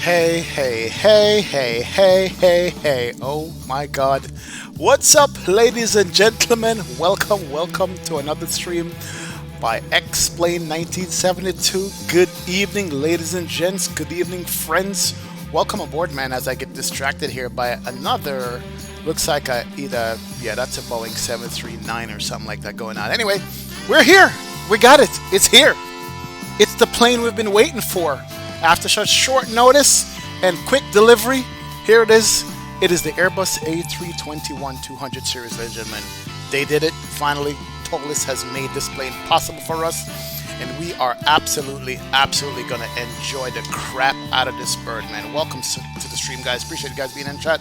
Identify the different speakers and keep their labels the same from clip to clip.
Speaker 1: Hey, hey, hey, hey, hey, hey, hey. Oh my God. What's up, ladies and gentlemen? Welcome to another stream by Explain 1972. Good evening, ladies and gents. Good evening, friends. Welcome aboard, man, as I get distracted here by another. Looks like that's a Boeing 739 or something like that going on. Anyway, we're here. We got it. It's here. It's the plane we've been waiting for. After such short notice and quick delivery, here it is. It is the Airbus A321 200 series, ladies and gentlemen. They did it. Finally, Toliss has made this plane possible for us. And we are absolutely going to enjoy the crap out of this bird, man. Welcome to the stream, guys. Appreciate you guys being in chat.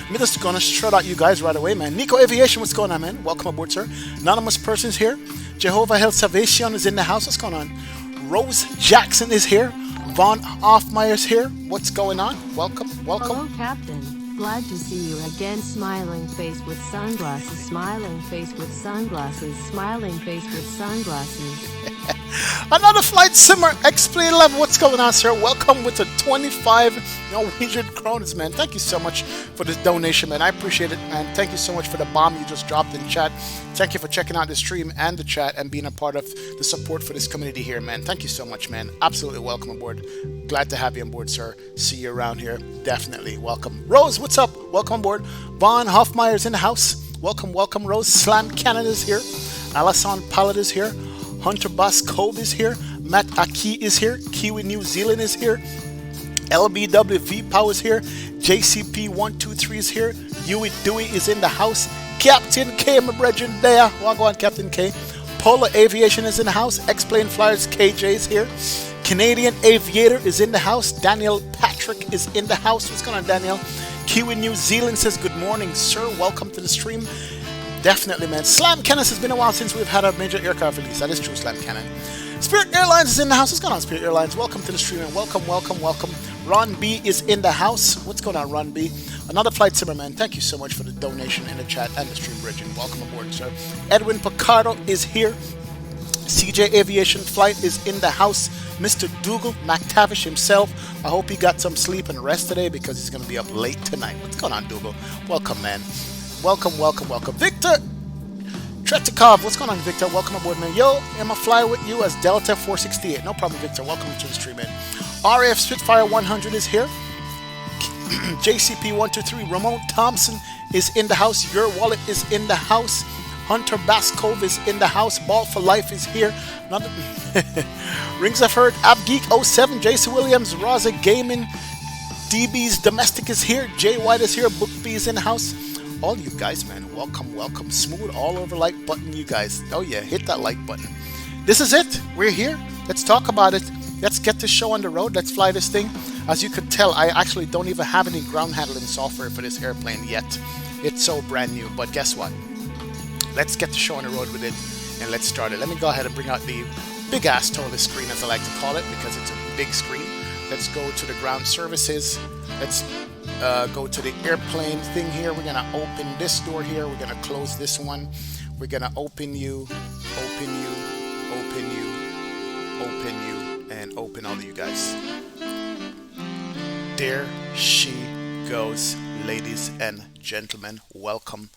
Speaker 1: I'm just going to shout out you guys right away, man. Nico Aviation, what's going on, man? Welcome aboard, sir. Anonymous Persons here. Jehovah Health Salvation is in the house. What's going on? Rose Jackson is here. Von Hoffmeyer's here. What's going on? Welcome.
Speaker 2: Hello, Captain. Glad to see you again. Smiling face with sunglasses. Smiling face with sunglasses. Smiling face with sunglasses.
Speaker 1: Another flight simmer. Explain 11. What's going on, sir? Welcome with the 25 Norwegian kroners, man. Thank you so much for this donation, man. I appreciate it, man. Thank you so much for the bomb you just dropped in chat. Thank you for checking out the stream and the chat and being a part of the support for this community here, man. Thank you so much, man. Absolutely welcome aboard. Glad to have you on board, sir. See you around here. Definitely welcome. Rose, what's up? Welcome aboard. Von Hoffmeyer's in the house. Welcome, Rose. Slam Canada's here. Alison Pallet is here. Hunter Bass Cove is here. Matt Aki is here. Kiwi New Zealand is here. LBW V-Pow is here. JCP123 is here. Huey Dewey is in the house. Captain K, my brethren there. Go on, Captain K. Polar Aviation is in the house. Explain Flyers KJ is here. Canadian Aviator is in the house. Daniel Patrick is in the house. What's going on, Daniel? Kiwi New Zealand says, good morning, sir. Welcome to the stream. Definitely, man. Slam Cannon, has been a while since we've had a major aircraft release. That is true, Slam Cannon. Spirit Airlines is in the house. What's going on, Spirit Airlines? Welcome to the stream, and welcome. Ron B is in the house. What's going on, Ron B? Another flight simmer, man. Thank you so much for the donation in the chat and the stream, bridge, and welcome aboard, sir. Edwin Picardo is here. CJ Aviation Flight is in the house. Mr. Dougal McTavish himself. I hope he got some sleep and rest today because he's going to be up late tonight. What's going on, Dougal? Welcome, man. Welcome. Victor Tretikov, what's going on, Victor? Welcome aboard, man. Yo, I'm a fly with you as Delta 468. No problem, Victor. Welcome to the stream, man. RAF Spitfire 100 is here. JCP 123, Ramon Thompson is in the house. Your Wallet is in the house. Hunter Baskov is in the house. Ball for Life is here. Another Rings of Hurt, Abgeek 07, Jason Williams, Raza Gaming, DB's Domestic is here. Jay White is here. Book B is in the house. All you guys, man, welcome. Smooth all over like button, you guys. Oh yeah, hit that like button. This is it. We're here. Let's talk about it. Let's get this show on the road. Let's fly this thing. As you could tell, I actually don't even have any ground handling software for this airplane yet. It's so brand new, but guess what? Let's get the show on the road with it and let's start it. Let me go ahead and bring out the big ass Toliss screen, as I like to call it, because it's a big screen. Let's go to the ground services. Let's go to the airplane thing here. We're gonna open this door here. We're gonna close this one. We're gonna open you, and open all of you guys. There she goes, ladies and gentlemen. Welcome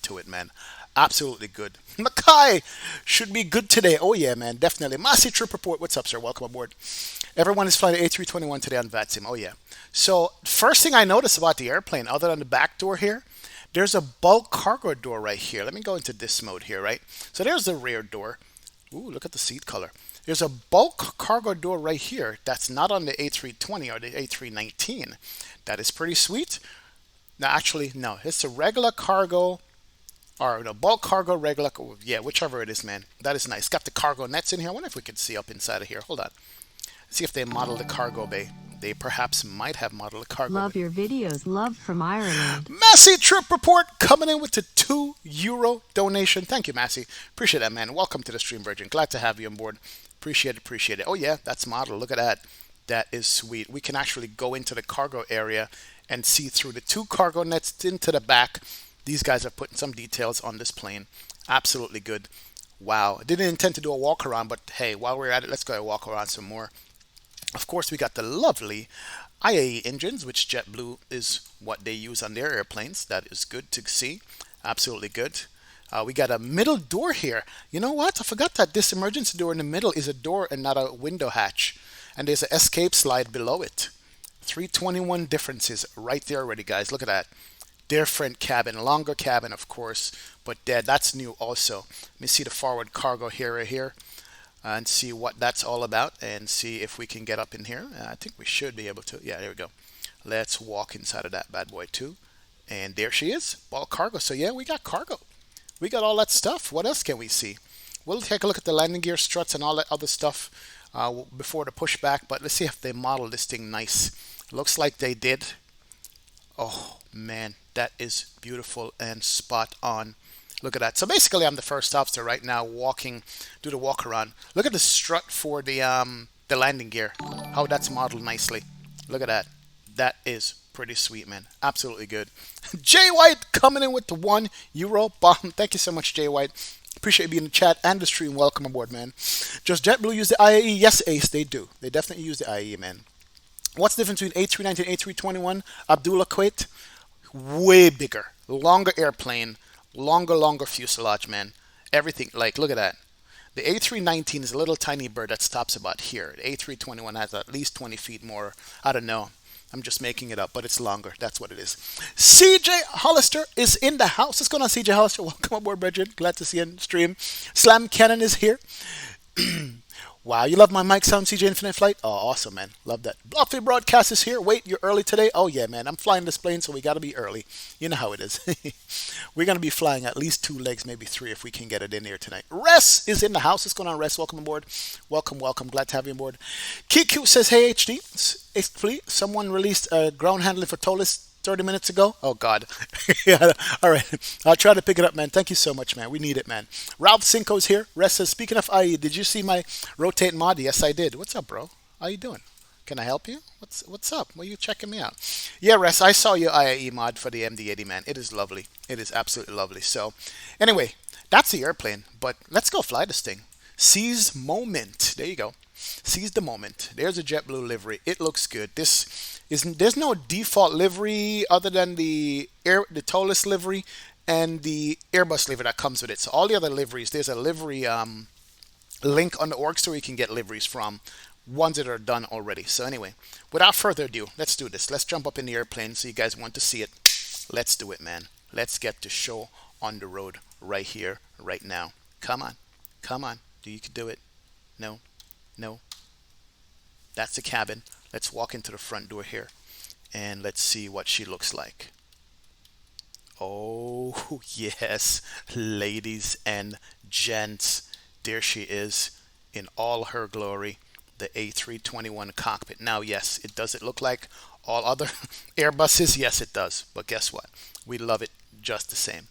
Speaker 1: to it, man. Absolutely good. Mackay should be good today. Oh yeah, man, definitely. Massey Trip Report. What's up, sir? Welcome aboard. Everyone is flying the A321 today on VATSIM. Oh yeah. So first thing I noticed about the airplane, other than the back door here, there's a bulk cargo door right here. Let me go into this mode here, right? So there's the rear door. Ooh, look at the seat color. There's a bulk cargo door right here that's not on the A320 or the A319. That is pretty sweet. Now, actually, no, it's a regular cargo or the bulk cargo regular. Yeah, whichever it is, man. That is nice. Got the cargo nets in here. I wonder if we could see up inside of here. Hold on. See if they model the cargo bay. They perhaps might have modeled a cargo
Speaker 2: Love
Speaker 1: bay.
Speaker 2: your videos. Love from Ireland.
Speaker 1: Massey Trip Report coming in with the €2 donation. Thank you, Massey. Appreciate that, man. Welcome to the stream, Virgin. Glad to have you on board. Appreciate it. Oh, yeah, that's model. Look at that. That is sweet. We can actually go into the cargo area and see through the two cargo nets into the back. These guys are putting some details on this plane. Absolutely good. Wow. I didn't intend to do a walk around, but hey, while we're at it, let's go walk around some more. Of course, we got the lovely IAE engines, which JetBlue is what they use on their airplanes. That is good to see. Absolutely good. We got a middle door here. You know what? I forgot that this emergency door in the middle is a door and not a window hatch. And there's an escape slide below it. 321 differences right there already, guys. Look at that. Different cabin, longer cabin, of course, but that's new also. Let me see the forward cargo here, right here, and see what that's all about, and see if we can get up in here. I think we should be able to. Yeah, there we go. Let's walk inside of that bad boy too. And there she is, all cargo. So yeah, we got cargo. We got all that stuff. What else can we see? We'll take a look at the landing gear struts and all that other stuff before the pushback, but let's see if they model this thing nice. Looks like they did. Oh man, that is beautiful and spot on. Look at that. So basically, I'm the first officer right now walking, do the walk around. Look at the strut for the landing gear. How that's modeled nicely. Look at that. That is pretty sweet, man. Absolutely good. Jay White coming in with the €1 bomb. Thank you so much, Jay White. Appreciate you being in the chat and the stream. Welcome aboard, man. Just JetBlue use the IAE? Yes, Ace, they do. They definitely use the IAE, man. What's the difference between A319 and A321? Abdullah Quate? Way bigger. Longer airplane. Longer fuselage, man. Everything. Like, look at that. The A319 is a little tiny bird that stops about here. The A321 has at least 20 feet more. I don't know. I'm just making it up, but it's longer. That's what it is. CJ Hollister is in the house. What's going on, CJ Hollister? Welcome aboard, Bridget. Glad to see you on the stream. Slam Cannon is here. Wow, you love my mic sound, CJ Infinite Flight? Oh, awesome, man. Love that. Bluffy Broadcast is here. Wait, you're early today? Oh, yeah, man. I'm flying this plane, so we got to be early. You know how it is. We're going to be flying at least 2 legs, maybe 3, if we can get it in here tonight. Res is in the house. What's going on, Res? Welcome aboard. Welcome. Glad to have you aboard. Kiku says, hey, HD. Please, someone released ground handling for Toliss 30 minutes ago. Oh, God. Yeah, all right. I'll try to pick it up, man. Thank you so much, man. We need it, man. Ralph Cinco's here. Rest says, speaking of IE, did you see my rotate mod? Yes, I did. What's up, bro? How you doing? Can I help you? What's up? Well, you checking me out? Yeah, Res, I saw your IE mod for the MD-80, man. It is lovely. It is absolutely lovely. So, anyway, that's the airplane. But let's go fly this thing. Seize moment. There you go. Seize the moment. There's a JetBlue livery. It looks good. There's no default livery other than the Toliss livery and the Airbus livery that comes with it. So all the other liveries, there's a livery link on the org store you can get liveries from, ones that are done already. So anyway, without further ado, let's do this. Let's jump up in the airplane so you guys want to see it. Let's do it, man. Let's get the show on the road right here, right now. Come on. You can do it. No. That's the cabin. Let's walk into the front door here and let's see what she looks like. Oh, yes, ladies and gents, there she is in all her glory, the A321 cockpit. Now, yes, does it look like all other Airbuses? Yes, it does. But guess what? We love it just the same.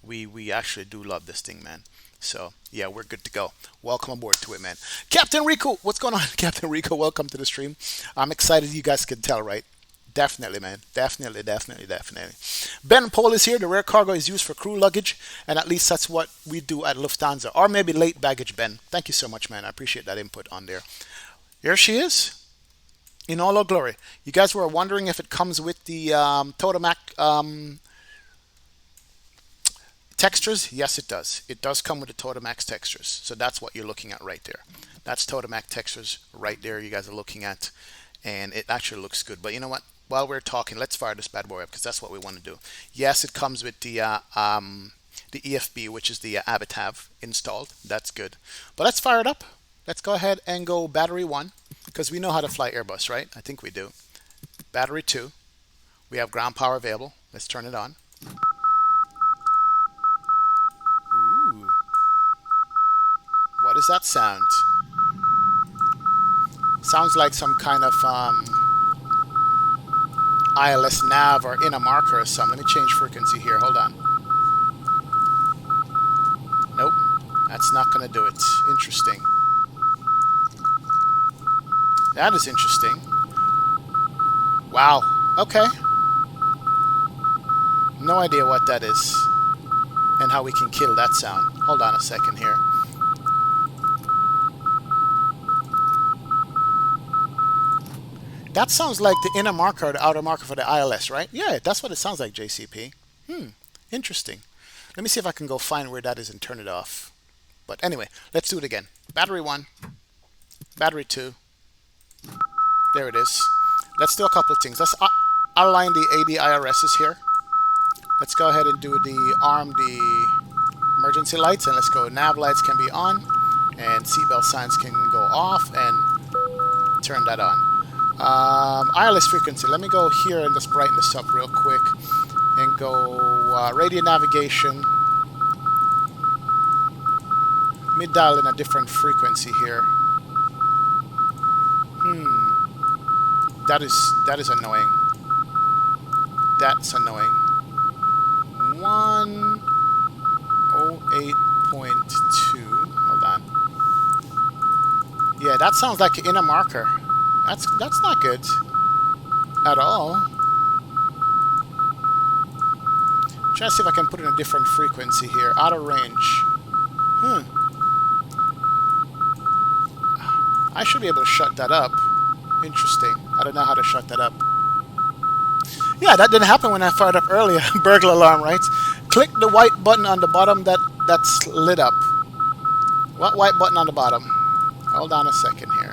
Speaker 1: We actually do love this thing, man. So, yeah, we're good to go. Welcome aboard to it, man. Captain Rico, what's going on, Captain Rico? Welcome to the stream. I'm excited. You guys can tell, right? Definitely, man. Definitely. Ben Paul is here. The rare cargo is used for crew luggage, and at least that's what we do at Lufthansa. Or maybe late baggage, Ben. Thank you so much, man. I appreciate that input on there. Here she is in all her glory. You guys were wondering if it comes with the Totamac textures. Yes, it does. It does come with the Totamax textures. So that's what you're looking at right there. That's Totamac textures right there you guys are looking at. And it actually looks good. But you know what? While we're talking, let's fire this bad boy up because that's what we want to do. Yes, it comes with the EFB, which is the Avitav installed. That's good. But let's fire it up. Let's go ahead and go battery 1 because we know how to fly Airbus, right? I think we do. Battery 2. We have ground power available. Let's turn it on. Ooh. What is that sound? Sounds like some kind of ILS nav or inner marker or something. Let me change frequency here. Hold on. Nope. That's not going to do it. Interesting. That is interesting. Wow. Okay. No idea what that is and how we can kill that sound. Hold on a second here. That sounds like the inner marker or the outer marker for the ILS, right? Yeah, that's what it sounds like, JCP. Interesting. Let me see if I can go find where that is and turn it off. But anyway, let's do it again. Battery 1, battery 2. There it is. Let's do a couple of things. Let's align the AD IRSs here. Let's go ahead and do the emergency lights, and let's go nav lights can be on, and seatbelt signs can go off, and turn that on. ILS frequency. Let me go here and just brighten this up real quick, and go radio navigation. Let me dial in a different frequency here. That is annoying. That's annoying. 108.2. Hold on. Yeah, that sounds like an inner marker. That's not good at all. Try to see if I can put in a different frequency here. Out of range. I should be able to shut that up. Interesting. I don't know how to shut that up. Yeah, that didn't happen when I fired up earlier. Burglar alarm, right? Click the white button on the bottom that's lit up. What white button on the bottom? Hold on a second here.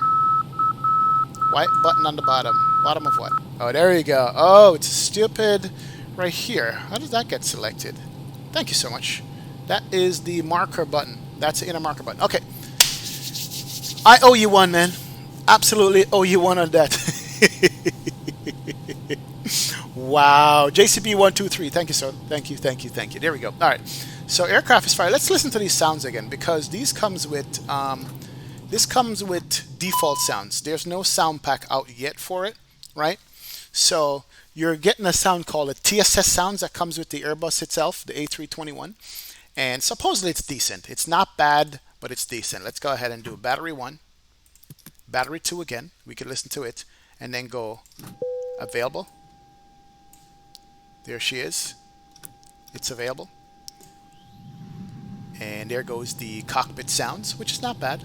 Speaker 1: White button on the bottom. Bottom of what? Oh, there you go. Oh, it's stupid right here. How does that get selected? Thank you so much. That is the marker button. That's the inner marker button. Okay. I owe you one, man. Absolutely owe you one on that. Wow. JCB123. Thank you, sir. Thank you. There we go. All right. So aircraft is fired. Let's listen to these sounds again, because these comes with default sounds. There's no sound pack out yet for it, right? So you're getting a sound called a TSS sounds that comes with the Airbus itself, the A321, and supposedly it's decent. It's not bad, but it's decent. Let's go ahead and do battery 1, battery 2 again. We can listen to it and then go available. There she is. It's available. And there goes the cockpit sounds, which is not bad.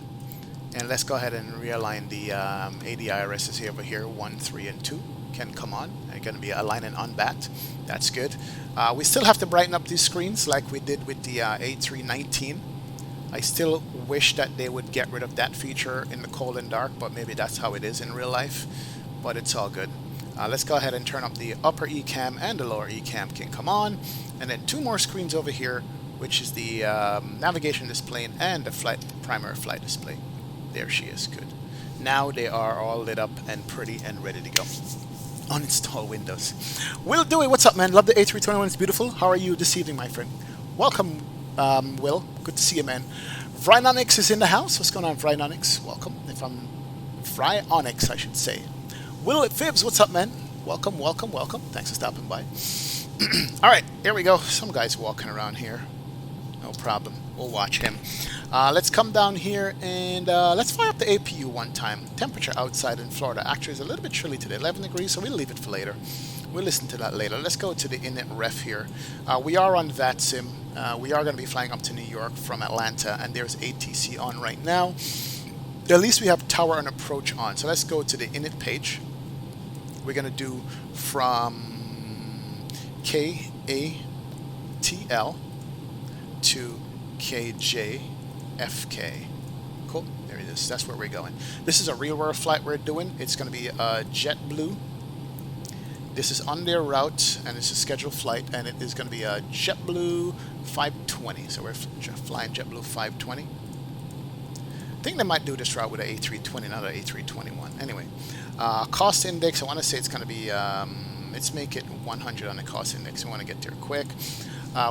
Speaker 1: And let's go ahead and realign the ADIRSs here over here. 1, 3, and 2 can come on. They're going to be aligning on bat. That's good. We still have to brighten up these screens like we did with the A319. I still wish that they would get rid of that feature in the cold and dark, but maybe that's how it is in real life. But it's all good. Let's go ahead and turn up the upper ECAM, and the lower ECAM can come on. And then 2 more screens over here, which is the navigation display and the primary flight display. There she is. Good. Now they are all lit up and pretty and ready to go. Uninstall Windows. Will Dewey, what's up, man? Love the A321. It's beautiful. How are you this evening, my friend? Welcome, Will. Good to see you, man. Vrynonix is in the house. What's going on, Vrynonix? Welcome. Vrynonix, I should say. Will Fibs, what's up, man? Welcome. Thanks for stopping by. All right, here we go. Some guy's walking around here. No problem. We'll watch him. Let's come down here and let's fire up the APU one time. Temperature outside in Florida actually is a little bit chilly today, 11 degrees, so we'll leave it for later. We'll listen to that later. Let's go to the init ref here. We are on VATSIM. We are going to be flying up to New York from Atlanta, and there's ATC on right now. At least we have tower and approach on. So let's go to the init page. We're going to do from KATL to KJFK. Cool. There it is. That's where we're going. This is a real world flight we're doing. It's going to be JetBlue. This is on their route, and it's a scheduled flight, and it is going to be a JetBlue 520. So we're flying JetBlue 520. I think they might do this route with an A320, not an A321. Anyway, cost index, I want to say it's going to be, let's make it 100 on the cost index. We want to get there quick.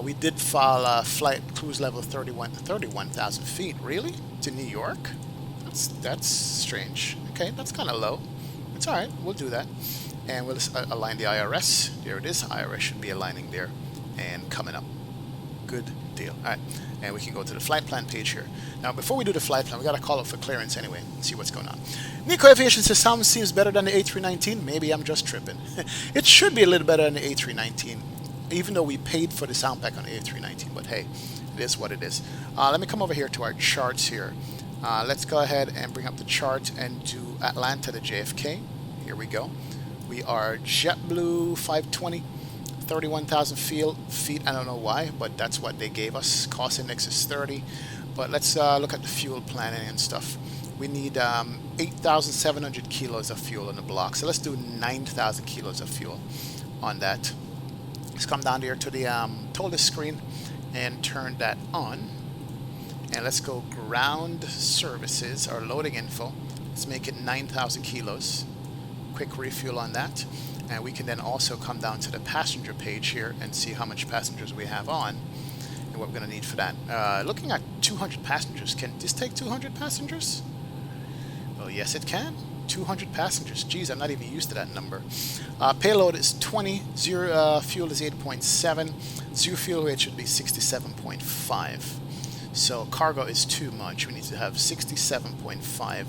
Speaker 1: We did file flight cruise level 31,000 feet. Really? To New York? That's strange. Okay, that's kind of low. It's all right. We'll do that. And we'll align the IRS. There it is. IRS should be aligning there and coming up. Good deal. All right. And we can go to the flight plan page here. Now, before we do the flight plan, we got to call it for clearance anyway and see what's going on. Nico Aviation says sound seems better than the A319. Maybe I'm just tripping. It should be a little better than the A319, even though we paid for the sound pack on the A319. But hey, it is what it is. Let me come over here to our charts here. Let's go ahead and bring up the chart and do Atlanta to JFK. Here we go. We are JetBlue 520, 31,000 feet. I don't know why, but that's what they gave us. Cost index is 30. But let's look at the fuel planning and stuff. We need 8,700 kilos of fuel in the block. So let's do 9,000 kilos of fuel on that. Let's come down here to the Toliss screen and turn that on. And let's go ground services or loading info. Let's make it 9,000 kilos. Quick refuel on that. And we can then also come down to the passenger page here and see how much passengers we have on and what we're going to need for that. Looking at 200 passengers. Can this take 200 passengers? Well, yes, it can. 200 passengers. Geez, I'm not even used to that number. Payload is 20. Zero, fuel is 8.7. Zero fuel weight should be 67.5. So cargo is too much. We need to have 67.5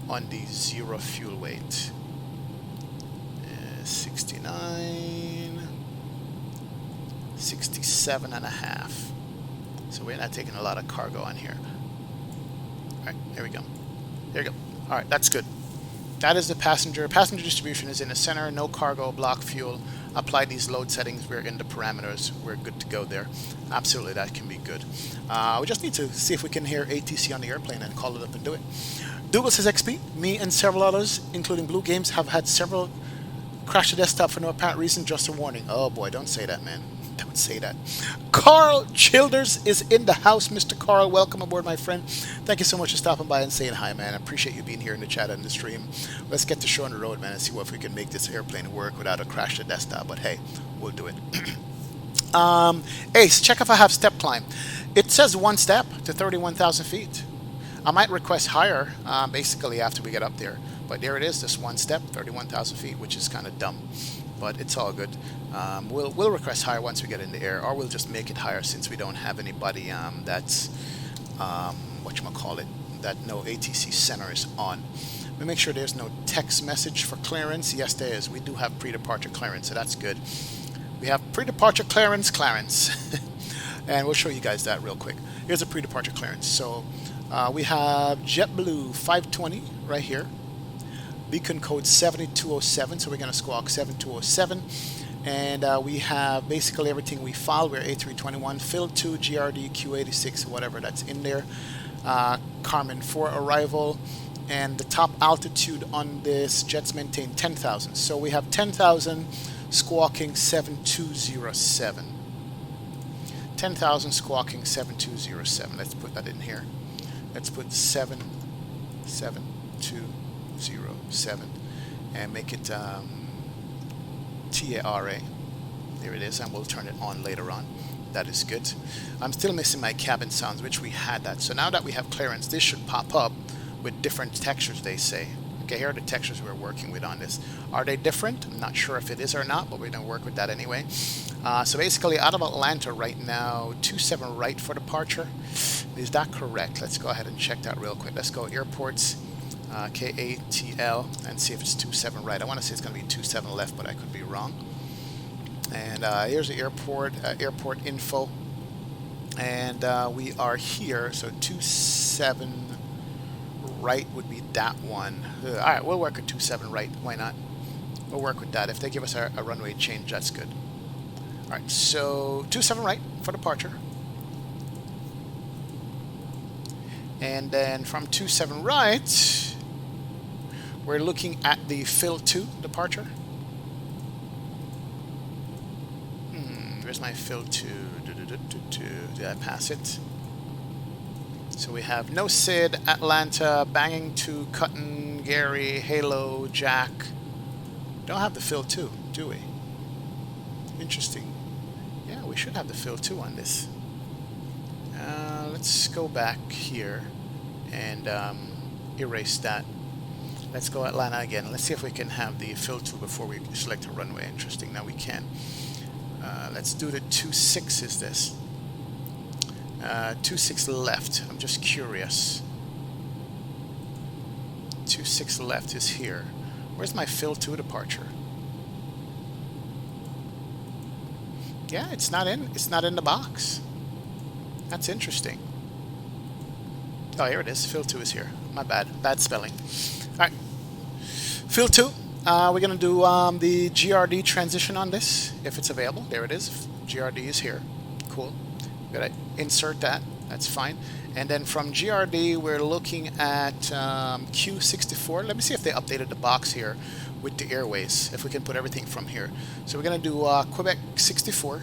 Speaker 1: on the zero fuel weight. 69. 67 and a half. So we're not taking a lot of cargo on here. All right, there we go. There we go. All right, that's good. That is the passenger. Passenger distribution is in the center. No cargo, block fuel. Apply these load settings. We're in the parameters. We're good to go there. Absolutely, that can be good. We just need to see if we can hear ATC on the airplane and call it up and do it. Double says XP. Me and several others, including Blue Games, have had several crash the desktop for no apparent reason. Just a warning. Oh boy, don't say that, man. Don't say that. Carl Childers is in the house. Mr. Carl, welcome aboard, my friend. Thank you so much for stopping by and saying hi, man. I appreciate you being here in the chat and the stream. Let's get the show on the road, man, and see if we can make this airplane work without a crash the desktop. But hey, we'll do it. Ace, check if I have step climb. It says 1 step to 31,000 feet. I might request higher, basically after we get up there. But there it is, just 1 step, 31,000 feet, which is kind of dumb. But it's all good. We'll request higher once we get in the air, or we'll just make it higher since we don't have anybody that's whatchamacallit, that no ATC center is on. We make sure there's no text message for clearance. Yes, there is. We do have pre-departure clearance, so that's good. We have pre-departure clearance, and we'll show you guys that real quick. Here's a pre-departure clearance. So we have JetBlue 520 right here. Beacon code 7207, so we're going to squawk 7207. And we have basically everything we filed. We're A321, Fill 2, GRD, Q86, whatever that's in there. Carmen 4 arrival. And the top altitude on this jet's maintained 10,000. So we have 10,000 squawking 7207. 10,000 squawking 7207. Let's put that in here. Let's put 77207 and make it TARA. There it is, and we'll turn it on later on. That is good. I'm still missing my cabin sounds, which we had that. So now that we have clearance, this should pop up with different textures, they say. Okay, here are the textures we're working with on this. Are they different? I'm not sure if it is or not, but we're going to work with that anyway. So basically, out of Atlanta right now, 27 right for departure. Is that correct? Let's go ahead and check that real quick. Let's go airports, KATL, and see if it's 27 right. I want to say it's going to be 27 left, but I could be wrong. And here's the airport, airport info. And we are here, so 27 right would be that one. All right, we'll work with 27 right. Why not? We'll work with that. If they give us a runway change, that's good. All right, so 27 right for departure. And then from 27 right, we're looking at the Fill 2 departure. Where's my Fill 2? Did I pass it? So we have No Sid, Atlanta, Banging 2, Cutton, Gary, Halo, Jack. Don't have the Fill 2, do we? Interesting. Yeah, we should have the Fill 2 on this. Let's go back here and erase that. Let's go Atlanta again. Let's see if we can have the Fill 2 before we select a runway. Interesting. Now we can. Let's do the 26 is this. 26 left. I'm just curious. 26 left is here. Where's my Fill 2 departure? Yeah, it's not in. It's not in the box. That's interesting. Oh, here it is. Fill 2 is here. My bad. Bad spelling. All right. Fill 2. We're going to do the GRD transition on this, if it's available. There it is. GRD is here. Cool. We're going to insert that. That's fine. And then from GRD, we're looking at Q64. Let me see if they updated the box here with the airways, if we can put everything from here. So we're going to do Quebec 64.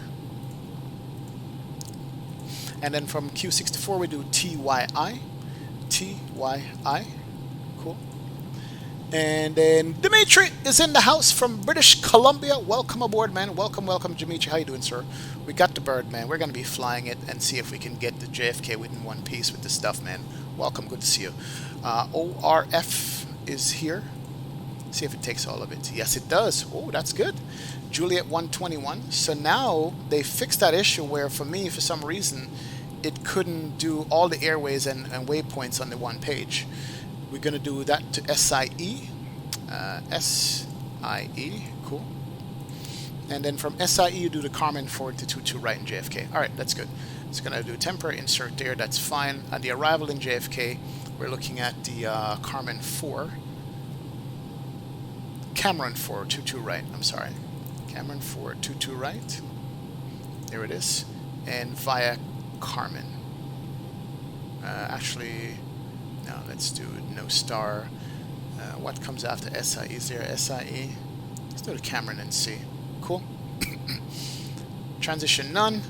Speaker 1: And then from Q64, we do TYI. TYI. Cool. And then Dimitri is in the house from British Columbia. Welcome aboard, man. Welcome, welcome, Dimitri. How you doing, sir? We got the bird, man. We're going to be flying it and see if we can get the JFK within one piece with this stuff, man. Welcome. Good to see you. ORF is here. See if it takes all of it. Yes, it does. Oh, that's good. Juliet 121. So now they fixed that issue where, for me, for some reason, it couldn't do all the airways and waypoints on the one page. We're going to do that to SIE. SIE, cool. And then from SIE, you do the Carmen forward to 22 right in JFK. All right, that's good. It's going to do temporary insert there. That's fine. On the arrival in JFK, we're looking at the Carmen 4. Cameron 4, 22 right. I'm sorry. Cameron 4, 22 right. There it is. And via Carmen. Actually, no, let's do no star. What comes after SIE? Is there SIE? Let's do the Cameron and see. Cool. Transition none.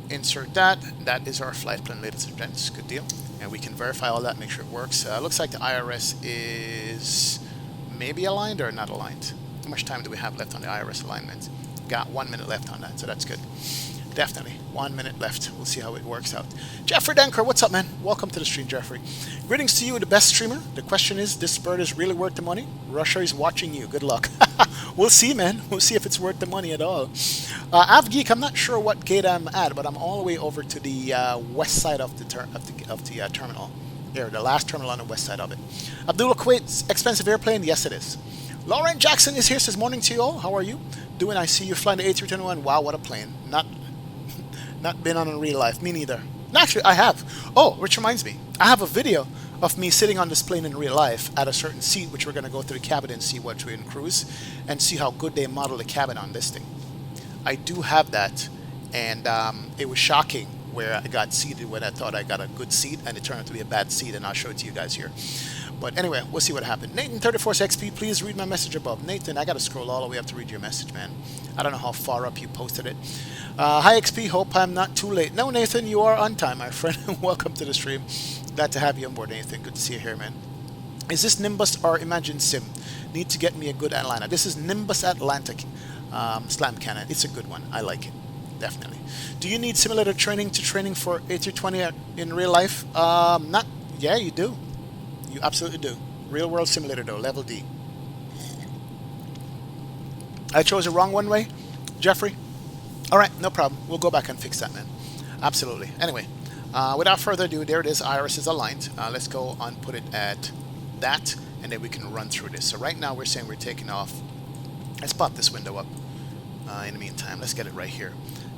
Speaker 1: Insert that. That is our flight plan, ladies and gents. Good deal. And we can verify all that, make sure it works. Looks like the IRS is maybe aligned or not aligned. How much time do we have left on the IRS alignment? Got 1 minute left on that, so that's good. Definitely. 1 minute left. We'll see how it works out. Jeffrey Denker, what's up, man? Welcome to the stream, Jeffrey. Greetings to you, the best streamer. The question is, this bird is really worth the money? Russia is watching you. Good luck. We'll see, man. We'll see if it's worth the money at all. AvGeek, I'm not sure what gate I'm at, but I'm all the way over to the west side of the terminal. Here, the last terminal on the west side of it. Abdullah Kuwait's expensive airplane? Yes, it is. Lauren Jackson is here. Says morning to you all. How are you doing? I see you flying the A321. Wow, what a plane. Not been on in real life. Me neither. Actually, I have. Oh, which reminds me. I have a video of me sitting on this plane in real life at a certain seat, which we're going to go through the cabin and see what we're in cruise and see how good they model the cabin on this thing. I do have that, and it was shocking where I got seated when I thought I got a good seat, and it turned out to be a bad seat, and I'll show it to you guys here. But anyway, we'll see what happened. Nathan34XP, please read my message above. Nathan, I got to scroll all the way up to read your message, man. I don't know how far up you posted it. Hi, XP. Hope I'm not too late. No, Nathan, you are on time, my friend. Welcome to the stream. Glad to have you on board, Nathan. Good to see you here, man. Is this Nimbus or Imagine Sim? Need to get me a good Atlanta. This is Nimbus Atlantic Slam Cannon. It's a good one. I like it. Definitely. Do you need simulator training for A320 in real life? Not. Yeah, you do. You absolutely do. Real world simulator though, level D. I chose the wrong one way, Jeffrey. All right, no problem. We'll go back and fix that, man. Absolutely. Anyway, without further ado, there it is. Iris is aligned. Let's go and put it at that, and then we can run through this. So right now we're saying we're taking off. Let's pop this window up. In the meantime, let's get it right here,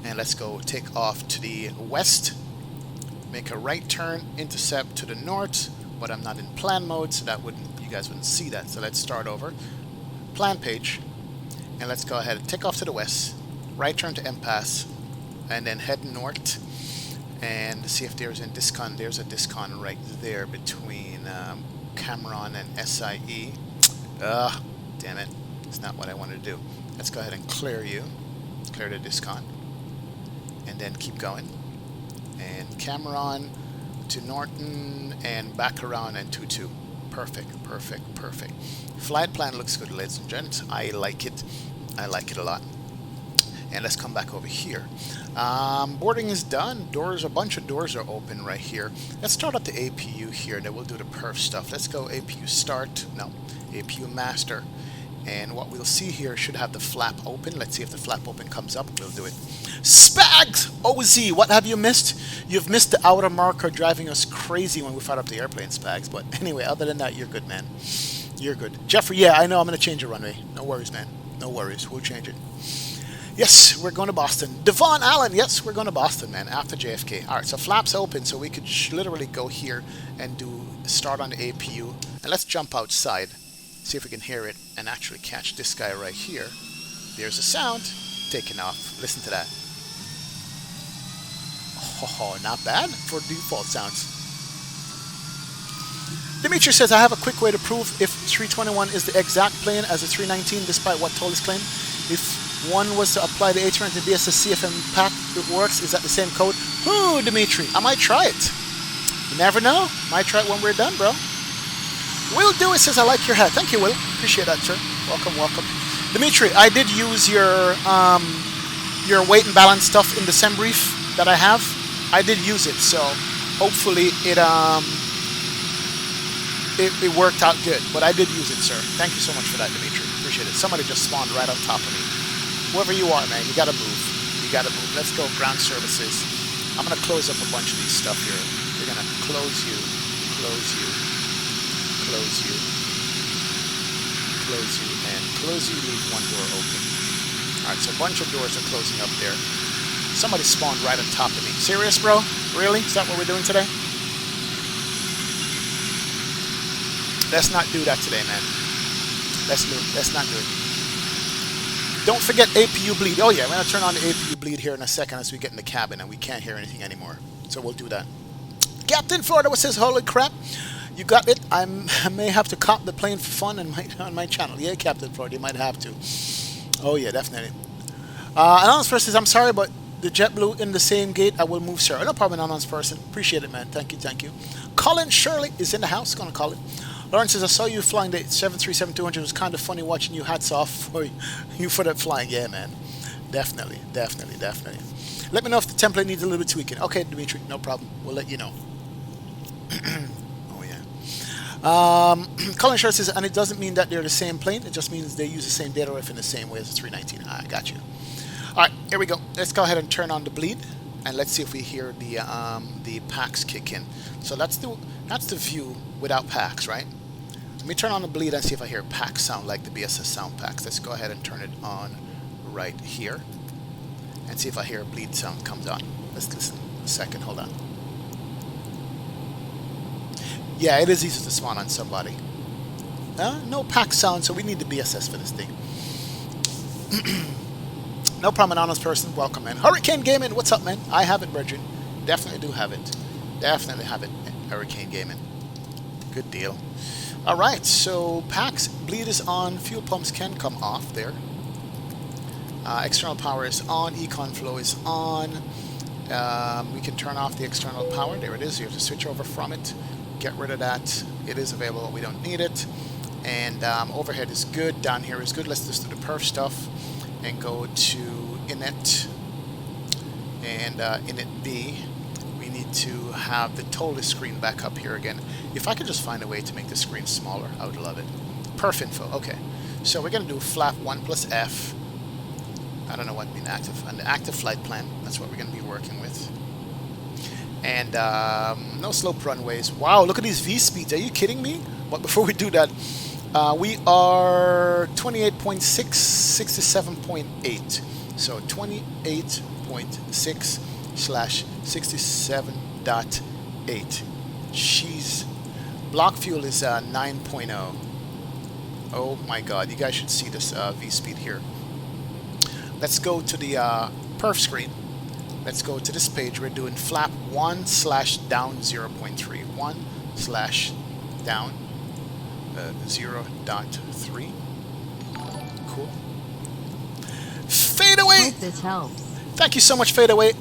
Speaker 1: and let's go take off to the west. Make a right turn, intercept to the north. But I'm not in plan mode, so that you guys wouldn't see that. So let's start over. Plan page, and let's go ahead and take off to the west. Right turn to MPass, and then head north, and see if there's a discon. There's a discon right there between Cameron and SIE. Damn it! It's not what I wanted to do. Let's go ahead and clear you. Clear the discon, and then keep going. And Cameron to Norton and back around and 22. Perfect, perfect, perfect. Flight plan looks good, ladies and gents. I like it. I like it a lot. And let's come back over here. Boarding is done. Doors, a bunch of doors are open right here. Let's start up the APU here, then we'll do the perf stuff. Let's go APU start. No, APU master. And what we'll see here should have the flap open. Let's see if the flap open comes up. We'll do it. Spags! OZ, what have you missed? You've missed the outer marker driving us crazy when we fired up the airplane, Spags. But anyway, other than that, you're good, man. You're good. Jeffrey, yeah, I know I'm going to change the runway. No worries, man. No worries. We'll change it. Yes, we're going to Boston. Devon Allen, yes, we're going to Boston, man, after JFK. All right, so flaps open, so we could literally go here and do start on the APU. And let's jump outside. See if we can hear it and actually catch this guy right here. There's a sound taking off. Listen to that. Oh, not bad for default sounds. Dimitri says, I have a quick way to prove if 321 is the exact plane as the 319, despite what Toliss claimed. If one was to apply the A320 BSS CFM pack, it works. Is that the same code? Ooh, Dimitri, I might try it. You never know. Might try it when we're done, bro. Will Do It says, I like your hat. Thank you, Will. Appreciate that, sir. Welcome, welcome. Dimitri, I did use your weight and balance stuff in the SEM brief that I have. I did use it, so hopefully it worked out good. But I did use it, sir. Thank you so much for that, Dimitri. Appreciate it. Somebody just spawned right on top of me. Whoever you are, man, you gotta move. You gotta move. Let's go ground services. I'm gonna close up a bunch of these stuff here. We're gonna close you, close you, close you, close you, and close you. Leave one door open. All right, so a bunch of doors are closing up there. Somebody spawned right on top of me. Serious, bro? Really? Is that what we're doing today? Let's not do that today, man. Let's not do it. Don't forget APU bleed. Oh yeah, I'm gonna turn on the APU bleed here in a second as we get in the cabin and we can't hear anything anymore. So we'll do that. Captain Florida says, holy crap, you got it. I may have to cop the plane for fun on my channel. Yeah, Captain Florida, you might have to. Oh yeah, definitely. Anonymous person says, I'm sorry, but the JetBlue in the same gate. I will move, sir. No problem, anonymous person. Appreciate it, man. Thank you, thank you. Colin Shirley is in the house. Gonna call it. Lawrence says, I saw you flying the 737-200. It was kind of funny watching you. Hats off for you for that flying. Yeah, man. Definitely, definitely, definitely. Let me know if the template needs a little bit tweaking. Okay, Dimitri, no problem. We'll let you know. Oh, yeah. Colin Shirley says, and it doesn't mean that they're the same plane. It just means they use the same data ref in the same way as the 319. I got you. All right, here we go. Let's go ahead and turn on the bleed, and let's see if we hear the packs kick in. So that's the view without packs, right? Let me turn on the bleed and see if I hear packs sound like the BSS sound packs. Let's go ahead and turn it on right here and see if I hear a bleed sound comes on. Let's listen a second. Hold on. Yeah, it is easy to spawn on somebody. No pack sound, so we need the BSS for this thing. No problem, anonymous person. Welcome, man. Hurricane Gaming, what's up, man? I have it, brethren. Definitely do have it. Definitely have it, Hurricane Gaming. Good deal. All right, so packs, bleed is on. Fuel pumps can come off there. External power is on. Econ flow is on. We can turn off the external power. There it is. You have to switch over from it. Get rid of that. It is available. We don't need it. And overhead is good. Down here is good. Let's just do the perf stuff and go to init. And init B. We need to have the Toliss screen back up here again. If I could just find a way to make the screen smaller, I would love it. Perf info. Okay. So we're going to do flap 1 plus F. I don't know what means active. And the active flight plan. That's what we're going to be working with. And no slope runways. Wow, look at these V speeds. Are you kidding me? But before we do that, we are 28.6, 67.8. So 28.6 / 67.8. Jeez. Block fuel is 9.0. Oh my god, you guys should see this V speed here. Let's go to the perf screen. Let's go to this page. We're doing flap 1 / down 0.3. 1 / down 0.3. Cool. Fade away.
Speaker 2: Hope this helps.
Speaker 1: Thank you so much, Fade Away.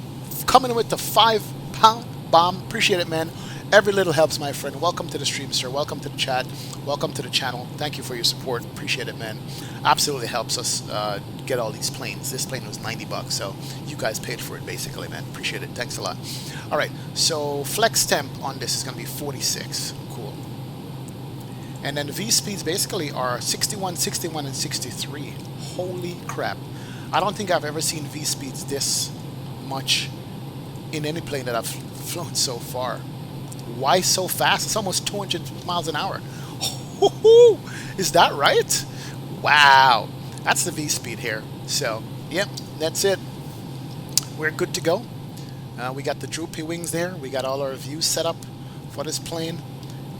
Speaker 1: Coming with the 5-pound bomb. Appreciate it, man. Every little helps, my friend. Welcome to the stream, sir. Welcome to the chat. Welcome to the channel. Thank you for your support. Appreciate it, man. Absolutely helps us get all these planes. This plane was $90, so you guys paid for it, basically, man. Appreciate it. Thanks a lot. All right, so flex temp on this is going to be 46. Cool. And then the V speeds basically are 61, 61, and 63. Holy crap. I don't think I've ever seen V speeds this much in any plane that I've flown so far. Why so fast? It's almost 200 miles an hour. Is that right? Wow. That's the V speed here. So, yep, that's it. We're good to go. We got the droopy wings there. We got all our views set up for this plane.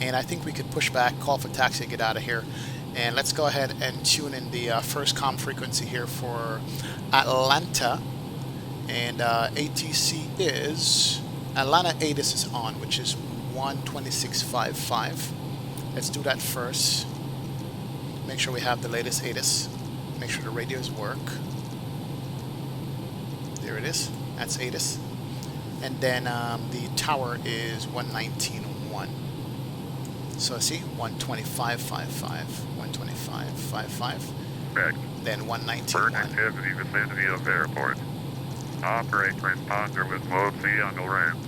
Speaker 1: And I think we could push back, call for taxi, and get out of here. And let's go ahead and tune in the first comm frequency here for Atlanta. And ATC is Atlanta ATIS is on, which is 126.55. Let's do that first. Make sure we have the latest ATIS. Make sure the radios work. There it is. That's ATIS. And then the tower is 119.1. So see, 125.55, 125.55.
Speaker 3: Correct.
Speaker 1: Then
Speaker 3: Bird
Speaker 1: 119.1.
Speaker 3: activity vicinity of airport. Operate transponder with mode C on the ramps,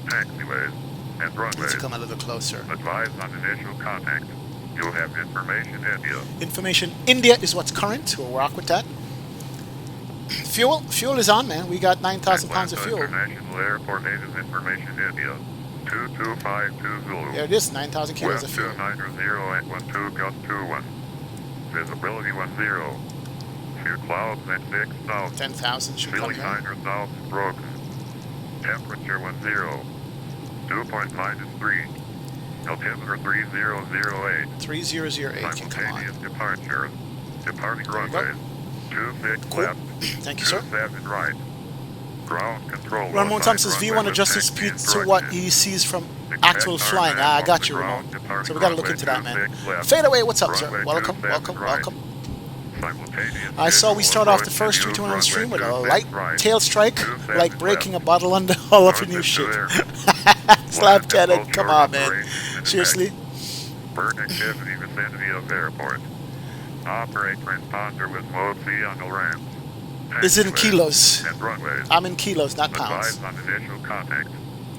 Speaker 3: taxiways, and
Speaker 1: Needs
Speaker 3: runways.
Speaker 1: to come a little closer.
Speaker 3: Advise on initial contact. You'll have information India.
Speaker 1: Information India is what's current. We'll rock with that. Fuel is on, man. We got 9,000 pounds of fuel.
Speaker 3: International Airport ATIS information India. 2252 Zulu.
Speaker 1: There it is, 9,000 kilos of fuel.
Speaker 3: 290 gust 21. Visibility 10. Few clouds at 6,000.
Speaker 1: 10,000 should come
Speaker 3: Feeling
Speaker 1: here.
Speaker 3: 9,000 broken. Temperature 10. Dew point -3. Altimeter 3008.
Speaker 1: 3008 can come
Speaker 3: Simultaneous
Speaker 1: on.
Speaker 3: departure. Departing
Speaker 1: There we go.
Speaker 3: runway. 26
Speaker 1: Cool.
Speaker 3: left.
Speaker 1: Thank you, sir.
Speaker 3: 27 right. Ground control.
Speaker 1: Ramon Tom says V1 adjusts his speed to what he sees from actual flying. I got you, Ramon. So we gotta look into that, man. Fade away, what's up, sir? Welcome, welcome, welcome. I saw we start off the first 321 stream with a light tail strike, like breaking a bottle on the hull of a new ship. Slap cannon, come on, man. Seriously?
Speaker 3: Bird activity vicinity of airport. Operate transponder with mode C on the ramps.
Speaker 1: Is it in kilos?
Speaker 3: And runways.
Speaker 1: I'm in kilos, not pounds.
Speaker 3: Advise on initial contact.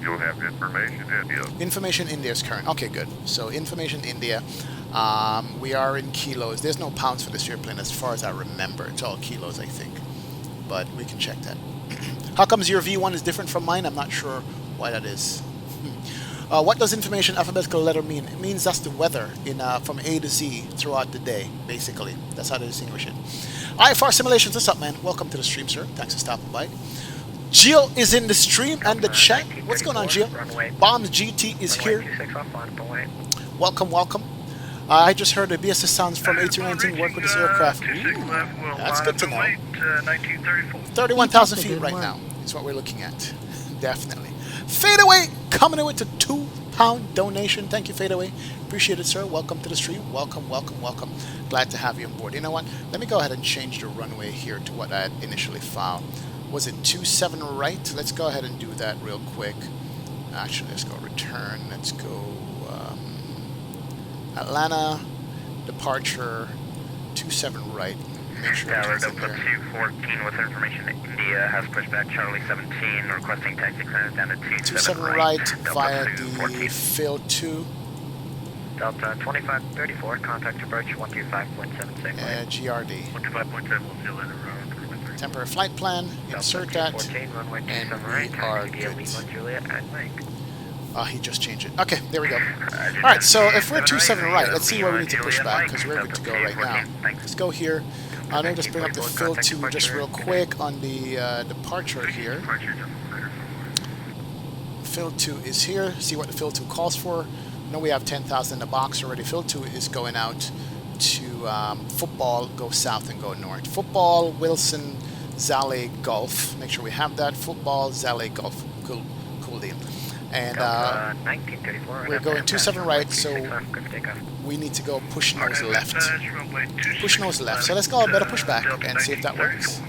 Speaker 3: You'll have information India.
Speaker 1: Information India is current. Okay, good. So information India. We are in kilos. There's no pounds for this airplane as far as I remember. It's all kilos, I think. But we can check that. How comes your V1 is different from mine? I'm not sure why that is. What does information alphabetical letter mean? It means that's the weather in from A to Z throughout the day, basically. That's how they distinguish it. IFR Simulations, what's up, man? Welcome to the stream, sir. Thanks for stopping by. Gio is in the stream and the chat. What's going on, Gio? Bombs GT is here. Welcome, welcome. I just heard the BSS sounds from A319 work with this aircraft. Ooh, that's good to know. 31,000 feet right now is what we're looking at. Definitely. Fadeaway coming in with the £2 donation. Thank you, Fadeaway. Appreciate it, sir. Welcome to the stream. Welcome, welcome, welcome. Glad to have you on board. You know what? Let me go ahead and change the runway here to what I had initially found. Was it 27 right? Let's go ahead and do that real quick. Actually, let's go return. Let's go Atlanta, departure, 27 right. Make sure
Speaker 4: Tower
Speaker 1: it's in
Speaker 4: Delta
Speaker 1: there.
Speaker 4: 214 with information that India has pushback Charlie 17, requesting taxi clearance down to
Speaker 1: 27 right via the fill 2.
Speaker 4: Delta 2534, contact approach 125.76.
Speaker 1: GRD.
Speaker 4: 125.7 will seal in a row.
Speaker 1: Temporary flight plan, insert that, and we are good.
Speaker 4: Juliet at Mike.
Speaker 1: He just changed it. Okay, there we go. Alright, so if we're 27 right, let's see where we need to push back, because we're good to go right now. Let's go here. Let me just bring up the fill 2 just real quick on the departure here. Fill 2 is here. See what the fill 2 calls for. I know we have 10,000 in the box already. Fill 2 is going out to football, go south and go north. Football, Wilson, Zale, Golf. Make sure we have that. Football, Zale, Golf. Cool deal. And we're going 27 right, so we need to go push nose left. Push nose left. So let's go a better pushback and see if that works.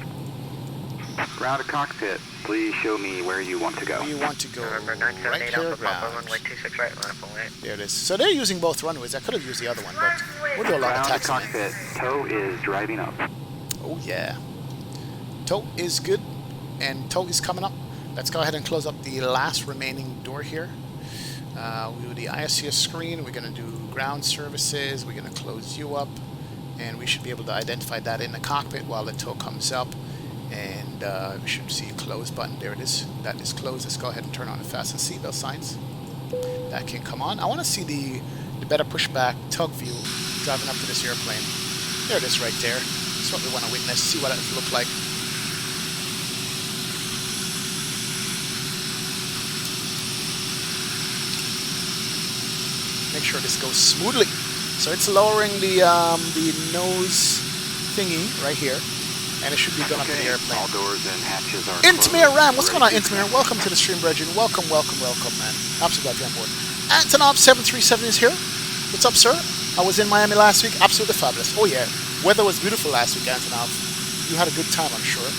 Speaker 5: Ground to cockpit. Please show me where you want to go.
Speaker 1: You want to go right here, ground. There it is. So they're using both runways. I could have used the other one, but we'll do a lot of
Speaker 5: Ground to
Speaker 1: taxiing.
Speaker 5: cockpit. Tow is driving up.
Speaker 1: Oh yeah. Tow is good, and tow is coming up. Let's go ahead and close up the last remaining door here. We do the ISCS screen. We're going to do ground services. We're going to close you up, and we should be able to identify that in the cockpit while the tow comes up. And we should see a close button. There it is. That is closed. Let's go ahead and turn on the fasten seatbelt signs. That can come on. I want to see the better pushback tug view driving up to this airplane. There it is right there. That's what we want to witness. See what it looks like. Make sure this goes smoothly. So it's lowering the nose thingy right here, and it should be going up to the airplane.
Speaker 5: All doors and hatches are
Speaker 1: Intimate
Speaker 5: closed.
Speaker 1: Ram, what's going on,
Speaker 5: Ready to
Speaker 1: Intimate?
Speaker 5: connect.
Speaker 1: Welcome to the stream, Brethren. Welcome, welcome, welcome, man. Absolutely glad you're on board. Antonov 737 is here. What's up, sir? I was in Miami last week. Absolutely fabulous. Oh yeah, weather was beautiful last week, Antonov. You had a good time, I'm sure.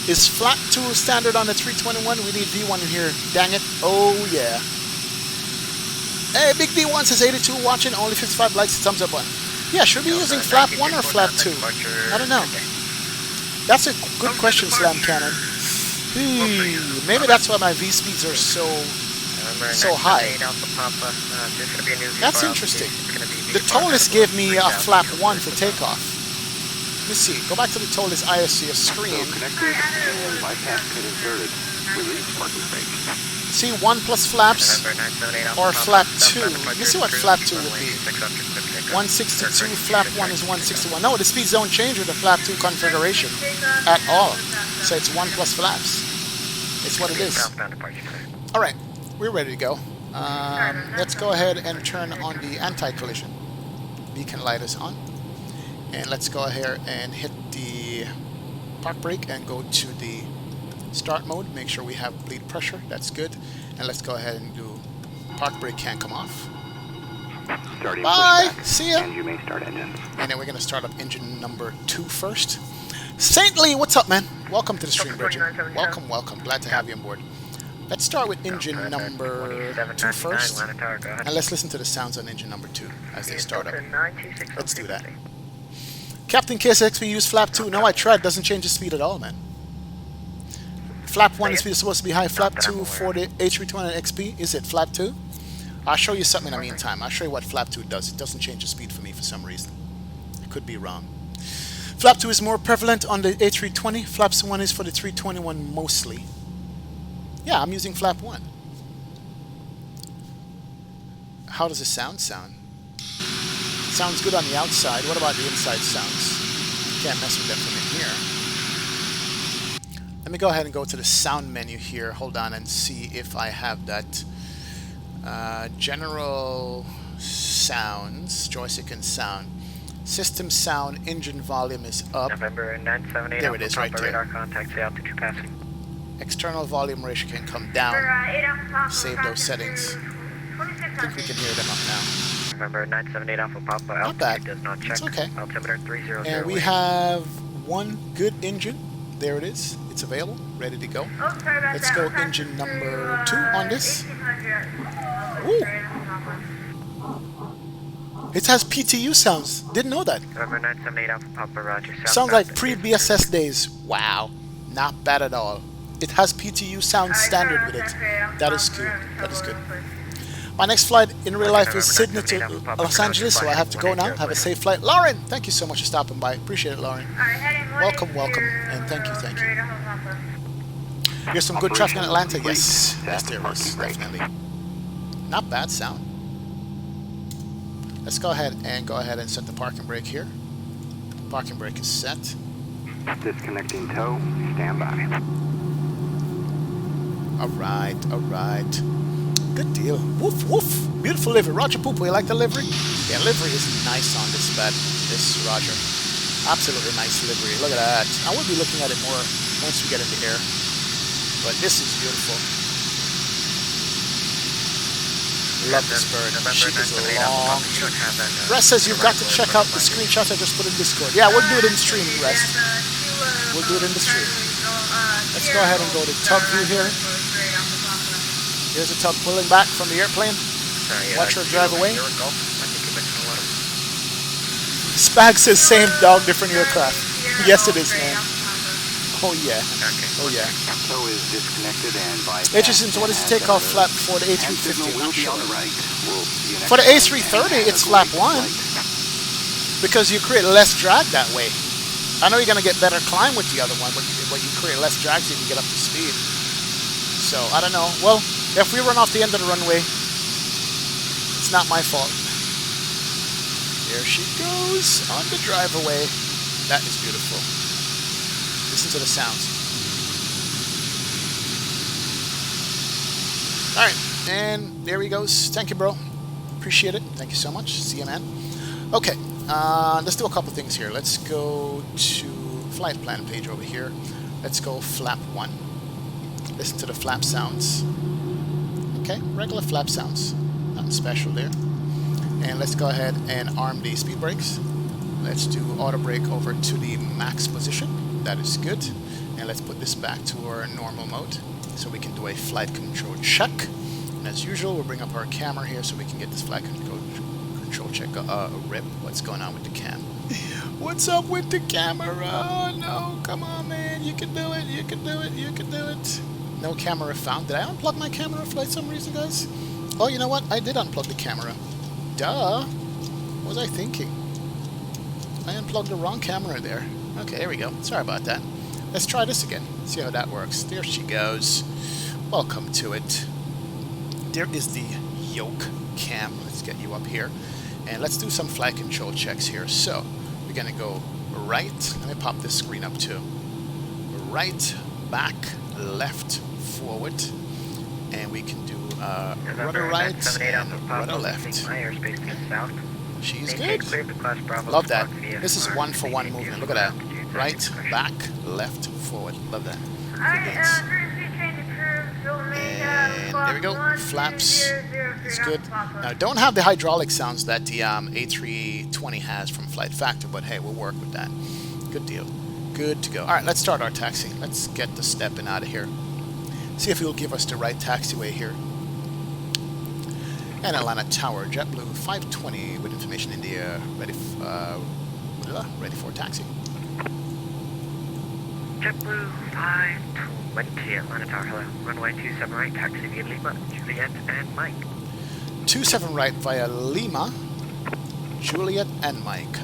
Speaker 1: Is flat 2 standard on the 321? We need V1 in here. Dang it. Oh yeah. Hey, Big D1 says 82 watching, only 55 likes, thumbs up button. Yeah, should we be using flap 1 or flap 2? I don't know. That's a good question, Slam Cannon. Maybe that's why my V speeds are so high. That's interesting. The Toliss gave me a flap 1 for takeoff. Let me see. Go back to the Toliss ISCS screen.
Speaker 5: So connected and bypass pin inserted. Release parking brake.
Speaker 1: See 1 plus flaps or flap 2. Let me see what flap 2 would be. 162, flap 1 is 161. No, the speeds don't change with the flap 2 configuration at all. So it's 1 plus flaps. It's what it is. Alright, we're ready to go. Let's go ahead and turn on the anti-collision. Beacon light is on. And let's go ahead and hit the park brake and go to the start mode. Make sure we have bleed pressure. That's good. And let's go ahead and do park brake can't come off.
Speaker 5: Starting
Speaker 1: Bye.
Speaker 5: pushback,
Speaker 1: See ya.
Speaker 5: and you may start engines.
Speaker 1: And then we're going to start up engine number 2 first. Saintly, what's up, man? Welcome to the stream, Bridget. Welcome, welcome. Glad to have you on board. Let's start with engine number 2 first. And let's listen to the sounds on engine number 2 as they start up. Let's do that. Captain KSXP used flap 2. No, I tried. Doesn't change the speed at all, man. Flap 1 speed is supposed to be high. Flap 2 for the A321 XP. Is it flap 2? I'll show you something in the meantime. I'll show you what flap 2 does. It doesn't change the speed for me for some reason. I could be wrong. Flap 2 is more prevalent on the A320. Flap 1 is for the 321 mostly. Yeah, I'm using flap 1. How does the sound sound? Sounds good on the outside. What about the inside sounds? Can't mess with them from in here. Let me go ahead and go to the sound menu here. Hold on and see if I have that. General sounds, joystick and sound. System sound, engine volume is up.
Speaker 4: November 978
Speaker 1: There it is, right there.
Speaker 4: radar contact, the altitude passing.
Speaker 1: External volume ratio can come down. Save those settings. I think we can hear them up now.
Speaker 4: November 978 Alpha Papa,
Speaker 1: Not
Speaker 4: altitude
Speaker 1: bad.
Speaker 4: does not check.
Speaker 1: It's okay.
Speaker 4: Altimeter 300.
Speaker 1: And we have one good engine. There it is. It's available, ready to go. Let's go engine number 2 on this. Ooh. It has PTU sounds. Didn't know that.
Speaker 4: November 978 Alpha Papa, roger.
Speaker 1: Sounds like pre-BSS days. Wow. Not bad at all. It has PTU sound standard with it. That is good. That is good. My next flight in real life is Sydney to Los Angeles, so I have to go now. Have a safe flight. Lauren, thank you so much for stopping by. Appreciate it, Lauren. Welcome, welcome, and thank you, thank you. Here's some good traffic in Atlanta. Yes, yes, there is, definitely. Not bad sound. Let's go ahead and set the parking brake here. Parking brake is set.
Speaker 5: Disconnecting tow. Stand by.
Speaker 1: All right. Good deal. Woof, woof. Beautiful livery. Roger Poopo, you like the livery? Yeah, livery is nice on this bed. This Roger. Absolutely nice livery. Look at that. I will be looking at it more once we get in the air. But this is beautiful. Love this bird. She is long. Rest says you've got to check out the screenshot I just put in Discord. Yeah, we'll do it in stream, Rest. We'll do it in the stream. Let's go ahead and go to tug view here. Here's a tug pulling back from the airplane. Watch her drive away. Spag says same dog, different aircraft. Yes, it is, man. Oh yeah. Oh yeah.
Speaker 5: Tow is disconnected and bypass.
Speaker 1: Interesting. So what is the takeoff flap for the
Speaker 5: And signal
Speaker 1: A350?
Speaker 5: will
Speaker 1: Not
Speaker 5: be
Speaker 1: sure.
Speaker 5: on the right. We'll see you next
Speaker 1: For the
Speaker 5: time.
Speaker 1: A330, it's flap 1 because you create less drag that way. I know you're gonna get better climb with the other one, but you create less drag so you can get up to speed. So I don't know. Well, if we run off the end of the runway, it's not my fault. There she goes on the drive away. That is beautiful. Listen to the sounds. All right, and there he goes. Thank you, bro. Appreciate it. Thank you so much. See you, man. Okay, let's do a couple things here. Let's go to flight plan page over here. Let's go flap 1. Listen to the flap sounds. Okay, regular flap sounds. Nothing special there. And let's go ahead and arm the speed brakes. Let's do auto brake over to the max position. That is good. And let's put this back to our normal mode so we can do a flight control check. And as usual, we'll bring up our camera here so we can get this flight control check. Rip. What's going on with the cam? What's up with the camera? Oh, no, come on, man. You can do it. You can do it. You can do it. No camera found. Did I unplug my camera for some reason, guys? Oh, you know what? I did unplug the camera. Duh. What was I thinking? I unplugged the wrong camera there. Okay, there we go. Sorry about that. Let's try this again. See how that works. There she goes. Welcome to it. There is the yoke cam. Let's get you up here. And let's do some flight control checks here. So, we're going to go right. Let me pop this screen up too. Right, back, left, forward. And we can do rudder right and rudder left. She's good. Love that. This is 1-for-1 movement. Look at that. Right, back, left, forward. Love that. And there we go. Flaps. It's good. Now, I don't have the hydraulic sounds that the A320 has from Flight Factor, but hey, we'll work with that. Good deal. Good to go. All right, let's start our taxi. Let's get the stepping out of here. See if he'll give us the right taxiway here. And Atlanta Tower, JetBlue 520 with information in the air, ready for taxi.
Speaker 4: JetBlue 520 Atlanta Tower, hello. Runway 27 right, taxi via Lima, Juliet and Mike.
Speaker 1: 27 right via Lima, Juliet and Mike.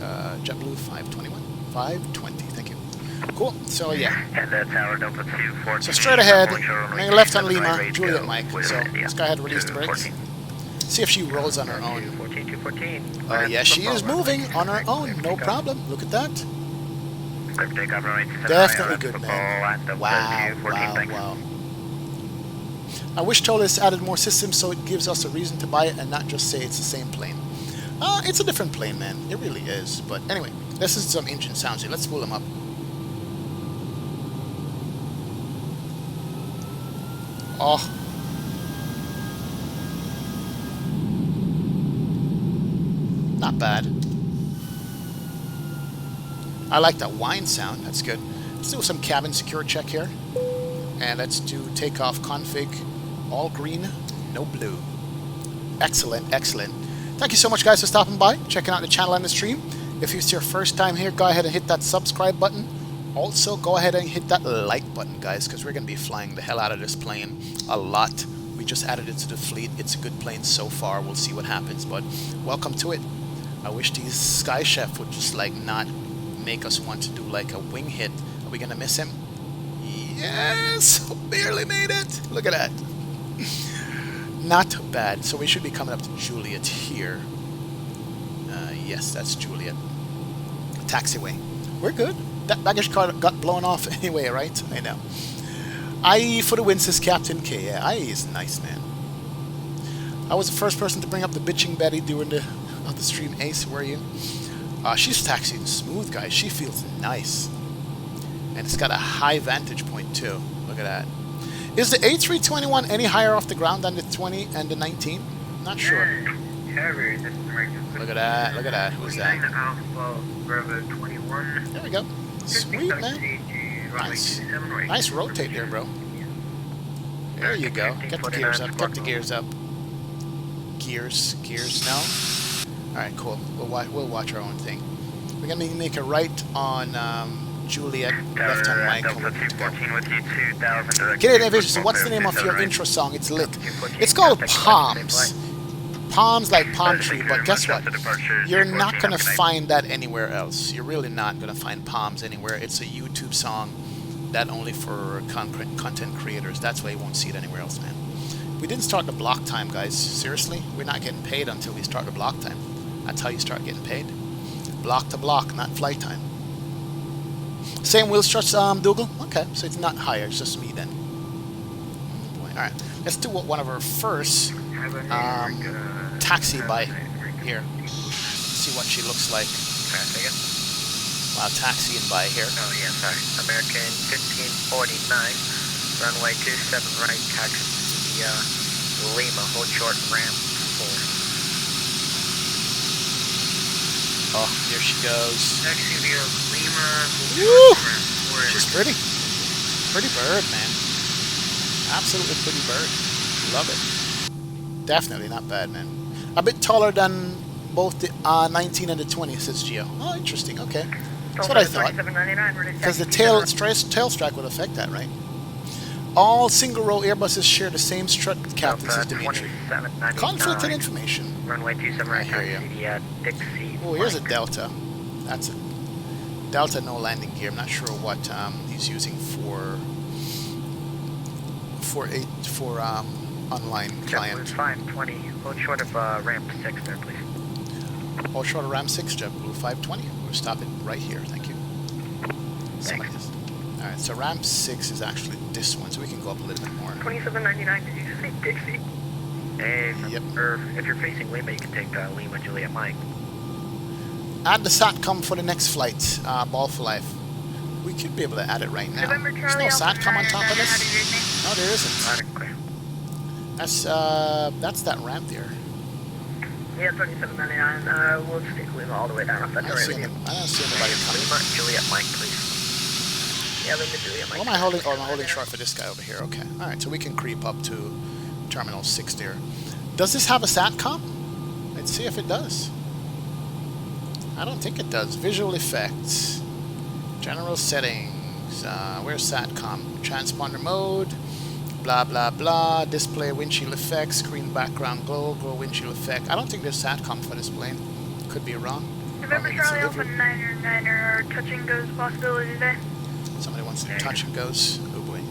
Speaker 1: JetBlue 521, 520, thank you. Cool, so yeah.
Speaker 4: And the tower don't put 214.
Speaker 1: So straight ahead, and left on Lima, Juliet Mike. So let's go ahead and release the brakes. See if she rolls on her own.
Speaker 4: 214.
Speaker 1: Yes, she is moving on her own, no problem. Look at that. Definitely good, man. Wow. I wish Toliss added more systems so it gives us a reason to buy it and not just say it's the same plane. It's a different plane, man. It really is. But anyway, this is some engine sounds here. Let's pull them up. Oh. Not bad. I like that whine sound. That's good. Let's do some cabin secure check here. And let's do takeoff config. All green, no blue. Excellent, excellent. Thank you so much, guys, for stopping by, checking out the channel and the stream. If it's your first time here, go ahead and hit that subscribe button. Also, go ahead and hit that like button, guys, because we're going to be flying the hell out of this plane a lot. We just added it to the fleet. It's a good plane so far. We'll see what happens, but welcome to it. I wish these Sky Chef would just like not make us want to do like a wing hit. Are we gonna miss him? Yes, barely made it. Look at that. Not bad. So we should be coming up to Juliet here. Yes, that's Juliet. Taxiway. We're good. That baggage car got blown off anyway, right? I know. IE for the win, says Captain K. Yeah, IE is nice, man. I was the first person to bring up the bitching Betty during the stream. Ace, where are you? She's taxiing smooth, guys. She feels nice. And it's got a high vantage point, too. Look at that. Is the A321 any higher off the ground than the 20 and the 19? Not sure. Look at that. Look at that. Who's that? There we go. Sweet, man. Nice. Nice rotate there, bro. There you go. Get the gears up. Get the gears up. Gears. Gears. No? Alright, cool. We'll watch our own thing. We're going to make a right on Juliet, left on Mike. Canadian Vision, so what's the name of your intro song? It's lit. It's called Palms. Palms like palm tree, but guess what? You're not going to find that anywhere else. You're really not going to find Palms anywhere. It's a YouTube song that only for content creators. That's why you won't see it anywhere else, man. We didn't start the block time, guys. Seriously? We're not getting paid until we start the block time. That's how you start getting paid. Block to block, not flight time. Same wheel struts, Dougal? Okay, so it's not higher, it's just me then. Oh boy. Alright, let's do one of our first taxi by here. See what she looks like.
Speaker 4: Traffic.
Speaker 1: While taxiing by here.
Speaker 4: Oh yeah, sorry. American 1549, runway 27 right, taxi Lima, hold short, ramp 4.
Speaker 1: Oh, here she goes.
Speaker 4: Taxi via Lima, hold
Speaker 1: Woo!
Speaker 4: short, ramp 4.
Speaker 1: She's pretty. Pretty bird, man. Absolutely pretty bird. Love it. Definitely not bad, man. A bit taller than both the 19 and the 20, says Gio. Oh, interesting. Okay. That's what I thought. Because the tail strike would affect that, right? All single-row Airbuses share the same strut captain, says Dimitri. Conflicting information.
Speaker 4: Runway 27 right, taxi Dixie.
Speaker 1: Oh, here's a Delta. That's a Delta, no landing gear. I'm not sure what he's using for online client.
Speaker 4: 520. Hold short of ramp 6 there, please.
Speaker 1: Hold short of ramp 6, JetBlue 520. We'll stop it right here. Thank you.
Speaker 4: Thanks.
Speaker 1: Alright, so ramp 6 is actually this one, so we can go up a little bit more.
Speaker 4: 2799. Did you just say Dixie? Hey,
Speaker 1: Yep.
Speaker 4: Or if you're facing Lima, you can take Lima Juliet Mike.
Speaker 1: Add the SATCOM for the next flight, Ball for Life. We could be able to add it right now. There's no SATCOM on top of this? No, there isn't.
Speaker 4: Loud and clear.
Speaker 1: That's that ramp there.
Speaker 4: Yeah, 2799. We'll just take Lima all the way down if that's
Speaker 1: I
Speaker 4: alright
Speaker 1: don't
Speaker 4: with you.
Speaker 1: see anybody coming.
Speaker 4: Lima Juliet Mike, please. Yeah, Lima Juliet Mike.
Speaker 1: What am I holding? Oh, I'm holding short for this guy over here. Okay. Alright, so we can creep up to Terminal 6 there. Does this have a SATCOM? Let's see if it does. I don't think it does. Visual effects. General settings. Where's SATCOM? Transponder mode. Blah, blah, blah. Display windshield effect. Screen background glow. Glow windshield effect. I don't think there's SATCOM for this plane. Could be wrong.
Speaker 6: November Charlie Alpha 9er, touch and goes possibility today.
Speaker 1: Somebody wants to do touch and goes. Oh boy.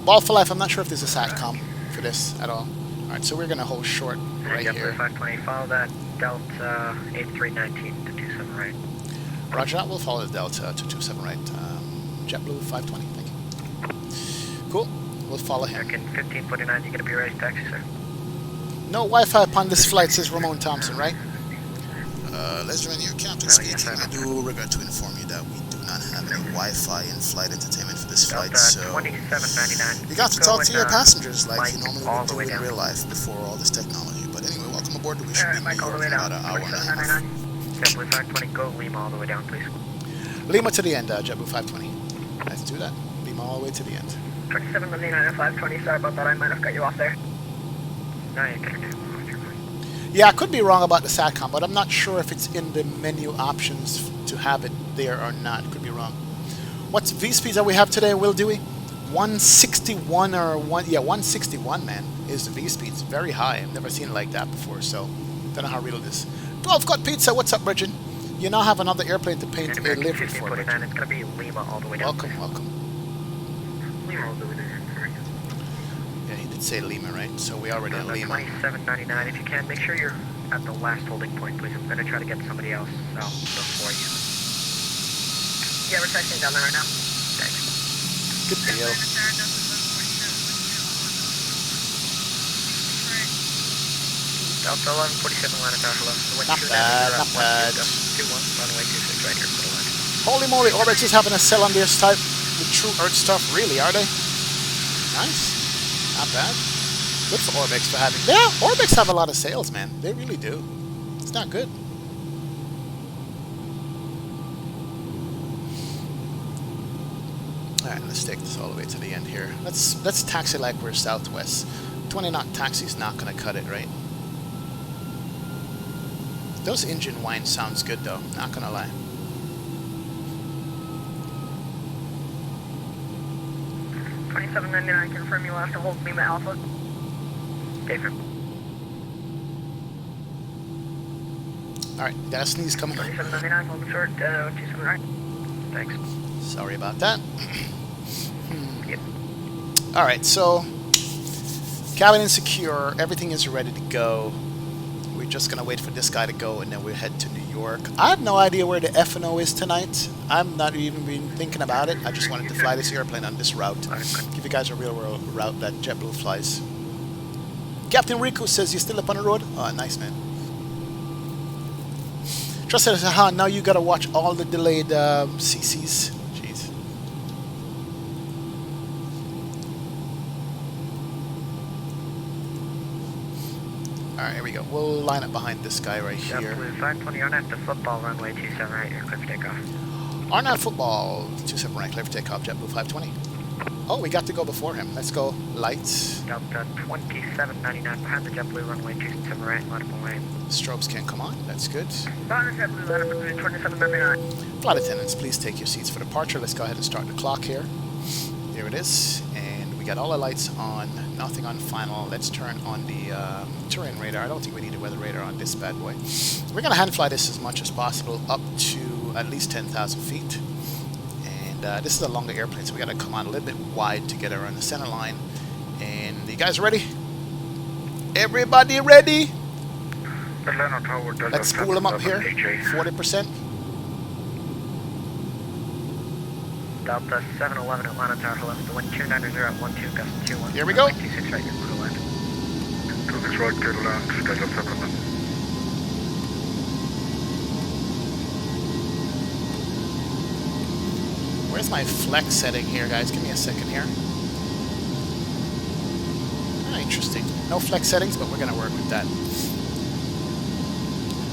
Speaker 1: Ball for Life, I'm not sure if there's a SATCOM for this at all. Alright, so we're going to hold short right here.
Speaker 4: 520, follow that Delta 8319 to 27 right.
Speaker 1: Roger that, we'll follow the Delta to 27 right. JetBlue 520, thank you. Cool, we'll follow him.
Speaker 4: American 1549, you gonna be ready to taxi, sir?
Speaker 1: No Wi-Fi upon this flight, says Ramon Thompson, right? Leslie, your captain speaking. I do regret to inform you that we do not have any Wi-Fi in flight entertainment for this flight, so
Speaker 4: 2799.
Speaker 1: you got to talk to your passengers like you normally
Speaker 4: all
Speaker 1: would
Speaker 4: the
Speaker 1: do
Speaker 4: way
Speaker 1: in
Speaker 4: down.
Speaker 1: real life before all this technology. But anyway, welcome aboard. We should be in New
Speaker 4: Mike, all the
Speaker 1: York
Speaker 4: way
Speaker 1: in
Speaker 4: down.
Speaker 1: about an hour and a half.
Speaker 4: 2799. JetBlue 520, go Lima all the way down, please.
Speaker 1: Lima to the end, JetBlue 520. Let's do that. Lima all the way to the end.
Speaker 6: 2799 and 520, sorry about that, I might have got you off there.
Speaker 4: No, you can do.
Speaker 1: Yeah, I could be wrong about the SATCOM, but I'm not sure if it's in the menu options to have it there or not. Could be wrong. What's V-speeds that we have today, Will Dewey? 161 or 161, man, is the V-speeds. Very high. I've never seen it like that before, so don't know how real it is. 12 Cut Pizza, what's up, Bridget? You now have another airplane to paint a livery for, Bridget.
Speaker 4: It's gonna be Lima all the way down.
Speaker 1: Welcome.
Speaker 4: Lima all the way down.
Speaker 1: Yeah, he did say Lima, right? So we already at Lima.
Speaker 4: 2799. If you can, make sure you're at the last holding point, please. I'm gonna try to get somebody else out before you.
Speaker 6: Yeah, we're taxiing down there right now.
Speaker 4: Thanks.
Speaker 1: Good deal.
Speaker 4: Delta 1147 line at hello.
Speaker 1: Not bad, not bad.
Speaker 4: 21, runway 26 right here for the line.
Speaker 1: Holy moly, Orbix is having a sell on this type with True Earth stuff. Really, are they? Nice. Not bad. Good for Orbix for having... Yeah, Orbix have a lot of sales, man. They really do. It's not good. Alright, let's take this all the way to the end here. Let's taxi like we're Southwest. 20 knot taxi's not gonna cut it, right? Those engine whines sounds good though, not gonna lie.
Speaker 6: $27.99, confirm you'll have to hold Lima Alpha.
Speaker 4: Different.
Speaker 1: Alright, got a sneeze coming.
Speaker 6: $27.99, hold short, 27 right.
Speaker 4: Thanks.
Speaker 1: Sorry about that.
Speaker 4: Yep.
Speaker 1: Alright, so cabin is secure, everything is ready to go. We're just gonna wait for this guy to go, and then we'll head to New York. I have no idea where the F&O is tonight. I'm not even been thinking about it. I just wanted to fly this airplane on this route. Give you guys a real world route that JetBlue flies. Captain Riku says, you still up on the road? Oh, nice, man. Trust says, aha, now you gotta watch all the delayed CCs. Jeez. Alright, here we go. We'll line up behind this guy right here.
Speaker 4: JetBlue 520 on at the football runway 27 right, you're clear for takeoff.
Speaker 1: Arnott football 27 right, clear for takeoff, JetBlue 520. Oh, we got to go before him. Let's go. Lights.
Speaker 4: Delta 2799 behind the JetBlue runway 27 right, laudable lane.
Speaker 1: Strobes can come on. That's good.
Speaker 4: Behind the JetBlue runway 2799.
Speaker 1: Flight attendants, please take your seats for departure. Let's go ahead and start the clock here. There it is. And we got all the lights on. Nothing on final. Let's turn on the terrain radar. I don't think we need a weather radar on this bad boy. We're going to hand fly this as much as possible up to at least 10,000 feet. This is a longer airplane, so we got to come on a little bit wide to get around the center line. And you guys ready? Everybody ready? Let's spool them up here. 40%.
Speaker 4: Delta 711 Atlanta Tower, hello. The wind 290 at 12, gust 21.
Speaker 1: Here we go.
Speaker 4: 26 right, you're clear to land.
Speaker 3: 26 right, clear to land. Schedule 7.
Speaker 1: Where's my flex setting here, guys? Give me a second here. Ah, interesting. No flex settings, but we're going to work with that.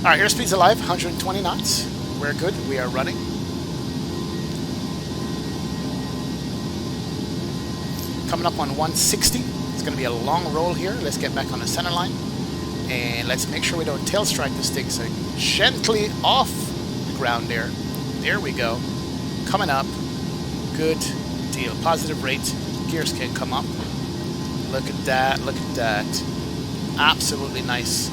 Speaker 1: All right, airspeed's alive, 120 knots. We're good. We are running. Coming up on 160. It's going to be a long roll here. Let's get back on the center line. And let's make sure we don't tail strike this thing. So gently off the ground there. There we go. Coming up. Good deal. Positive rate. Gears can come up. Look at that. Look at that. Absolutely nice.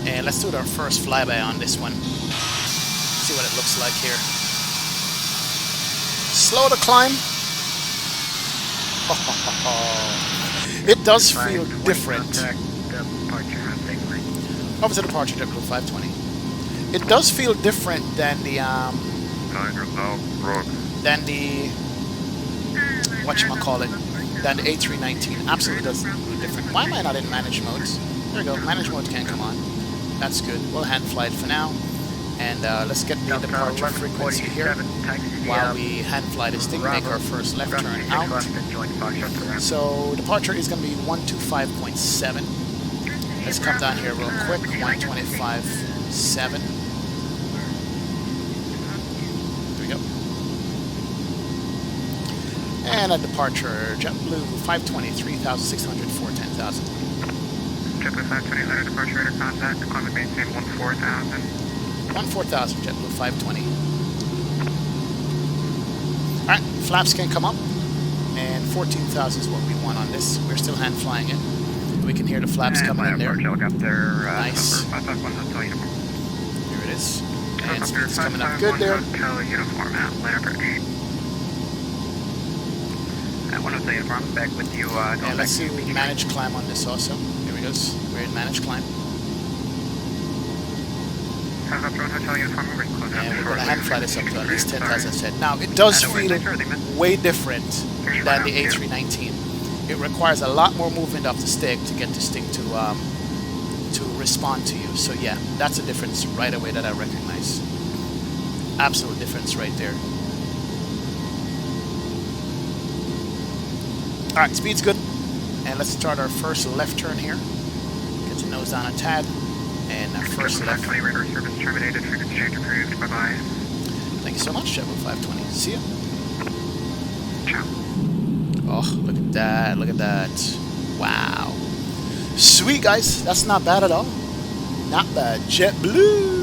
Speaker 1: And let's do our first flyby on this one. See what it looks like here. Slow the climb. It does feel different. Over to departure, JetBlue 520. It does feel different than the than the A319. Absolutely does feel different. Why am I not in manage modes? There we go. Manage mode can come on. That's good. We'll hand fly it for now. And let's get the departure frequency here while we hand fly this thing, make our first left turn out. So departure is going to be 125.7. Let's come down here real quick, 125.7. There we go. And a departure, JetBlue 520, 3,600 for 10,000.
Speaker 3: JetBlue 520, letter departure radar contact, climate maintain 14,000.
Speaker 1: 14,000, JetBlue 520. Alright, flaps can come up. And 14,000 is what we want on this. We're still hand flying it. We can hear the flaps coming in there. Nice. Here it is. And speed's coming up good there.
Speaker 3: Uniform at Lambert. One of the uniform back with you.
Speaker 1: And let's see, we manage climb on this also. Here we go. We're in manage climb. And we're going to hand fly this up to at least 10,000 set. Now, it does feel way different than the A319. It requires a lot more movement off the stick to get this thing to respond to you. So yeah, that's a difference right away that I recognize. Absolute difference right there. Alright, speed's good. And let's start our first left turn here. Get your nose down a tad. And our first left.
Speaker 3: 520 radar service terminated. Frequency change approved. Bye bye.
Speaker 1: Thank you so much, JetBlue 520. See ya.
Speaker 3: Ciao.
Speaker 1: Oh, look at that. Look at that. Wow. Sweet, guys. That's not bad at all. Not bad. JetBlue.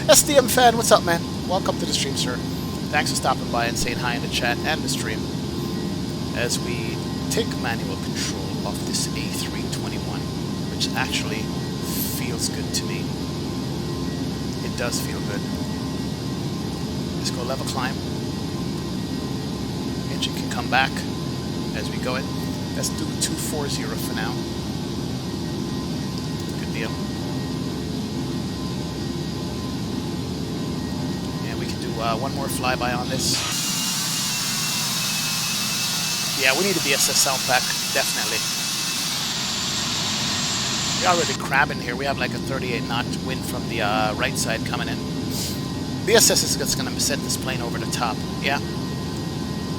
Speaker 1: SDM fan, what's up, man? Welcome to the stream, sir. Thanks for stopping by and saying hi in the chat and the stream as we take manual control of this A321, which actually feels good to me. It does feel good. Let's go level climb. Engine can come back as we go in. Let's do 240 for now. Good deal. And we can do one more flyby on this. Yeah, we need a BSS sound pack, definitely. We're already crabbing here. We have like a 38 knot wind from the right side coming in. BSS is just going to set this plane over the top. Yeah.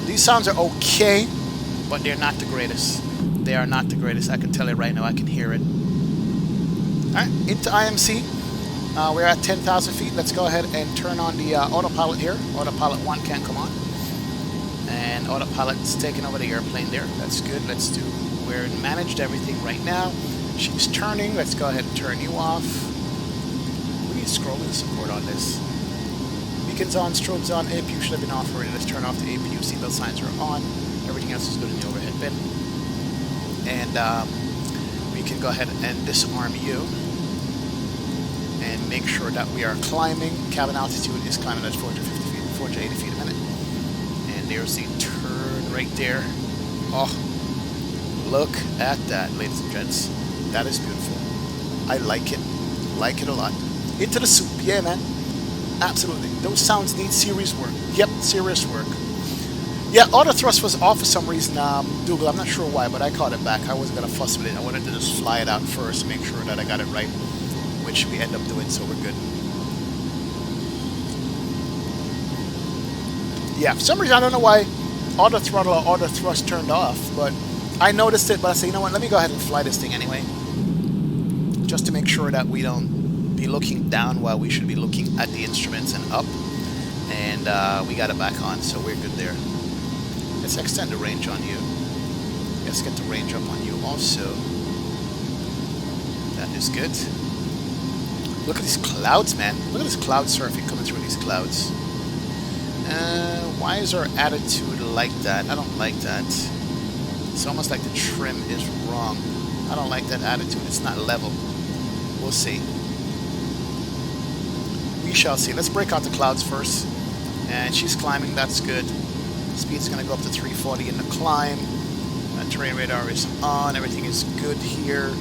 Speaker 1: These sounds are okay, but they're not the greatest. They are not the greatest. I can tell it right now. I can hear it. Alright, into IMC. We're at 10,000 feet. Let's go ahead and turn on the autopilot here. Autopilot 1 can come on. And autopilot's taking over the airplane there. That's good. Let's do... We're managed everything right now. She's turning. Let's go ahead and turn you off. We need scrolling support on this. Beacons on, strobes on, APU should have been off already. Let's turn off the APU. Seatbelt signs are on. Everything else is good in the overhead bin. And we can go ahead and disarm you. And make sure that we are climbing. Cabin altitude is climbing at 450 feet, 480 feet a minute. And there's the turn right there. Oh, look at that, ladies and gents. That is beautiful. I like it. Like it a lot. Into the soup. Yeah, man. Absolutely. Those sounds need serious work. Yep, serious work. Yeah, auto thrust was off for some reason, Dougal. I'm not sure why, but I caught it back. I wasn't going to fuss with it. I wanted to just fly it out first, make sure that I got it right, which we end up doing, so we're good. Yeah, for some reason, I don't know why auto throttle or auto thrust turned off, but I noticed it, but I said, you know what, let me go ahead and fly this thing anyway, just to make sure that we don't be looking down while we should be looking at the instruments and up. And we got it back on, so we're good there. Let's extend the range on you. Let's get the range up on you also. That is good. Look at these clouds, man. Look at this cloud surfing coming through these clouds. Why is our attitude like that? I don't like that. It's almost like the trim is wrong. I don't like that attitude. It's not level. We'll see. We shall see. Let's break out the clouds first. And she's climbing. That's good. Speed's going to go up to 340 in the climb. Terrain radar is on. Everything is good here.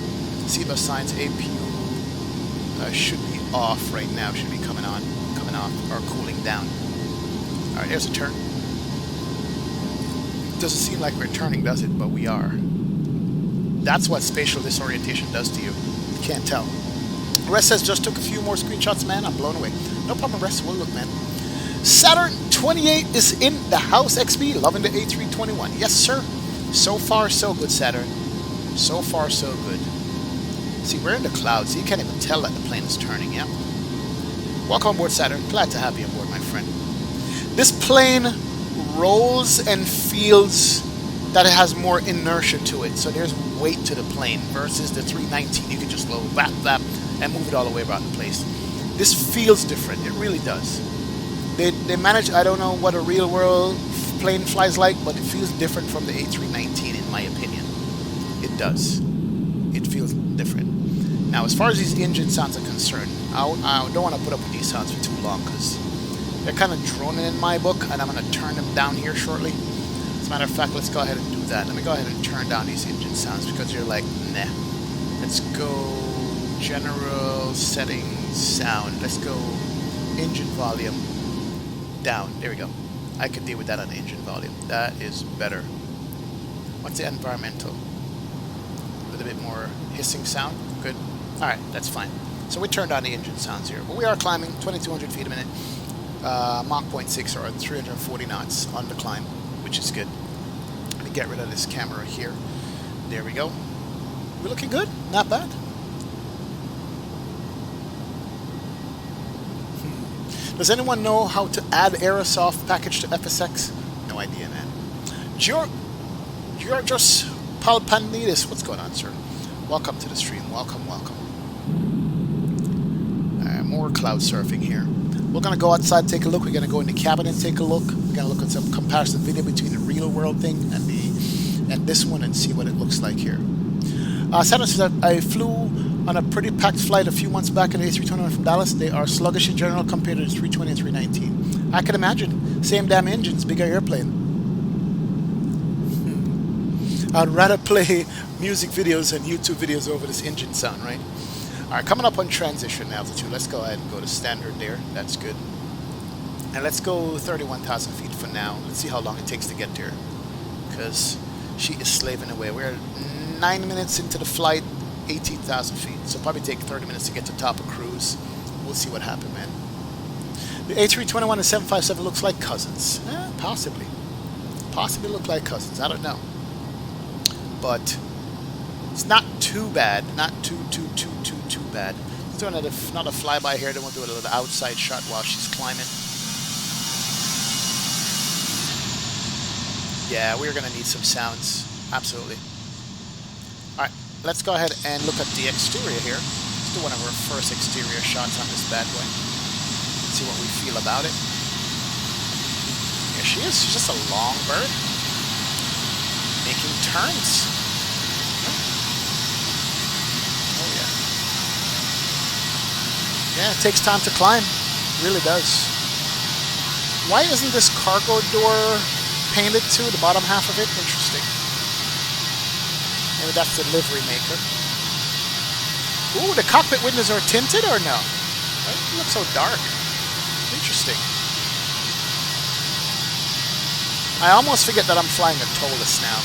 Speaker 1: Seatbelt signs, APU should be off right now. Should be coming on, coming off, or cooling down. All right, there's a turn. Doesn't seem like we're turning, does it? But we are. That's what spatial disorientation does to you. You can't tell. Rest says, just took a few more screenshots, man. I'm blown away. No problem, Rest. We'll look, man. Saturn 28 is in the house, XB. Loving the A321. Yes, sir. So far, so good, Saturn. So far, so good. See, we're in the clouds. So you can't even tell that the plane is turning, yeah? Welcome on board, Saturn. Glad to have you on board, my friend. This plane rolls and feels that it has more inertia to it. So there's weight to the plane versus the 319. You can just low, flap, flap, and move it all the way around the place. This feels different. It really does. They manage, I don't know what a real world plane flies like, but it feels different from the A319 in my opinion. It does. It feels different. Now, as far as these engine sounds are concerned, I don't want to put up with these sounds for too long because they're kind of droning in my book, and I'm going to turn them down here shortly. As a matter of fact, let's go ahead and do that. Let me go ahead and turn down these engine sounds because you're like, nah. Let's go general settings sound. Let's go engine volume down. There we go. I can deal with that on the engine volume. That is better. What's the environmental? With a bit more hissing sound. Good. Alright, that's fine. So we turned on the engine sounds here. But we are climbing 2,200 feet a minute. Mach 0.6 or 340 knots on the climb, which is good. Let me get rid of this camera here. There we go. We're looking good. Not bad. Does anyone know how to add Aerosoft package to FSX? No idea, man. Georgios Palpanidis, what's going on, sir? Welcome to the stream. Welcome, welcome. More cloud surfing here. We're going to go outside, take a look. We're going to go in the cabin and take a look. We're going to look at some comparison video between the real world thing and this one and see what it looks like here. Saturn says that I flew on a pretty packed flight a few months back in the A321 from Dallas. They are sluggish in general compared to the 320 and 319. I can imagine. Same damn engines, bigger airplane. I'd rather play music videos and YouTube videos over this engine sound, right? All right, coming up on transition altitude. Let's go ahead and go to standard there. That's good. And let's go 31,000 feet for now. Let's see how long it takes to get there, because she is slaving away. We're 9 minutes into the flight, 18,000 feet. So probably take 30 minutes to get to top of cruise. We'll see what happens, man. The A321 and 757 looks like cousins. Possibly. Possibly look like cousins. I don't know. But it's not too bad. Not too bad. Let's do another flyby here. Then we'll do a little outside shot while she's climbing. Yeah, we're going to need some sounds. Absolutely. Alright, let's go ahead and look at the exterior here. Let's do one of our first exterior shots on this bad boy. See what we feel about it. Here she is. She's just a long bird. Making turns. Oh, yeah. Yeah, it takes time to climb. It really does. Why isn't this cargo door painted to the bottom half of it? Interesting. Maybe that's the livery maker. Ooh, the cockpit windows are tinted or no? Why does it look so dark? Interesting. I almost forget that I'm flying a Toliss now.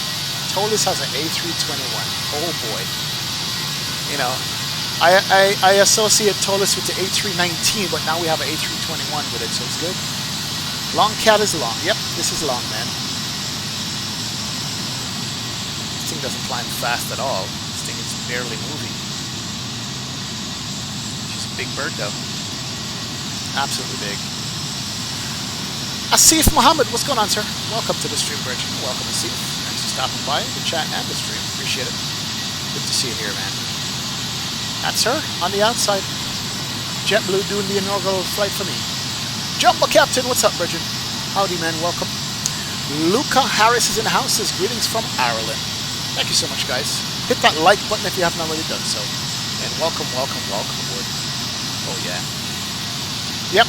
Speaker 1: Toliss has an A321. Oh boy. You know, I associate Toliss with the A319, but now we have an A321 with it, so it's good. Long cat is long. Yep, this is long, man. This thing doesn't climb fast at all. This thing is barely moving. She's a big bird, though. Absolutely big. Asif Muhammad, what's going on, sir? Welcome to the stream, Virgin. Welcome, Asif. Thanks for stopping by, the chat, and the stream. Appreciate it. Good to see you here, man. That's her on the outside. JetBlue doing the inaugural flight for me. Jumbo Captain, what's up, Virgin? Howdy, man. Welcome. Luca Harris is in the house. Says greetings from Ireland. Thank you so much, guys. Hit that like button if you haven't already done so. And welcome aboard. Oh, yeah. Yep.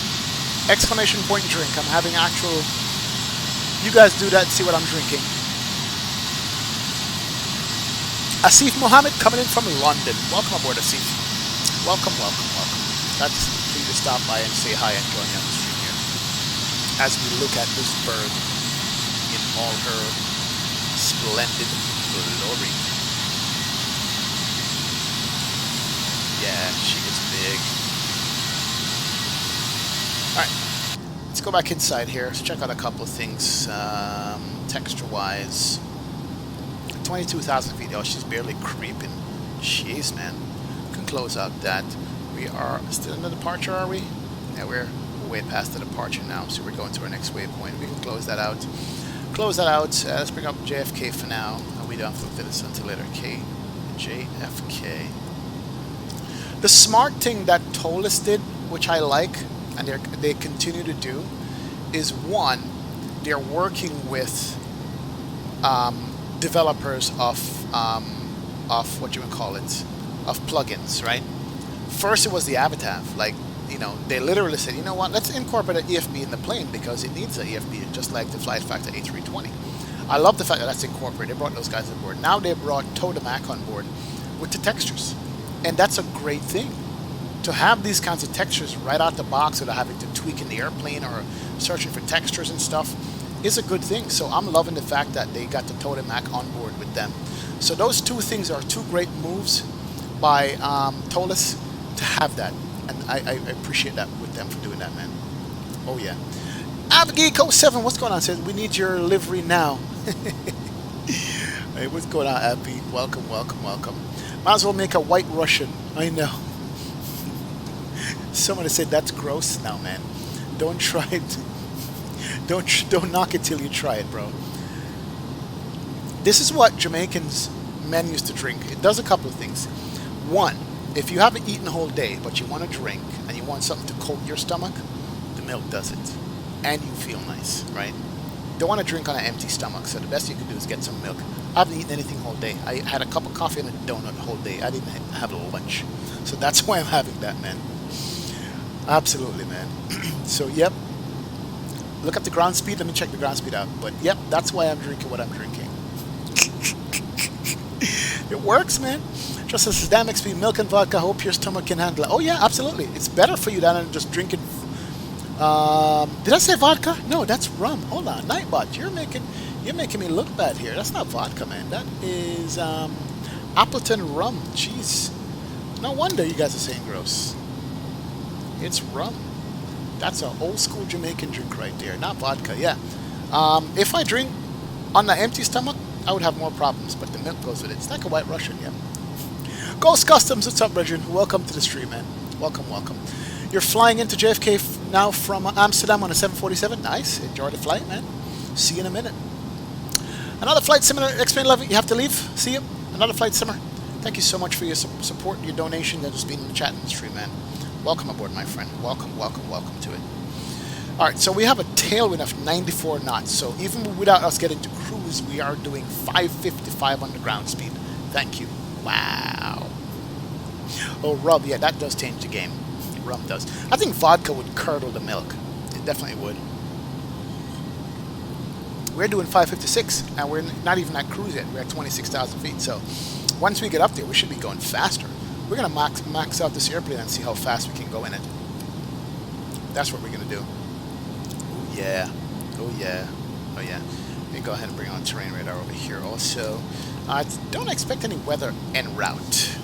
Speaker 1: Exclamation point drink. I'm having actual... You guys do that and see what I'm drinking. Asif Mohammed coming in from London. Welcome aboard, Asif. Welcome. Glad for you to stop by and say hi and join me on the stream here. As we look at this bird in all her splendid glory. Yeah, she is big. Alright, let's go back inside here. Let's check out a couple of things. Texture-wise, 22,000 feet. Oh, she's barely creeping. Jeez, man. We can close out that. We are still in the departure, are we? Yeah, we're way past the departure now, so we're going to our next waypoint. We can close that out. Let's bring up JFK for now. We don't have to look at this until later. JFK. The smart thing that Toliss did, which I like, and they continue to do, is one, they're working with developers of what you would call it, of plugins, right? First, it was the Avatar. Like, you know, they literally said, you know what, let's incorporate an EFB in the plane because it needs an EFB, just like the Flight Factor A320. I love the fact that that's incorporated. They brought those guys on board. Now they brought Todimac on board with the textures, and that's a great thing. To have these kinds of textures right out the box without having to tweak in the airplane or searching for textures and stuff is a good thing. So I'm loving the fact that they got the Todimac on board with them. So those two things are two great moves by Toliss to have that. And I appreciate that with them for doing that, man. Oh, yeah. Abgeeko7, what's going on? Says, we need your livery now. Hey, what's going on, Abby? Welcome. Might as well make a white Russian. I know. Somebody said that's gross. Now, man, don't try it. Don't knock it till you try it, bro. This is what Jamaicans men used to drink. It does a couple of things. One, if you haven't eaten a whole day but you want to drink and you want something to coat your stomach, the milk does it, and you feel nice, right? Don't want to drink on an empty stomach, so the best you can do is get some milk. I haven't eaten anything all day. I had a cup of coffee and a donut the whole day. I didn't have lunch, so that's why I'm having that, man. Absolutely, man. So, yep. Look up the ground speed. Let me check the ground speed out. But, yep, that's why I'm drinking what I'm drinking. It works, man. Just as damn XP, milk and vodka. Hope your stomach can handle it. Oh yeah, absolutely. It's better for you than just drinking. Did I say vodka? No, that's rum. Hold on, Nightbot. You're making me look bad here. That's not vodka, man. That is Appleton rum. Jeez. No wonder you guys are saying gross. It's rum. That's an old school Jamaican drink right there. Not vodka. Yeah. If I drink on the empty stomach, I would have more problems, but the milk goes with it. It's like a White Russian, yeah. Ghost Customs, what's up, Brethren? Welcome to the stream, man. Welcome, welcome. You're flying into JFK now from Amsterdam on a 747. Nice. Enjoy the flight, man. See you in a minute. Another flight simmer, X-Plane 11. You have to leave. See you. Another flight simmer. Thank you so much for your support, your donation, that has been in the chat in the stream, man. Welcome aboard, my friend. Welcome, welcome, welcome to it. All right, so we have a tailwind of 94 knots. So even without us getting to cruise, we are doing 555 on the ground speed. Thank you. Wow. Oh, rum. Yeah, that does change the game. Rum does. I think vodka would curdle the milk. It definitely would. We're doing 556, and we're not even at cruise yet. We're at 26,000 feet. So once we get up there, we should be going faster. We're going to max out this airplane and see how fast we can go in it. That's what we're going to do. Oh, yeah. Oh, yeah. Oh, yeah. Let me go ahead and bring on terrain radar over here also. Don't expect any weather en route,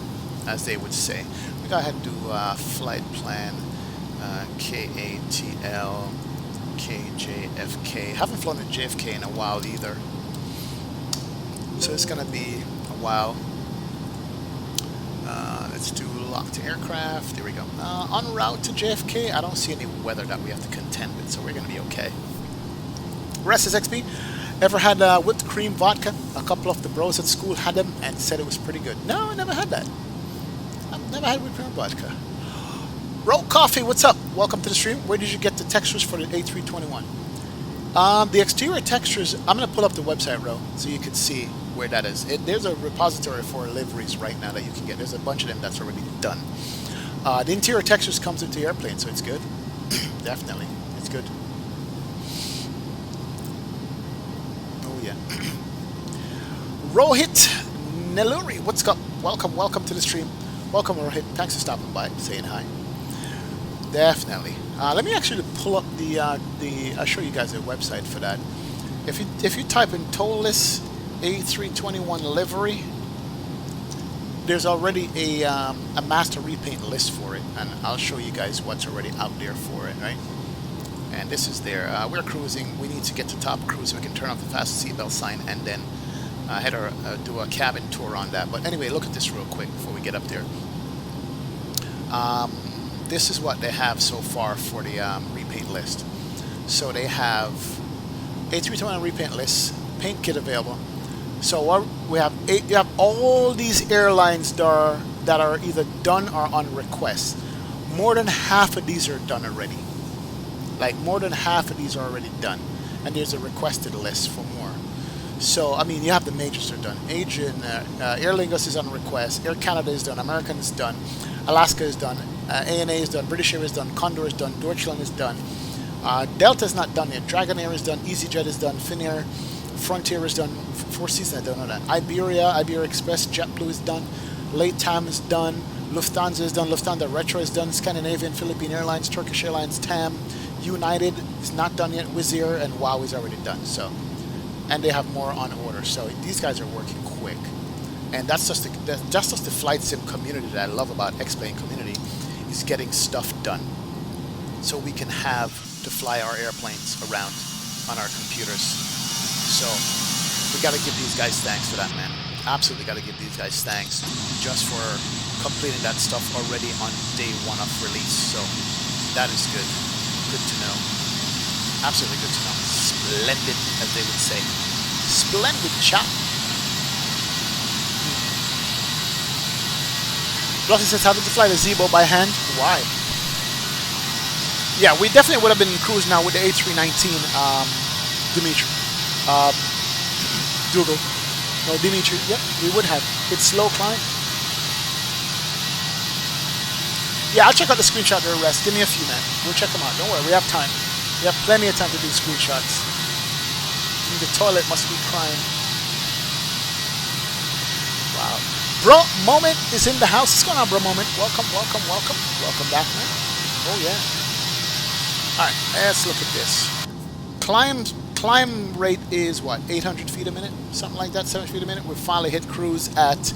Speaker 1: as they would say. We go ahead and do flight plan KATL KJFK. Haven't flown to JFK in a while either, so it's gonna be a while. Let's do lock to aircraft. There we go. En route to JFK, I don't see any weather that we have to contend with, so we're gonna be okay. Rest is XP. Ever had whipped cream vodka? A couple of the bros at school had them and said it was pretty good. No, I never had that. I've never had whipped cream vodka. Roll Coffee, what's up? Welcome to the stream. Where did you get the textures for the A321? The exterior textures, I'm going to pull up the website, Ro, so you can see where that is. There's a repository for liveries right now that you can get. There's a bunch of them that's already done. The interior textures comes with the airplane, so it's good. Definitely. It's good. Yeah. Rohit Neluri, what's up? Welcome to the stream. Welcome, Rohit. Thanks for stopping by, saying hi. Definitely. Let me actually pull up I'll show you guys a website for that. If you type in Toliss A321 livery, there's already a master repaint list for it, and I'll show you guys what's already out there for it, right? And this is there. We're cruising. We need to get to top cruise so we can turn off the fast seatbelt sign and then do a cabin tour on that. But anyway, look at this real quick before we get up there. This is what they have so far for the repaint list. So they have A321 repaint list, paint kit available. So what we have, you have all these airlines that are either done or on request. More than half of these are done already. Like more than half of these are already done, and there's a requested list for more. So I mean, you have the majors are done. Asian, Aer Lingus is on request. Air Canada is done. American is done. Alaska is done. ANA is done. British Air is done. Condor is done. Deutschland is done. Delta is not done yet. Dragonair is done. EasyJet is done. Finnair, Frontier is done. Four Seasons, I don't know that. Iberia Express, JetBlue is done. LATAM is done. Lufthansa is done. Lufthansa Retro is done. Scandinavian, Philippine Airlines, Turkish Airlines, TAM, United is not done yet. Wizz Air and WOW is already done. So, and they have more on order. So these guys are working quick, and that's just the flight sim community that I love about X-Plane community, is getting stuff done, so we can have to fly our airplanes around on our computers. So we got to give these guys thanks for that, man. Absolutely got to give these guys thanks just for completing that stuff already on day one of release. So that is good. Good to know. Absolutely good to know. Splendid, as they would say. Splendid chap. Blossy says, having to fly the Zebo by hand? Why? Yeah, we definitely would have been in cruise now with the A319, Dimitri. Google. No, Dimitri. Yep, we would have. It's slow climb. Yeah, I'll check out the screenshot there, Rest. Give me a few, man. We'll check them out. Don't worry, we have time. We have plenty of time to do screenshots. The toilet must be crying. Wow. Bro Moment is in the house. What's going on, Bro Moment? Welcome, welcome, welcome. Welcome back, man. Oh, yeah. All right, let's look at this. Climb rate is what, 800 feet a minute? Something like that, 7 feet a minute. We finally hit cruise at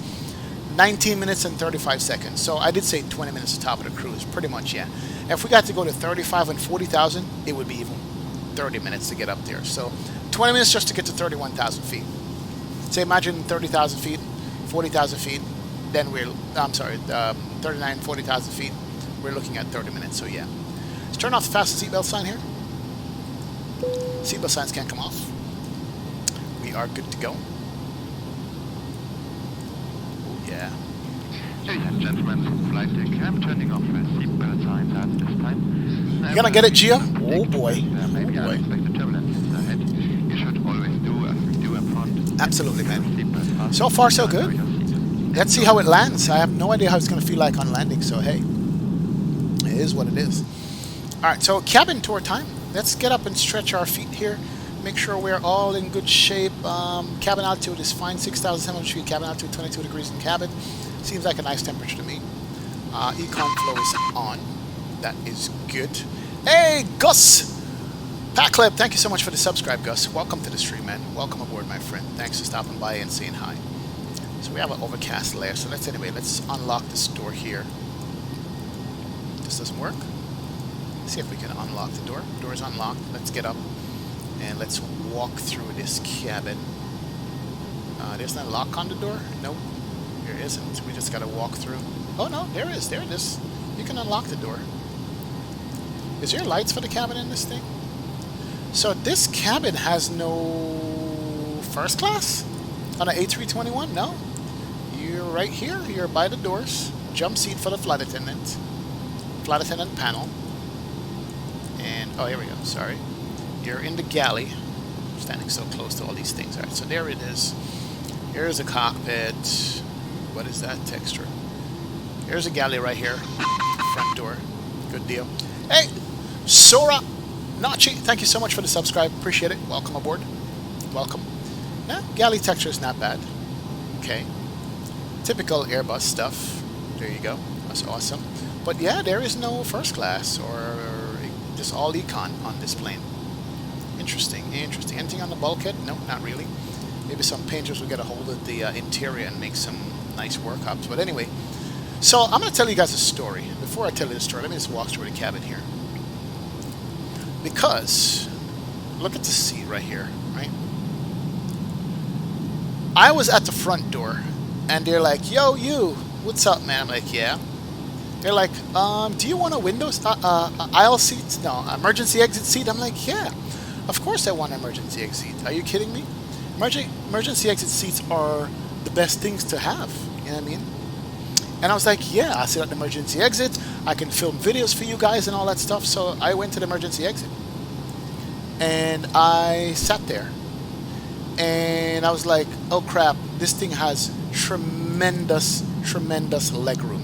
Speaker 1: 19 minutes and 35 seconds. So I did say 20 minutes at the top of the cruise, pretty much, yeah. And if we got to go to 35 and 40,000, it would be even 30 minutes to get up there. So 20 minutes just to get to 31,000 feet. So imagine 30,000 feet, 40,000 feet, then I'm sorry, 39, 40,000 feet, we're looking at 30 minutes, so yeah. Let's turn off the fastest seatbelt sign here. Seatbelt signs can't come off. We are good to go. Oh, yeah.
Speaker 5: Ladies and gentlemen, flight deck, I'm turning off seatbelt signs at this time.
Speaker 1: You gonna get it, Gia? Oh boy.
Speaker 5: Maybe
Speaker 1: Oh boy.
Speaker 5: unexpected turbulence ahead. You should always do a front.
Speaker 1: Absolutely, man. So far, so good. Let's see how it lands. I have no idea how it's gonna feel like on landing, so hey. It is what it is. Alright, so cabin tour time. Let's get up and stretch our feet here. Make sure we're all in good shape. Cabin altitude is fine, 6,700 feet. Cabin altitude, 22 degrees in cabin. Seems like a nice temperature to me. Econ flow is on. That is good. Hey, Gus! Packleb, thank you so much for the subscribe, Gus. Welcome to the stream, man. Welcome aboard, my friend. Thanks for stopping by and saying hi. So we have an overcast layer. So let's unlock this door here. This doesn't work. See if we can unlock the door. The door is unlocked. Let's get up and let's walk through this cabin. There's no lock on the door? Nope, there isn't. We just gotta walk through. Oh no, there is. There it is. You can unlock the door. Is there lights for the cabin in this thing? So this cabin has no first class on an A321? No. You're right here. You're by the doors. Jump seat for the flight attendant. Flight attendant panel. And, oh, here we go, sorry. You're in the galley. I'm standing so close to all these things. All right, so there it is. Here's a cockpit. What is that texture? Here's a galley right here. Front door. Good deal. Hey, Sora Nachi, thank you so much for the subscribe. Appreciate it. Welcome aboard. Welcome. Yeah, galley texture is not bad. Okay. Typical Airbus stuff. There you go. That's awesome. But yeah, there is no first class or just all econ on this plane. Interesting, interesting. Anything on the bulkhead? No, not really. Maybe some painters will get a hold of the interior and make some nice workups. But anyway, so I'm going to tell you guys a story. Before I tell you the story, let me just walk through the cabin here. Because, look at the seat right here, right? I was at the front door, and they're like, yo, you, what's up, man? I'm like, yeah. They're like, do you want a windows aisle seat? No, emergency exit seat? I'm like, yeah, of course I want an emergency exit. Are you kidding me? Emergency exit seats are the best things to have, you know what I mean? And I was like, yeah, I sit at the emergency exit. I can film videos for you guys and all that stuff. So I went to the emergency exit. And I sat there. And I was like, oh crap, this thing has tremendous, tremendous leg room.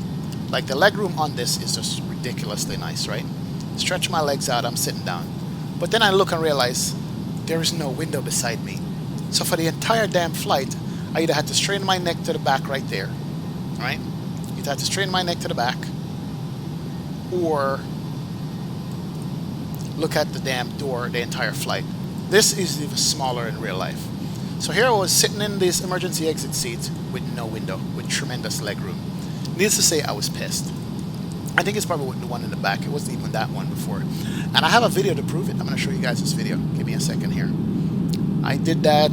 Speaker 1: Like the leg room on this is just ridiculously nice, right? Stretch my legs out, I'm sitting down. But then I look and realize there is no window beside me. So for the entire damn flight, I either had to strain my neck to the back right there, right? Either had to strain my neck to the back or look at the damn door the entire flight. This is even smaller in real life. So here I was sitting in this emergency exit seat with no window, with tremendous leg room. Needless to say, I was pissed. I think it's probably the one in the back. It wasn't even that one before. And I have a video to prove it. I'm going to show you guys this video. Give me a second here. I did that,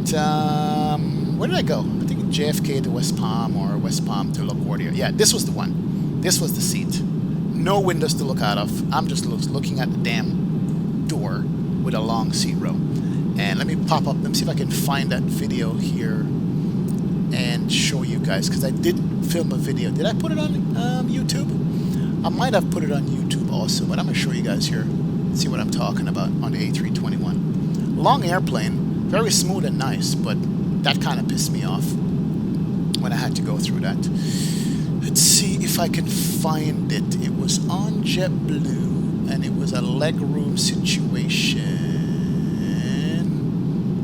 Speaker 1: where did I go? I think JFK to West Palm or West Palm to LaGuardia. Yeah, this was the one. This was the seat. No windows to look out of. I'm just looking at the damn door with a long seat row. And let me pop up, let me see if I can find that video here and show you guys, because I did film a video. Did I put it on YouTube? I might have put it on YouTube also, but I'm going to show you guys here. See what I'm talking about on the A321. Long airplane, very smooth and nice, but that kind of pissed me off when I had to go through that. Let's see if I can find it. It was on JetBlue, and it was a legroom situation.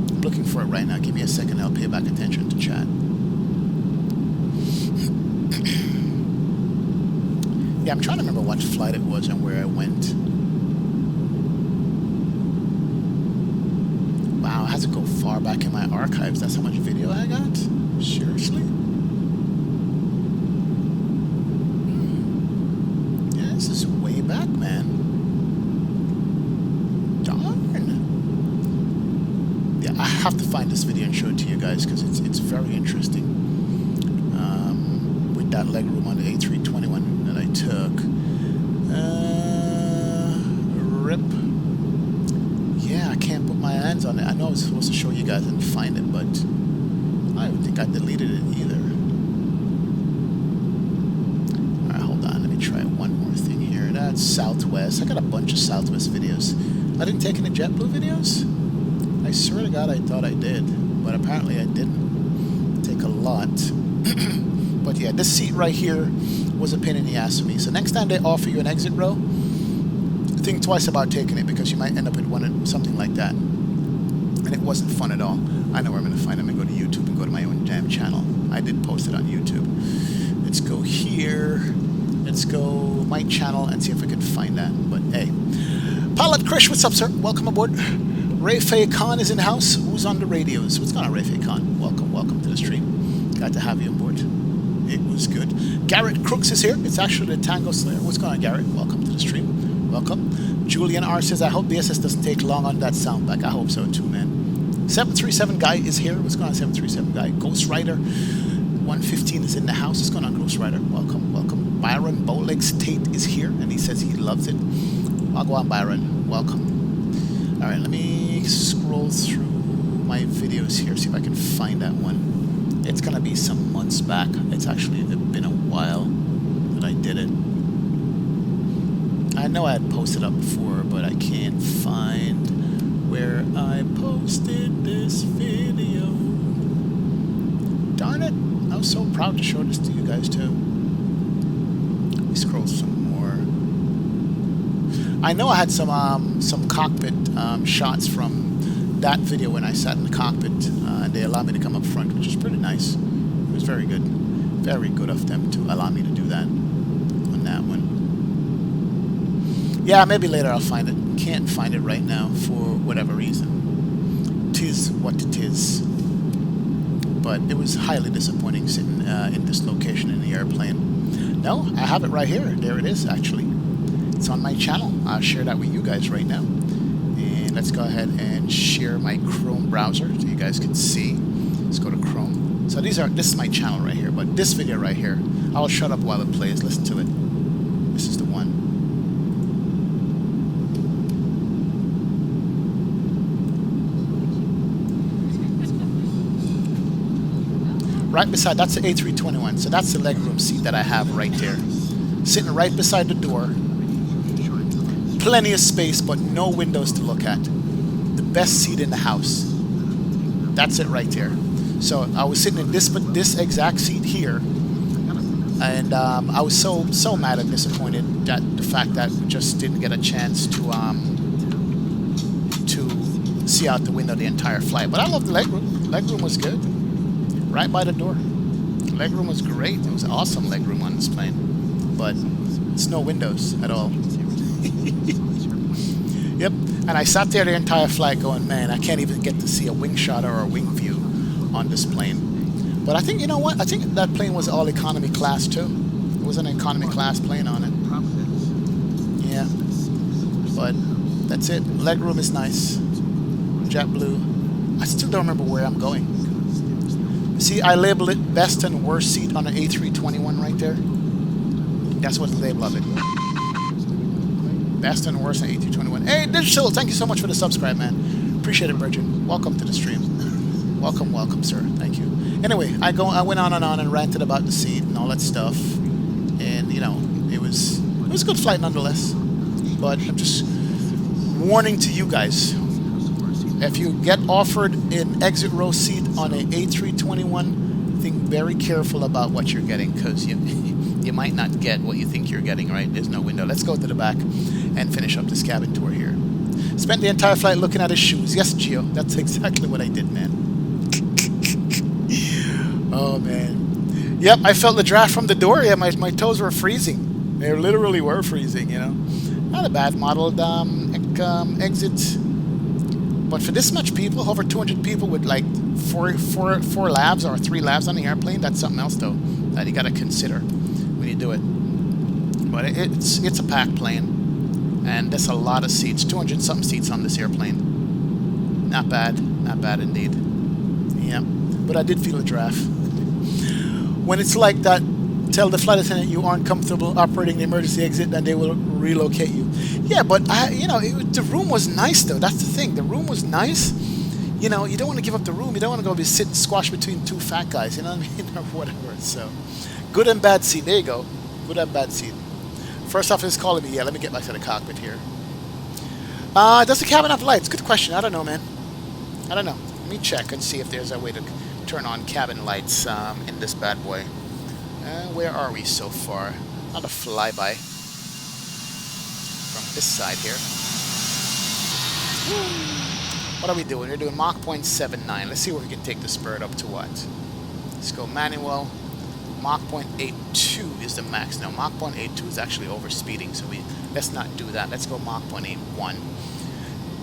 Speaker 1: I'm looking for it right now. Give me a second. I'll pay back attention to chat. Yeah, I'm trying to remember what flight it was and where I went. Wow, I had to go far back in my archives. That's how much video I got? Seriously? Yeah, this is way back, man. Darn. Yeah, I have to find this video and show it to you guys because it's very interesting. With that legroom on the A321 that I took. Rip. Yeah, I can't put my hands on it. I know I was supposed to show you guys and find it, but I don't think I deleted it either. Alright, hold on. Let me try one more thing here. That's Southwest. I got a bunch of Southwest videos. I didn't take any JetBlue videos? I swear to God I thought I did, but apparently I didn't take a lot. But yeah, this seat right here was a pain in the ass for me. So next time they offer you an exit row, think twice about taking it because you might end up with something like that. And it wasn't fun at all. I know where I'm going to find them and go to YouTube and go to my own damn channel. I did post it on YouTube. Let's go here. Let's go my channel and see if we can find that. But hey. Pilot Krish, what's up, sir? Welcome aboard. Ray Faye Khan is in the house. Who's on the radios? What's going on, Ray Faye Khan? Welcome to the stream. Glad to have you on board. It was good. Garrett Crooks is here. It's actually the Tango Slayer. What's going on, Garrett? Welcome to the stream. Welcome. Julian R says, I hope the SS doesn't take long on that soundback. I hope so too, man. 737 guy is here. What's going on, 737 guy? Ghost Rider 115 is in the house. What's going on, Ghost Rider? Welcome. Byron Bowlegs Tate is here, and he says he loves it. I'll go on, Byron. Welcome. All right, let me scroll through my videos here, see if I can find that one. It's going to be some months back. It's actually been a while that I did it. I know I had posted up before, but I can't find where I posted this video. Darn it. I was so proud to show this to you guys, too. Let me scroll some more. I know I had some cockpit shots from that video when I sat in the cockpit, and they allowed me to come up front, which was pretty nice. It was very good. Very good of them to allow me to do that on that one. Yeah, maybe later I'll find it. Can't find it right now for whatever reason. Tis what it is. But it was highly disappointing sitting in this location in the airplane. No, I have it right here. There it is, actually. It's on my channel. I'll share that with you guys right now. And let's go ahead and share my Chrome browser so you guys can see. Let's go to Chrome. So this is my channel right here. But this video right here, I'll shut up while it plays. Listen to it. This is the one. Right beside, that's the A321, so that's the legroom seat that I have right there. Sitting right beside the door. Plenty of space, but no windows to look at. The best seat in the house. That's it right there. So I was sitting in this exact seat here, and I was so mad and disappointed that the fact that we just didn't get a chance to see out the window the entire flight. But I love the legroom. Legroom was good. Right by the door. Legroom was great. It was awesome legroom on this plane. But it's no windows at all. Yep. And I sat there the entire flight going, man, I can't even get to see a wing shot or a wing view on this plane. But I think, you know what? I think that plane was all economy class too. It was an economy class plane on it. Yeah. But that's it. Legroom is nice. JetBlue. I still don't remember where I'm going. See, I labeled it best and worst seat on the A321 right there. That's what the label of it. Best and worst on A321. Hey, Digital, thank you so much for the subscribe, man. Appreciate it, Virgin. Welcome to the stream. Welcome, sir. Thank you. Anyway, I went on and ranted about the seat and all that stuff. And, you know, it was a good flight nonetheless. But I'm just warning to you guys. If you get offered an exit row seat on an A321, think very careful about what you're getting, because you might not get what you think you're getting, right? There's no window. Let's go to the back and finish up this cabin tour here. Spent the entire flight looking at his shoes. Yes, Gio, that's exactly what I did, man. Oh, man. Yep, I felt the draft from the door. Yeah, my toes were freezing. They literally were freezing, you know. Not a bad modeled exit. But for this much people, over 200 people with like four labs or 3 labs on the airplane, that's something else though that you got to consider when you do it. But it's a packed plane, and there's a lot of seats, 200 something seats on this airplane. Not bad indeed. Yeah, but I did feel a draft. When it's like that, tell the flight attendant you aren't comfortable operating the emergency exit, and they will relocate you. Yeah, but the room was nice though. That's the thing. The room was nice. You know, you don't want to give up the room. You don't want to go be sitting squashed between 2 fat guys. You know what I mean, or whatever. So, good and bad seat. There you go. Good and bad seat. First officer is calling me. Yeah, let me get back to the cockpit here. Does the cabin have lights? Good question. I don't know, man. I don't know. Let me check and see if there's a way to turn on cabin lights in this bad boy. Where are we so far? Not a flyby from this side here. What are we doing? We're doing Mach 0.79. Let's see what we can take this bird up to what. Let's go manual. Mach 0.82 is the max. Now Mach 0.82 is actually overspeeding, so let's not do that. Let's go Mach 0.81.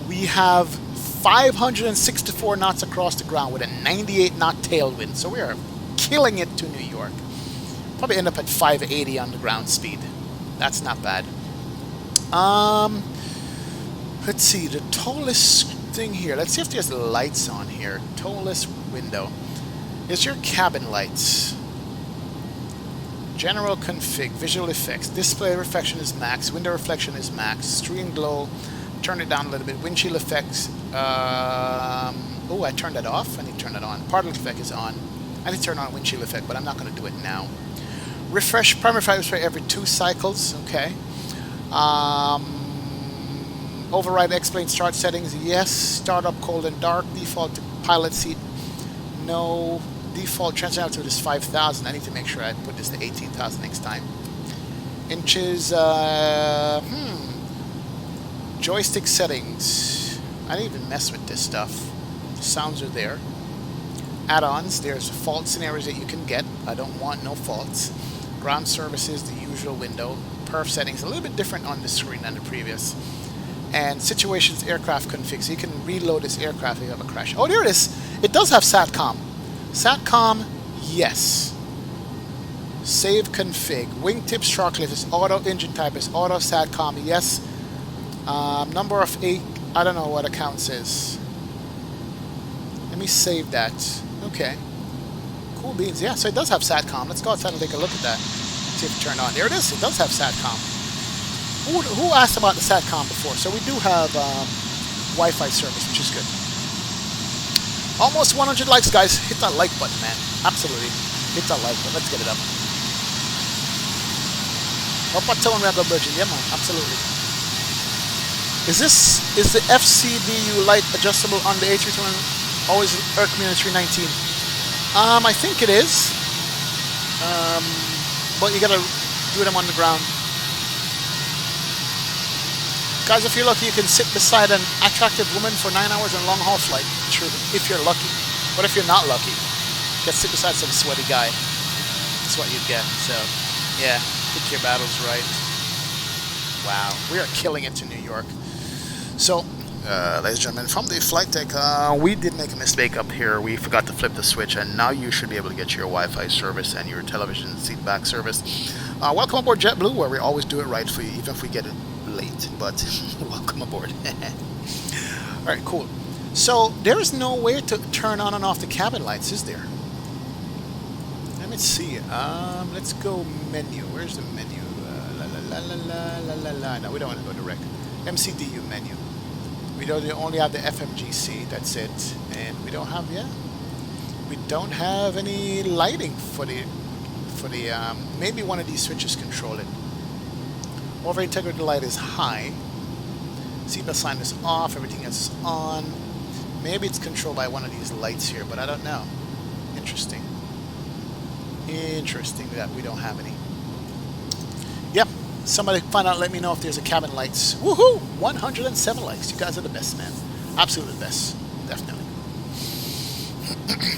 Speaker 1: We have 564 knots across the ground with a 98 knot tailwind, so we are killing it to New York. Probably end up at 580 on the ground speed. That's not bad. Let's see, the Toliss thing here. Let's see if there's lights on here. Toliss window. Is your cabin lights? General config, visual effects. Display reflection is max. Window reflection is max. Stream glow. Turn it down a little bit. Windshield effects. Oh, I turned that off. I need to turn that on. Particle effect is on. I need to turn on windshield effect, but I'm not going to do it now. Refresh primary flight display every 2 cycles. Okay. Override explain start settings. Yes. Startup cold and dark. Default to pilot seat. No. Default transfer altitude is 5,000. I need to make sure I put this to 18,000 next time. Inches. Joystick settings. I didn't even mess with this stuff. The sounds are there. Add-ons. There's fault scenarios that you can get. I don't want no faults. Ground services, the usual window. Perf settings, a little bit different on this screen than the previous. And situations, aircraft config. So you can reload this aircraft if you have a crash. Oh, there it is. It does have SATCOM. SATCOM, yes. Save config. Wingtip stroke lift is auto. Engine type is auto. SATCOM, yes. Number of 8. I don't know what account says. Let me save that. Okay. Cool beans. Yeah, so it does have SATCOM. Let's go outside and take a look at that. See if it turned on. There it is. It does have SATCOM. Who asked about the SATCOM before? So we do have Wi-Fi service, which is good. Almost 100 likes, guys. Hit that like button, man. Absolutely. Hit that like button. Let's get it up. Up at Town Rago Virgin. Yeah, man. Absolutely. Is the FCDU light adjustable on the A321? Always irked me on the 319. I think it is. But you gotta do them on the ground. Guys, if you're lucky, you can sit beside an attractive woman for 9 hours on a long-haul flight. True, if you're lucky. But if you're not lucky, get sit beside some sweaty guy. That's what you get. So, yeah, pick your battles right. Wow, we are killing it to New York. So, ladies and gentlemen, from the flight deck, we did make a mistake up here. We forgot to flip the switch, and now you should be able to get your Wi-Fi service and your television seatback service. Welcome aboard JetBlue, where we always do it right for you, even if we get it late. But welcome aboard. All right, cool. So there is no way to turn on and off the cabin lights, is there? Let me see. Let's go menu. Where's the menu? No, we don't want to go direct. MCDU menu. We only have the FMGC. That's it. And we don't have we don't have any lighting for the maybe one of these switches control it. Over integrity light is high. Seatbelt sign is off. Everything else is on. Maybe it's controlled by one of these lights here, but I don't know. Interesting. Interesting that we don't have any. Yep. Somebody find out, let me know if there's a cabin lights. Woohoo! 107 likes. You guys are the best, man. Absolutely the best. Definitely.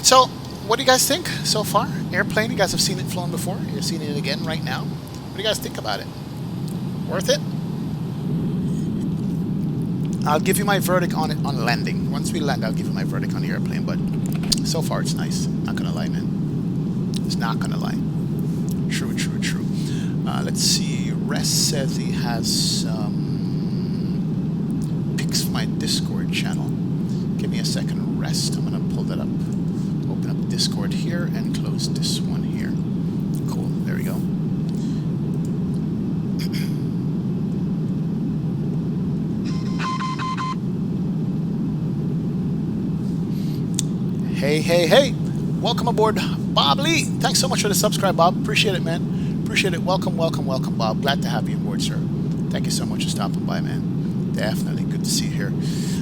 Speaker 1: So, what do you guys think so far? Airplane, you guys have seen it flown before. You're seeing it again right now. What do you guys think about it? Worth it? I'll give you my verdict on it on landing. Once we land, I'll give you my verdict on the airplane. But so far, it's nice. Not gonna lie, man. It's not gonna lie. True, true, true. Let's see. Rest says he has some pics for my Discord channel. Give me a second, Rest. I'm gonna pull that up. Open up Discord here and close this one here. Cool. There we go. Hey, hey, hey. Welcome aboard, Bob Lee. Thanks so much for the subscribe, Bob. Appreciate it, man. Appreciate it. Welcome, welcome, welcome, Bob. Glad to have you aboard, sir. Thank you so much for stopping by, man. Definitely good to see you here.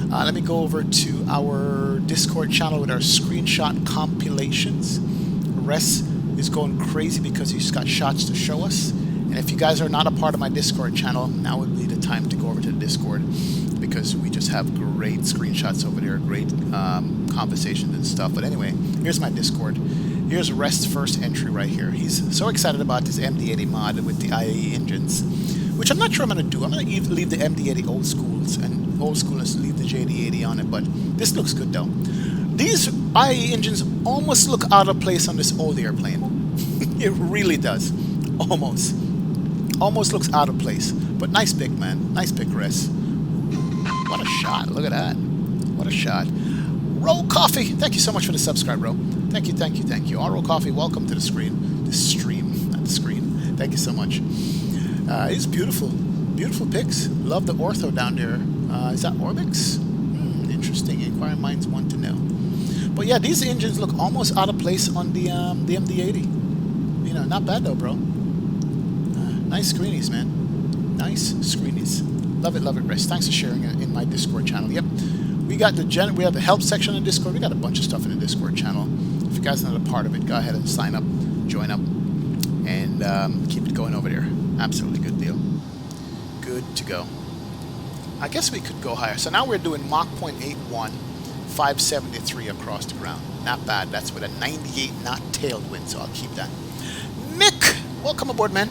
Speaker 1: Let me go over to our Discord channel with our screenshot compilations. Rest is going crazy because he's got shots to show us. And if you guys are not a part of my Discord channel, now would be the time to go over to the Discord, because we just have great screenshots over there, great conversations and stuff. But anyway, here's my Discord. Here's Rest's first entry right here. He's so excited about this MD-80 mod with the IAE engines, which I'm not sure I'm going to do. I'm going to leave the MD-80 old schools and leave the JD-80 on it, but this looks good though. These IAE engines almost look out of place on this old airplane. It really does. Almost looks out of place. But nice pick, man. Nice pick, Rest. What a shot. Look at that. What a shot. Roll Coffee. Thank you so much for the subscribe, bro. Thank you, thank you, thank you. Roll Coffee, welcome to the screen. The stream, not the screen. Thank you so much. It's beautiful. Beautiful pics. Love the ortho down there. Is that Orbix? Interesting. Inquiring minds want to know. But yeah, these engines look almost out of place on the MD-80. You know, not bad though, bro. Nice screenies, man. Nice screenies. Love it, Rest. Thanks for sharing it in my Discord channel. Yep. We got we have the help section in Discord. We got a bunch of stuff in the Discord channel. If you guys are not a part of it, go ahead and sign up, join up, and keep it going over there. Absolutely good deal. Good to go. I guess we could go higher. So now we're doing Mach 0.81, 573 across the ground. Not bad. That's with a 98 knot tailwind, so I'll keep that. Nick, welcome aboard, man.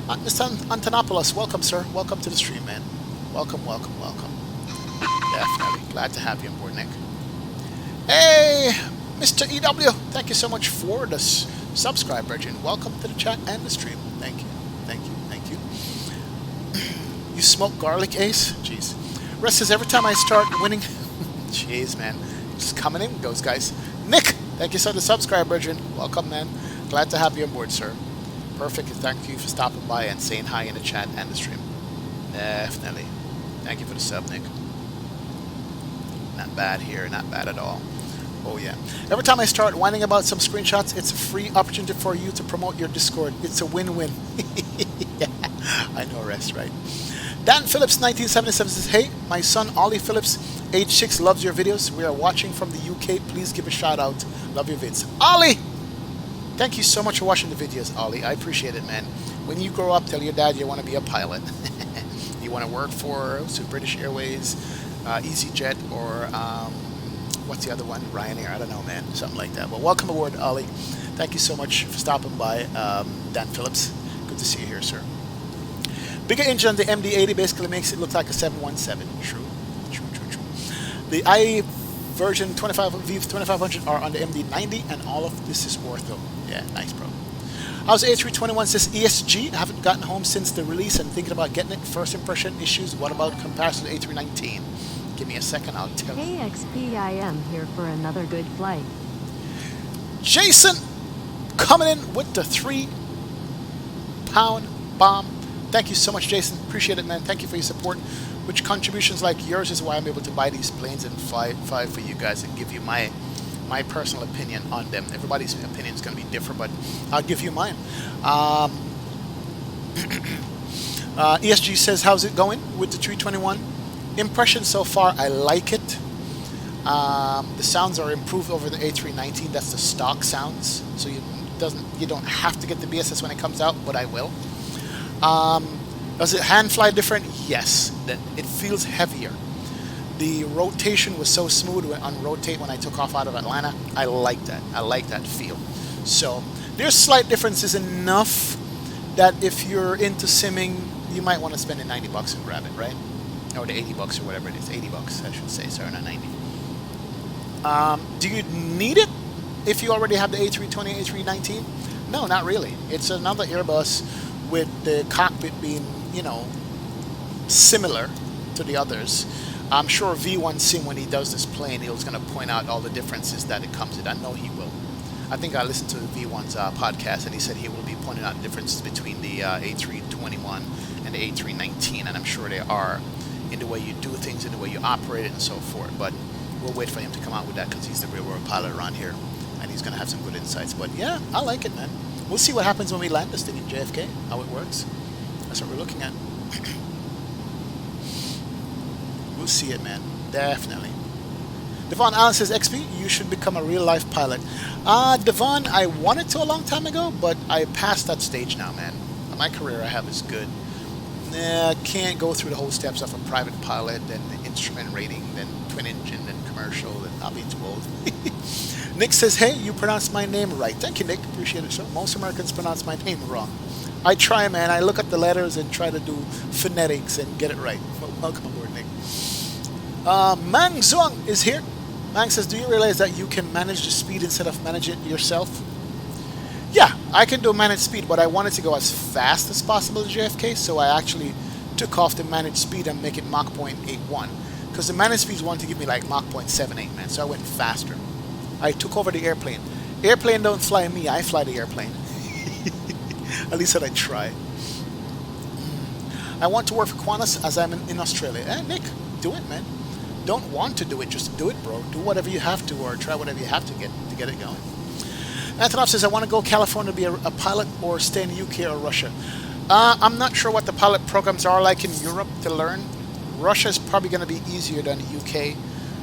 Speaker 1: Mr. Antonopoulos, welcome, sir. Welcome to the stream, man. Welcome, welcome, welcome. Definitely. Glad to have you on board, Nick. Hey, Mr. EW. Thank you so much for the subscribe, Virgin. Welcome to the chat and the stream. Thank you. Thank you. Thank you. You smoke garlic, Ace? Jeez. Rest says every time I start winning... Jeez, man. Just coming in goes, guys. Nick, thank you for the subscribe, Virgin. Welcome, man. Glad to have you on board, sir. Perfect. Thank you for stopping by and saying hi in the chat and the stream. Definitely. Thank you for the sub, Nick. Not bad here. Not bad at all. Oh, yeah. Every time I start whining about some screenshots, it's a free opportunity for you to promote your Discord. It's a win-win. Yeah, I know, Rest, right? Dan Phillips, 1977 says, hey, my son Ollie Phillips, age 6, loves your videos. We are watching from the UK. Please give a shout out. Love your vids. Ollie! Thank you so much for watching the videos, Ollie. I appreciate it, man. When you grow up, tell your dad you want to be a pilot. You want to work for British Airways, EasyJet, or what's the other one? Ryanair. I don't know, man. Something like that. Well, welcome aboard, Ollie. Thank you so much for stopping by, Dan Phillips. Good to see you here, sir. Bigger engine on the MD-80 basically makes it look like a 717. True. The IA version 2500 are on the MD-90, and all of this is ortho. Yeah, nice, bro. How's A321 says ESG? I haven't gotten home since the release and thinking about getting it. First impression issues. What about comparison to A319? Give me a second, I'll tell you.
Speaker 2: KXPIM here for another good flight.
Speaker 1: Jason coming in with the 3-pound bomb. Thank you so much, Jason. Appreciate it, man. Thank you for your support. Which contributions like yours is why I'm able to buy these planes and fly for you guys and give you my personal opinion on them. Everybody's opinion is going to be different, but I'll give you mine. ESG says, how's it going with the 321? Impression so far, I like it. The sounds are improved over the A319. That's the stock sounds, so you don't have to get the BSS when it comes out, but I will. Does it hand fly different? Yes. It feels heavier. The rotation was so smooth on rotate when I took off out of Atlanta. I like that. I like that feel. So there's slight differences enough that if you're into simming you might want to spend the $90 and grab it, right? Or the $80 or whatever it is. $80, I should say. Sorry, not 90. Do you need it if you already have the A320, A319? No, not really. It's another Airbus with the cockpit being, similar to the others. I'm sure V1 Sim, when he does this plane, he's going to point out all the differences that it comes with. I know he will. I think I listened to V1's podcast, and he said he will be pointing out the differences between the A321 and the A319, and I'm sure they are in the way you do things, in the way you operate it, and so forth. But we'll wait for him to come out with that because he's the real world pilot around here, and he's going to have some good insights. But yeah, I like it, man. We'll see what happens when we land this thing in JFK, how it works. That's what we're looking at. We'll see it, man. Definitely. Devon Allen says, XP, you should become a real life pilot. Devon, I wanted to a long time ago, but I passed that stage now, man. My career I have is good. Nah, can't go through the whole steps of a private pilot, then the instrument rating, then twin engine, then commercial, then I'll be too old. Nick says, hey, you pronounced my name right. Thank you, Nick. Appreciate it, sir. Most Americans pronounce my name wrong. I try, man. I look at the letters and try to do phonetics and get it right. Welcome aboard, Nick. Mang Zong is here. Mang says, do you realize that you can manage the speed instead of manage it yourself? Yeah, I can do managed speed, but I wanted to go as fast as possible to JFK, so I actually took off the managed speed and make it Mach 0.81. Because the managed speeds wanted to give me like Mach 0.78, man, so I went faster. I took over the airplane. Airplane don't fly me, I fly the airplane. At least that I try. I want to work for Qantas as I'm in Australia. Nick, do it, man. Don't want to do it, just do it, bro. Do whatever you have to, or try whatever you have to get it going. Antonov says, I want to go California to be a pilot or stay in the UK or Russia. I'm not sure what the pilot programs are like in Europe to learn. Russia is probably going to be easier than the UK.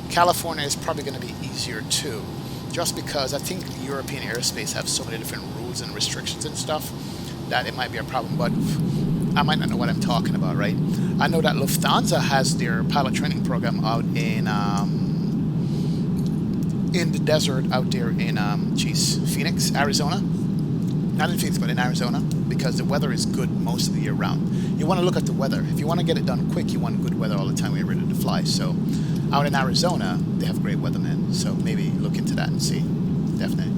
Speaker 1: California is probably going to be easier too. Just because I think European airspace have so many different rules and restrictions and stuff that it might be a problem. But I might not know what I'm talking about, right? I know that Lufthansa has their pilot training program out in the desert out there in Phoenix, Arizona. Not in Phoenix, but in Arizona, because the weather is good most of the year round. You want to look at the weather. If you want to get it done quick, you want good weather all the time when you're ready to fly. So out in Arizona, they have great weather, man. So maybe look into that and see. Definitely.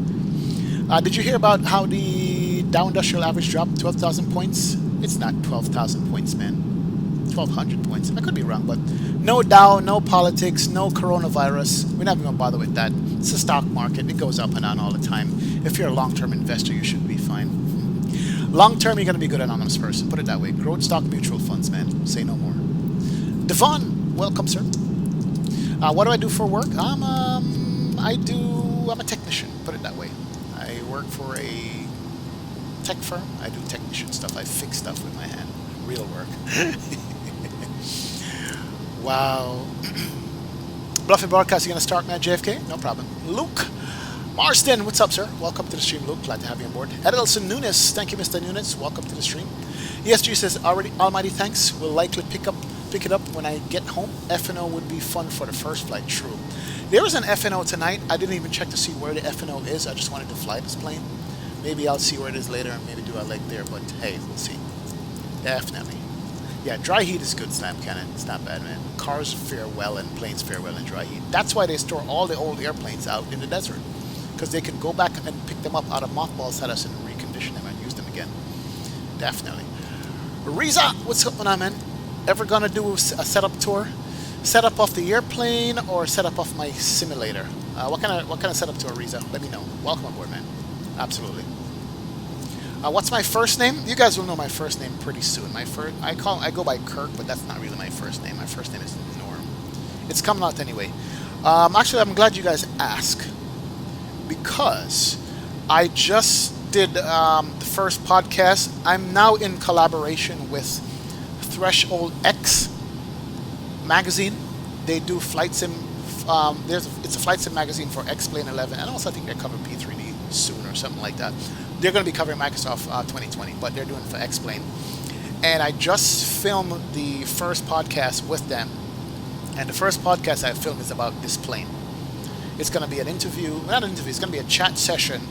Speaker 1: Did you hear about how the Dow Industrial Average dropped 12,000 points? It's not 12,000 points, man. 1,200 points. I could be wrong, but no Dow, no politics, no coronavirus. We're not even going to bother with that. It's a stock market. It goes up and down all the time. If you're a long-term investor, you should be fine. Long-term, you're going to be good anonymous person. Put it that way. Growth stock mutual funds, man. Say no more. Devon, welcome, sir. What do I do for work? I'm a technician. Put it that way. I work for a tech firm. I do technician stuff. I fix stuff with my hand. Real work. Wow. Bluffy Broadcast, you going to start, man? JFK? No problem. Luke Marsden, what's up, sir? Welcome to the stream, Luke. Glad to have you on board. Edelson Nunes, thank you, Mr. Nunes. Welcome to the stream. ESG says, almighty thanks. We'll likely pick it up when I get home. FNO would be fun for the first flight. True. There was an FNO tonight. I didn't even check to see where the FNO is. I just wanted to fly this plane. Maybe I'll see where it is later and maybe do a leg there, but hey, we'll see. Definitely. Yeah, dry heat is good, Slam Cannon. It's not bad, man. Cars fare well and planes fare well in dry heat. That's why they store all the old airplanes out in the desert. Because they can go back and pick them up out of mothball status and recondition them and use them again. Definitely. Riza, what's up, man? Ever gonna do a setup tour? Setup off the airplane or setup off my simulator? What kind of setup tour, Riza? Let me know. Welcome aboard, man. Absolutely. What's my first name? You guys will know my first name pretty soon. I go by Kirk, but that's not really my first name. My first name is Norm. It's coming out anyway. Actually, I'm glad you guys asked because I just did the first podcast. I'm now in collaboration with Threshold X magazine. They do flight sim. It's a flight sim magazine for X-Plane 11, and also I think they're covering P3D soon or something like that. They're going to be covering Microsoft 2020, but they're doing it for X-Plane. And I just filmed the first podcast with them. And the first podcast I filmed is about this plane. It's going to be an interview, not an interview, it's going to be a chat session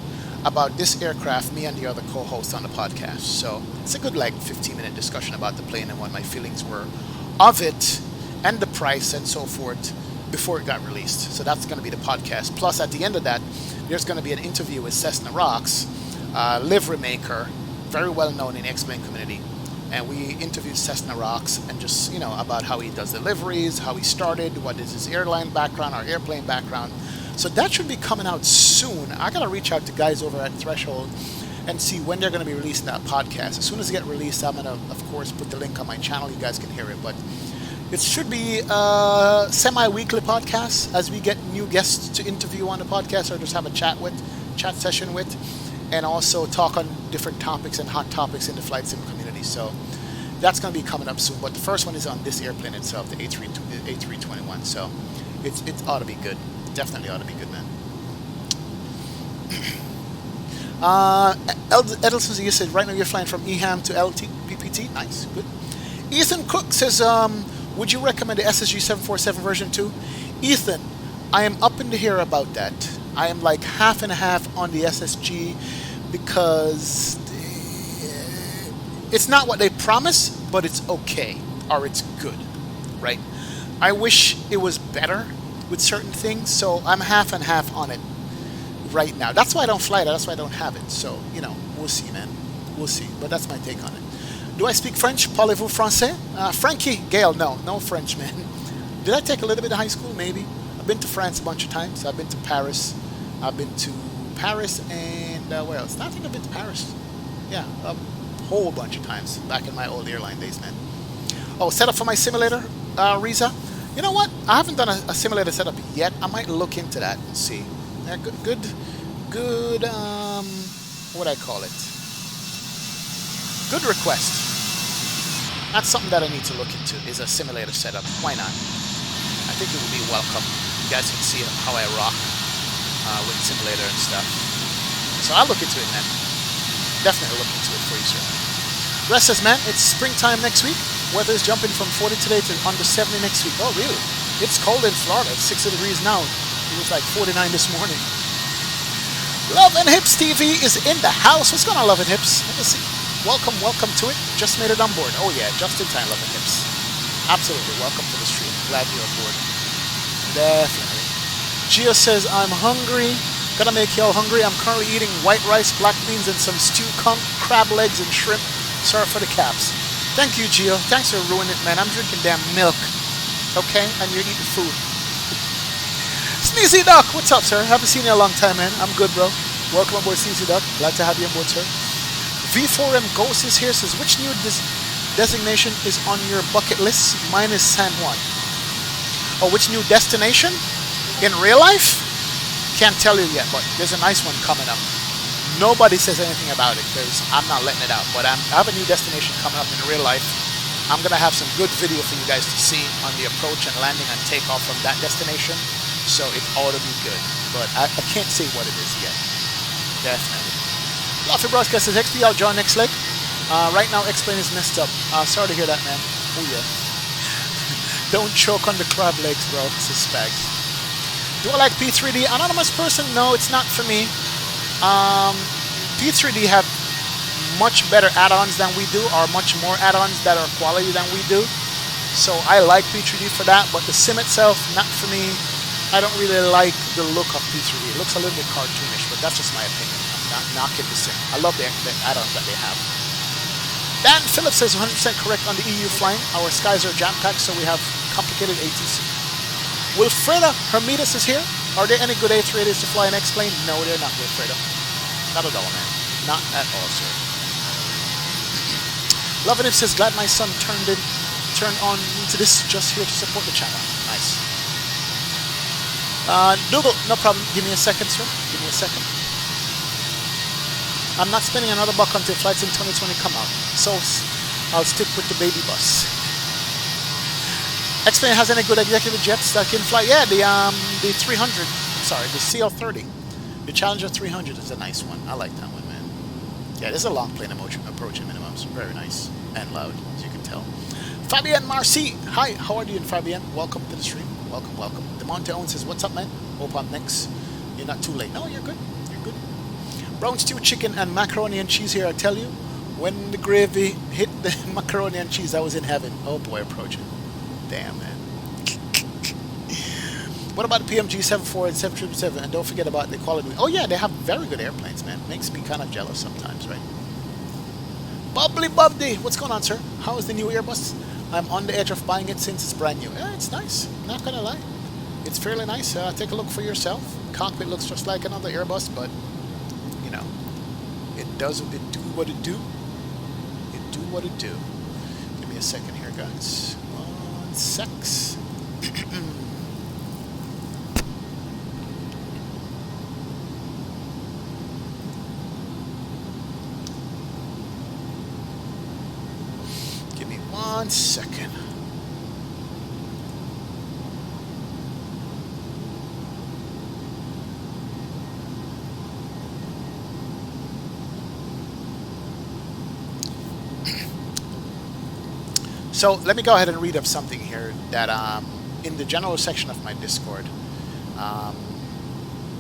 Speaker 1: about this aircraft, me and the other co-host on the podcast. So it's a good like 15-minute discussion about the plane and what my feelings were of it and the price and so forth before it got released. So that's going to be the podcast. Plus, at the end of that, there's going to be an interview with Cessna Rocks, livery maker, very well known in the X-Plane community. And we interviewed Cessna Rocks and just, about how he does deliveries, how he started, what is his airline background or airplane background. So that should be coming out soon. I got to reach out to guys over at Threshold and see when they're going to be releasing that podcast. As soon as it get released, I'm going to, of course, put the link on my channel. You guys can hear it. But it should be a semi-weekly podcast as we get new guests to interview on the podcast or just have a chat session with, and also talk on different topics and hot topics in the flight sim community. So that's going to be coming up soon. But the first one is on this airplane itself, the A321. So it ought to be good. Definitely ought to be good, man. Edelson Z said, right now you're flying from EHAM to PPT. Nice, good. Ethan Cook says, would you recommend the SSG 747 version 2? Ethan, I am up in the air about that. I am like half and half on the SSG because it's not what they promise, but it's okay, or it's good, right? I wish it was better with certain things, so I'm half and half on it right now. That's why I don't fly that. That's why I don't have it. So, we'll see, man. We'll see. But that's my take on it. Do I speak French? Parlez-vous français? Frankie, Gail, no French, man. Did I take a little bit of high school? Maybe. I've been to France a bunch of times. I've been to Paris. and where else? I think I've been to Paris. Yeah, a whole bunch of times back in my old airline days, man. Oh, setup for my simulator, Riza. You know what? I haven't done a simulator setup yet. I might look into that and see. Yeah, good. What do I call it? Good request. That's something that I need to look into, is a simulator setup. Why not? I think it would be welcome. You guys can see how I rock with simulator and stuff. So I'll look into it, man. Definitely look into it for you, sir. Rest says, man, it's springtime next week. Weather is jumping from 40 today to under 70 next week. Oh, really? It's cold in Florida. It's 60 degrees now. It was like 49 this morning. Love and Hips TV is in the house. What's going on, Love and Hips? Let me see. Welcome to it. Just made it on board. Oh yeah, just in time, Love and Hips. Absolutely. Welcome to the stream. Glad you're on board. Definitely. Gio says, I'm hungry. Gonna make y'all hungry. I'm currently eating white rice, black beans, and some stewed crab legs and shrimp. Sorry for the caps. Thank you, Gio. Thanks for ruining it, man. I'm drinking damn milk. Okay? And you're eating food. Sneezy Duck, what's up, sir? Haven't seen you in a long time, man. I'm good, bro. Welcome aboard, Sneezy Duck. Glad to have you on board, sir. V4M Ghost is here, says, which new designation is on your bucket list? Mine is San Juan. Oh, which new destination? In real life? Can't tell you yet, but there's a nice one coming up. Nobody says anything about it because I'm not letting it out. But I have a new destination coming up in real life. I'm going to have some good video for you guys to see on the approach and landing and takeoff from that destination. So it ought to be good. But I can't say what it is yet. Definitely. Fluffy Broadcast says, XP out, John, next leg. Right now, X-Plane is messed up. Sorry to hear that, man. Oh, yeah. Don't choke on the crab legs, bro. This is Spags. Do I like P3D? Anonymous person? No, it's not for me. P3D have much better add-ons than we do, or much more add-ons that are quality than we do. So I like P3D for that, but the sim itself, not for me. I don't really like the look of P3D. It looks a little bit cartoonish, but that's just my opinion. I'm not knocking the sim. I love the add-ons that they have. Dan Phillips says 100% correct on the EU flying. Our skies are jam-packed, so we have complicated ATC. Wilfredo Hermitas is here. Are there any good A380s to fly in X-Plane? No, they're not, Wilfredo. Not at all, man. Not at all, sir. Love It says, glad my son turned on into this just here to support the channel. Nice. Dougal, no problem. Give me a second, sir. Give me a second. I'm not spending another buck until flights in 2020 come out. So I'll stick with the baby bus. X-Plane has any good executive jets that can fly? Yeah, the 300. Sorry, the CL30. The Challenger 300 is a nice one. I like that one, man. Yeah, this is a long plane approaching minimums. Very nice and loud, as you can tell. Fabienne Marcy. Hi, how are you, Fabienne? Welcome to the stream. Welcome. DeMonte Owen says, what's up, man? Hope I'm next. You're not too late. No, you're good. You're good. Brown stew chicken and macaroni and cheese here, I tell you. When the gravy hit the macaroni and cheese, I was in heaven. Oh boy, approaching. Damn, man. What about the PMG 74 and 777? And don't forget about the quality. Oh yeah, they have very good airplanes, man. Makes me kind of jealous sometimes, right? Bubbly Bubby, what's going on, sir? How is the new Airbus? I'm on the edge of buying it since it's brand new. Yeah, it's nice. Not gonna lie, it's fairly nice. Take a look for yourself. Cockpit looks just like another Airbus, but you know, it does what it do. What it do? It do what it do. Give me a second here, guys. 1 sec. Give me 1 second. So let me go ahead and read up something here that in the general section of my Discord,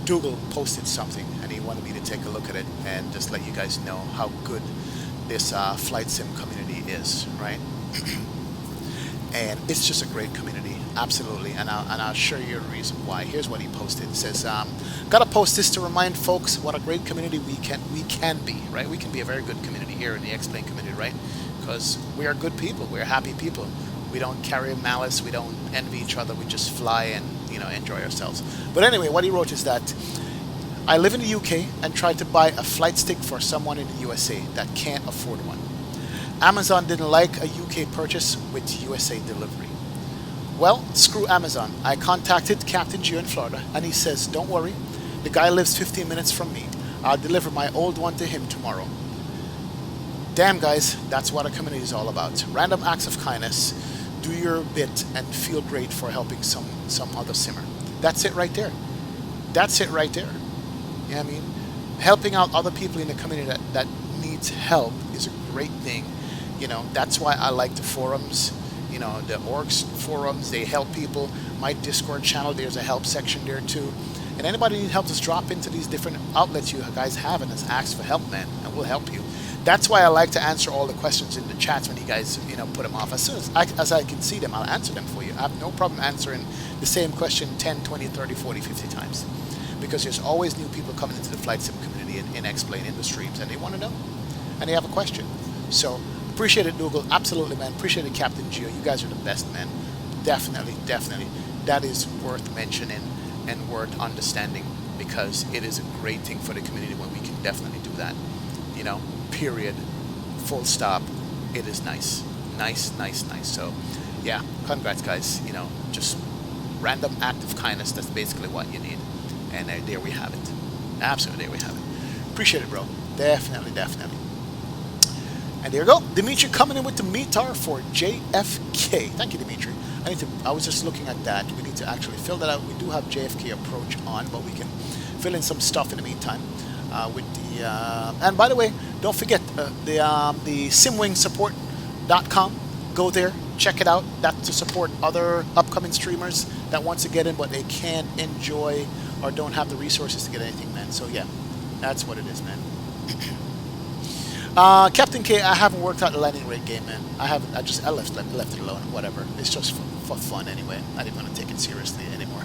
Speaker 1: Dougal posted something and he wanted me to take a look at it and just let you guys know how good this flight sim community is, right? And it's just a great community, absolutely. And I'll show you a reason why. Here's what he posted. It says, "Gotta post this to remind folks what a great community we can be, right? We can be a very good community here in the X-Plane community, right? Because we are good people, we're happy people. We don't carry malice, we don't envy each other, we just fly and, you know, enjoy ourselves." But anyway, what he wrote is that I live in the UK and tried to buy a flight stick for someone in the USA that can't afford one. Amazon didn't like a UK purchase with USA delivery. Well, screw Amazon. I contacted Captain Gio in Florida and he says, "Don't worry, the guy lives 15 minutes from me. I'll deliver my old one to him tomorrow." Damn, guys, that's what a community is all about. Random acts of kindness. Do your bit and feel great for helping some other simmer. That's it right there. That's it right there. You know what I mean? Helping out other people in the community that needs help is a great thing. You know, that's why I like the forums. You know, the orgs forums, they help people. My Discord channel, there's a help section there too. And anybody need help, just drop into these different outlets you guys have and just ask for help, man, and we'll help you. That's why I like to answer all the questions in the chats when you guys, you know, put them off. As soon as I can see them, I'll answer them for you. I have no problem answering the same question 10, 20, 30, 40, 50 times. Because there's always new people coming into the flight sim community and X-Plane in the streams, and they want to know, and they have a question. So, appreciate it, Dougal. Absolutely, man. Appreciate it, Captain Gio. You guys are the best, man. Definitely, definitely. That is worth mentioning and worth understanding, because it is a great thing for the community when we can definitely do that. You know, period, full stop. It is nice. Nice, nice, nice. So, yeah, congrats, guys. You know, just random act of kindness. That's basically what you need. And there we have it. Absolutely, there we have it. Appreciate it, bro. Definitely, definitely. And there you go. Dimitri coming in with the METAR for JFK. Thank you, Dimitri. I was just looking at that. We need to actually fill that out. We do have JFK approach on, but we can fill in some stuff in the meantime. With the and by the way, don't forget the simwingsupport.com. Go there, check it out. That's to support other upcoming streamers that want to get in, but they can't enjoy or don't have the resources to get anything, man. So yeah, that's what it is, man. Captain K, I haven't worked out the landing rate game, man. I haven't. I left it alone. Whatever. It's just for fun anyway. I didn't want to take it seriously anymore.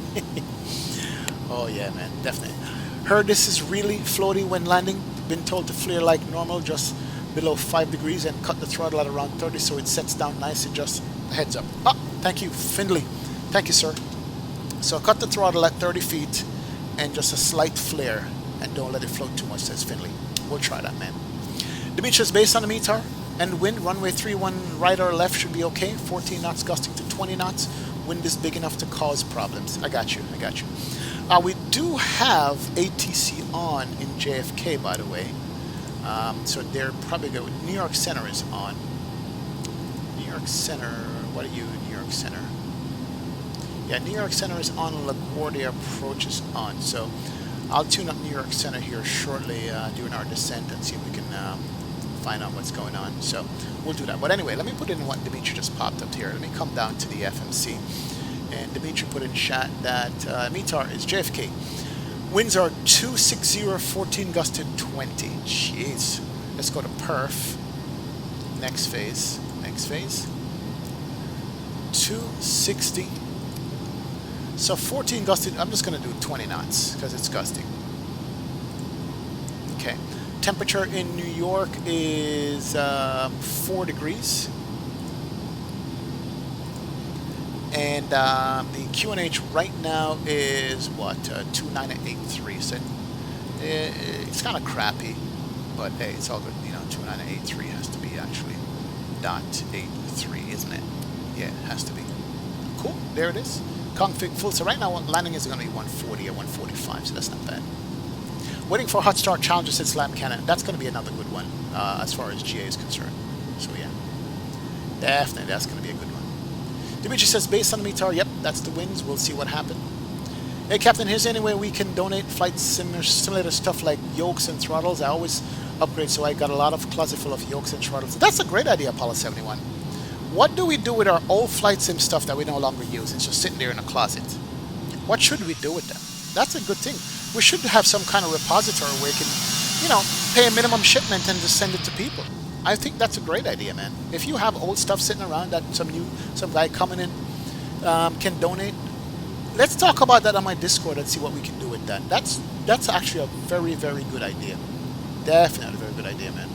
Speaker 1: Oh yeah, man, definitely. Heard this is really floaty when landing. Been told to flare like normal, just below 5 degrees, and cut the throttle at around 30 so it sets down nicely. Just a heads up. Ah, thank you, Findlay. Thank you, sir. So cut the throttle at 30 feet and just a slight flare, and don't let it float too much, says Findlay. We'll try that, man. Demetrius, based on the METAR and wind, runway 31 right or left should be okay. 14 knots gusting to 20 knots. Wind is big enough to cause problems. I got you. I got you. We do have ATC on in JFK, by the way. So they're probably good. New York Center is on. New York Center. What are you, New York Center? Yeah, New York Center is on. LaGuardia approach is on. So I'll tune up New York Center here shortly during our descent and see if we can find out what's going on. So we'll do that. But anyway, let me put in what Dimitri just popped up here. Let me come down to the FMC. And Dimitri put in chat that METAR is JFK. Winds are 260, 14 gusts to 20. Jeez. Let's go to perf. Next phase. Next phase. 260. So 14 gusting. I'm just going to do 20 knots because it's gusting. Okay. Temperature in New York is 4 degrees. And the QNH right now is what? 298.3. So it's kind of crappy, but hey, it's all good. You know, 298.3 has to be actually .83, isn't it? Yeah, it has to be. Cool. There it is. Config full. So right now, landing is going to be 140 or 145. So that's not bad. Waiting for hot start challenges at Slam Cannon. That's going to be another good one as far as GA is concerned. So yeah, definitely that's going to be a good one. Dimitri says, based on the METAR, yep, that's the winds. We'll see what happens. Hey, Captain, here's any way we can donate flight simulator stuff like yokes and throttles. I always upgrade, so I got a lot of closet full of yokes and throttles. That's a great idea, Apollo 71. What do we do with our old flight sim stuff that we no longer use? It's just sitting there in a closet. What should we do with them? That's a good thing. We should have some kind of repository where we can, you know, pay a minimum shipment and just send it to people. I think that's a great idea, man. If you have old stuff sitting around that some guy coming in can donate, let's talk about that on my Discord and see what we can do with that. That's actually a very, very good idea. Definitely a very good idea, man.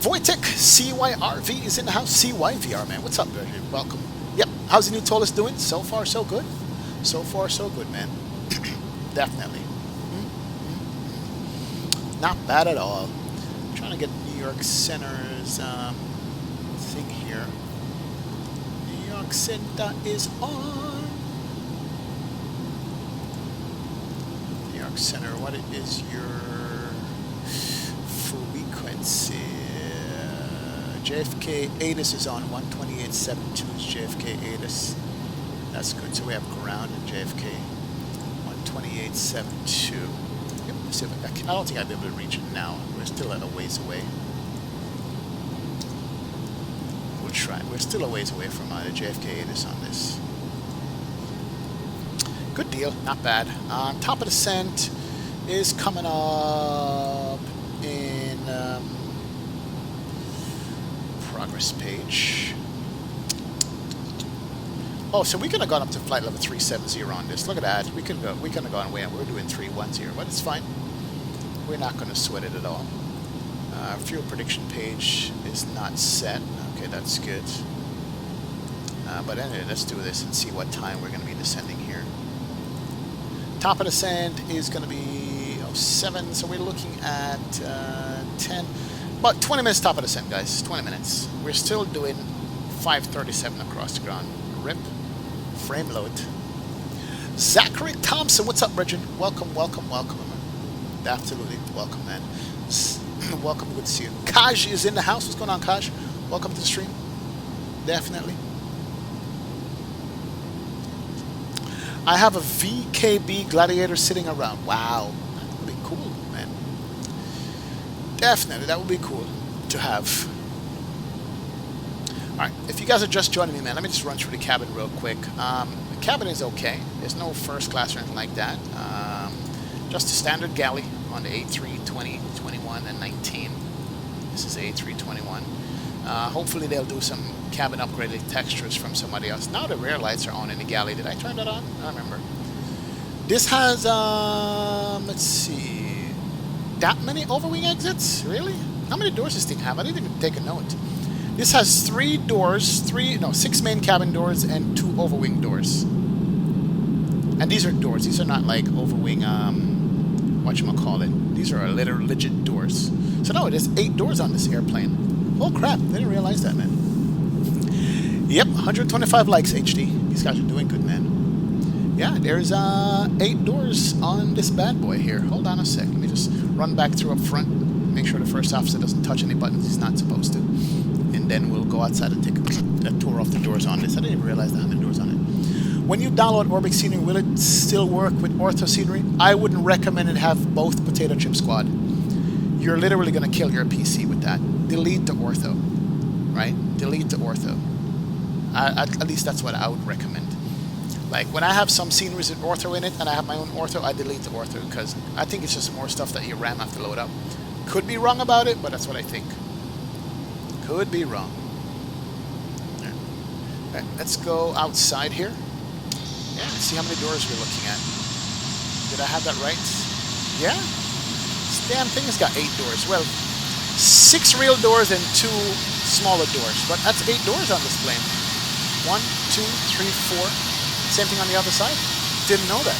Speaker 1: Wojtek CYRV is in the house. CYVR, man. What's up, Virgin? Welcome. Yep. How's the new Toliss doing? So far, so good. So far, so good, man. Definitely. Not bad at all. I'm trying to get New York Center's thing here. New York Center is on. New York Center, what is your frequency? JFK ATIS is on 128.72 is JFK ATIS. That's good. So we have ground in JFK 128.72. Yep, let's see if I don't think I'll be able to reach it now. We're still a ways away. We'll try. We're still a ways away from the JFK ATIS on this. Good deal. Not bad. Top of the descent is coming up in progress page. Oh, so we could have gone up to flight level 370 on this. Look at that. We could have gone way up. We're doing 310, but it's fine. We're not going to sweat it at all. Fuel prediction page is not set. Okay, that's good. But anyway, let's do this and see what time we're going to be descending here. Top of descent is going to be 07, so we're looking at 10. About 20 minutes top of descent, guys. 20 minutes. We're still doing 537 across the ground. RIP. Frame load. Zachary Thompson, what's up, Bridget? Welcome, welcome, welcome. Absolutely welcome, man. Welcome, good to see you. Kaj is in the house. What's going on, Kaj? Welcome to the stream. Definitely. I have a VKB Gladiator sitting around. Wow. That would be cool, man. Definitely, that would be cool to have. Alright, if you guys are just joining me, man, let me just run through the cabin real quick. The cabin is okay. There's no first class or anything like that. Just a standard galley on the A320, 21, and 19. This is A321. Hopefully they'll do some cabin upgraded textures from somebody else. Now the rear lights are on in the galley. Did I turn that on? I don't remember. This has, let's see, that many overwing exits? Really? How many doors does this thing have? I didn't even take a note. This has 3 doors, 6 main cabin doors and 2 overwing doors. And these are doors. These are not like overwing, whatchamacallit. These are literal legit doors. So no, there's 8 doors on this airplane. Oh crap, I didn't realize that, man. Yep, 125 likes, HD. These guys are doing good, man. Yeah, there's 8 doors on this bad boy here. Hold on a sec. Let me just run back through up front. Make sure the first officer doesn't touch any buttons he's not supposed to. And then we'll go outside and take a tour off the doors on this. I didn't even realize that how many doors on it. When you download Orbic Scenery, will it still work with Ortho Scenery? I wouldn't recommend it have both Potato Chip Squad. You're literally going to kill your PC with that. Delete the Ortho, right? Delete the Ortho. At least that's what I would recommend. Like when I have some sceneries with ortho in it and I have my own ortho, I delete the ortho because I think it's just more stuff that your RAM have to load up. Could be wrong about it, but that's what I think. Could be wrong. Alright, let's go outside here. Yeah, let's see how many doors we're looking at. Did I have that right? Yeah. This damn thing has got 8 doors. Well, 6 real doors and 2 smaller doors. But that's 8 doors on this plane. 1, 2, 3, 4. Same thing on the other side. Didn't know that.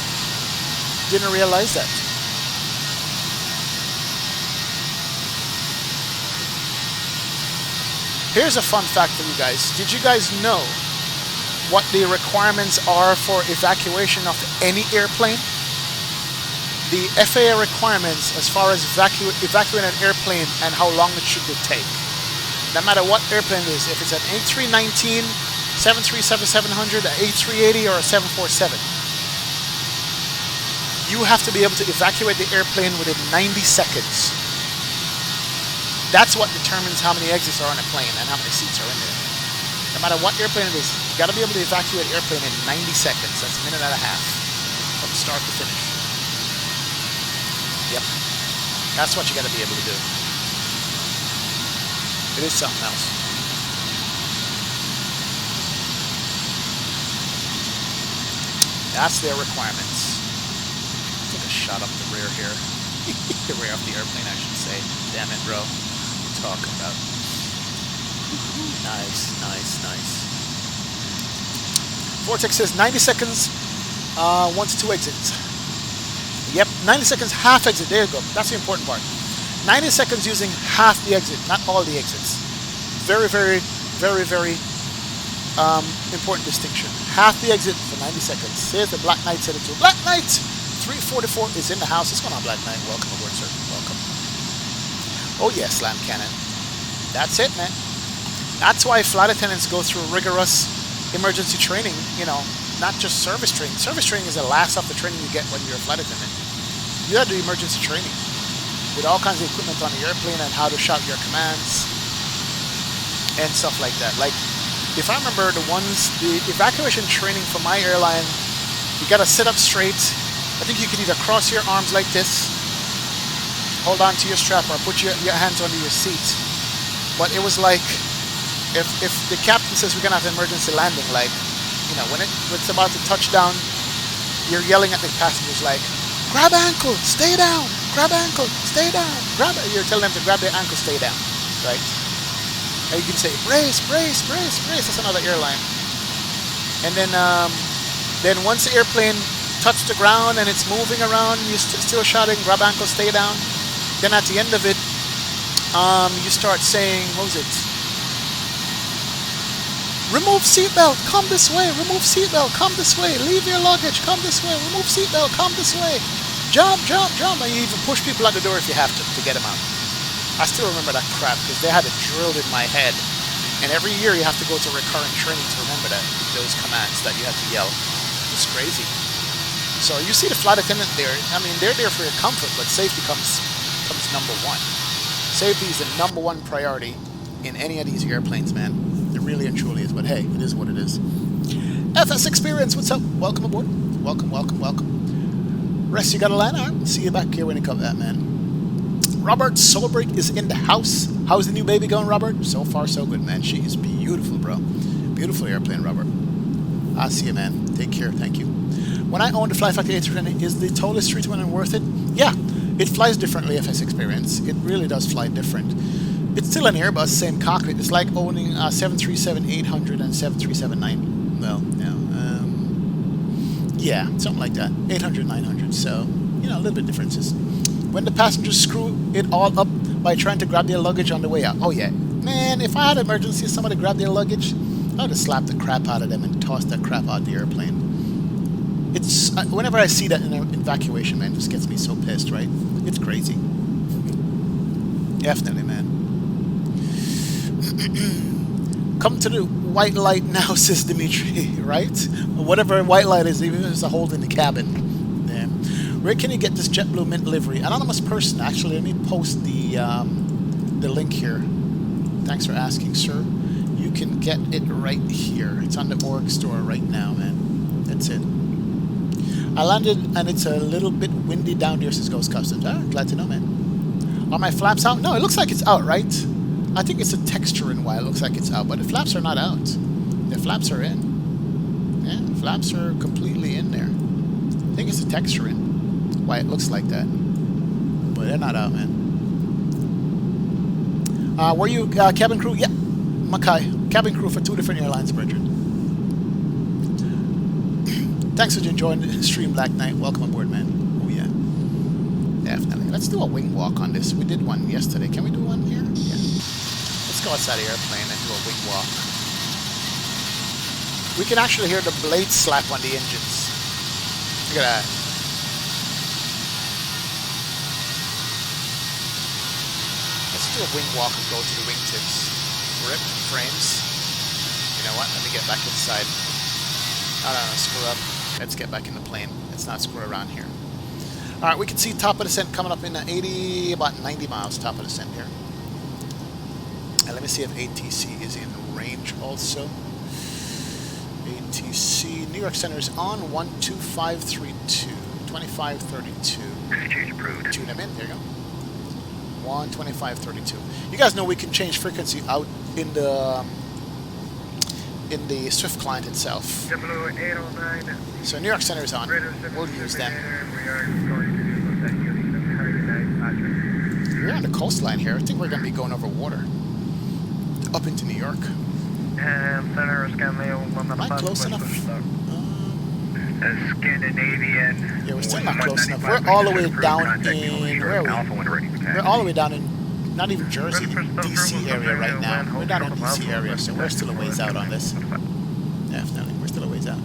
Speaker 1: Didn't realize that. Here's a fun fact for you guys. Did you guys know what the requirements are for evacuation of any airplane? The FAA requirements as far as evacuating an airplane and how long it should take. No matter what airplane it is, if it's an A319, 737-700, an A380, or a 747, you have to be able to evacuate the airplane within 90 seconds. That's what determines how many exits are on a plane and how many seats are in there. No matter what airplane it is, you got to be able to evacuate the airplane in 90 seconds. That's a minute and a half from start to finish. Yep. That's what you got to be able to do. It is something else. That's their requirements. Take a shot up the rear here. The rear of the airplane, I should say. Damn it, bro. What are you talking about? Nice, nice, nice. Vortex says 90 seconds, 1 to 2 exits. Yep, 90 seconds, half exit. There you go. That's the important part. 90 seconds using half the exit, not all the exits. Very, very, very, very important distinction. Half the exit for 90 seconds. Here's the Black Knight said it too. Black Knight 344 is in the house. What's going on, Black Knight? Welcome aboard, sir. Welcome. Oh yeah, Slam Cannon. That's it, man. That's why flight attendants go through rigorous emergency training, you know, not just service training. Service training is the last of the training you get when you're a flight attendant. You have to do emergency training with all kinds of equipment on the airplane and how to shout your commands and stuff like that. Like, if I remember the evacuation training for my airline, you got to sit up straight. I think you can either cross your arms like this, hold on to your strap, or put your hands under your seat. But it was like, if the captain says we're gonna have an emergency landing, like, you know, when it's about to touch down, you're yelling at the passengers like, grab ankle, stay down, grab ankle, stay down, you're telling them to grab their ankle, stay down, right? And you can say brace, brace, brace, brace. That's another airline. And then once the airplane touched the ground and it's moving around, you're still shouting grab ankle, stay down. Then at the end of it, you start saying, what was it? Remove seatbelt, come this way. Remove seatbelt, come this way. Leave your luggage, come this way. Remove seatbelt, come this way. Jump, jump, jump. And you even push people out the door if you have to get them out. I still remember that crap because they had it drilled in my head. And every year you have to go to recurrent training to remember those commands that you have to yell. It's crazy. So you see the flight attendant there. I mean, they're there for your comfort, but safety comes number one. Safety is the number one priority in any of these airplanes, man. It really and truly is. But hey, it is what it is. FS Experience, what's up? Welcome aboard. Welcome, welcome, welcome. Rest, you got to land. All right, see you back here when you come back, man. Robert Solbreak is in the house. How's the new baby going, Robert? So far, so good, man. She is beautiful, bro. Beautiful airplane, Robert. I'll see you, man. Take care. Thank you. When I owned the Fly Factory A320, is the Toliss 321 worth it? Yeah, it flies differently, FS Experience. It really does fly different. It's still an Airbus, same cockpit. It's like owning a 737-800 and 737-9. Well, yeah, something like that. 800, 900. So, you know, a little bit differences. When the passengers screw it all up by trying to grab their luggage on the way out. Oh yeah, man, if I had an emergency, somebody grabbed their luggage, I would have slapped the crap out of them and tossed that crap out the airplane. It's whenever I see that in an evacuation, man, it just gets me so pissed, right? It's crazy. Definitely, man. Come to the white light now, says Dimitri, right? Whatever white light is, even if it's a hole in the cabin. Where can you get this JetBlue Mint livery? Anonymous person, actually, let me post the link here. Thanks for asking, sir. You can get it right here. It's on the org store right now, man. That's it. I landed and it's a little bit windy down there, says Ghost Customs. Ah, glad to know, man. Are my flaps out? No, it looks like it's out, right? I think it's a texture in why it looks like it's out, but the flaps are not out. The flaps are in. Yeah, flaps are completely in there. I think it's a texture in why it looks like that. But they're not out, man. Were you cabin crew? Yeah, Mackay. Cabin crew for 2 different airlines, Bridget. Thanks for joining the stream, Black Knight. Welcome aboard, man. Oh, yeah. Definitely. Let's do a wing walk on this. We did one yesterday. Can we do one here? Yeah. Let's go outside the airplane and do a wing walk. We can actually hear the blades slap on the engines. Look at that. Let's do a wing walk and go to the wingtips. Rip frames. You know what? Let me get back inside. I don't know, screw up. Let's get back in the plane. Let's not screw around here. Alright, we can see top of descent coming up in 80, about 90 miles top of descent here. And let me see if ATC is in range also. ATC, New York Center is on 12532, 2532.
Speaker 4: Exchange approved.
Speaker 1: Tune them in, there you go. 12532. You guys know we can change frequency out in the Swift client itself. So New York Center is on. We'll use them. We're on the coastline here. I think we're going to be going over water. Up into New York. Am I close enough?
Speaker 4: Scandinavian.
Speaker 1: Yeah, we're still not close enough. We're all the way down in... Where are we? We're all the way down in... Not even Jersey, DC area right now. We're down in DC area, so we're still a ways out on this. Definitely, we're still a ways out.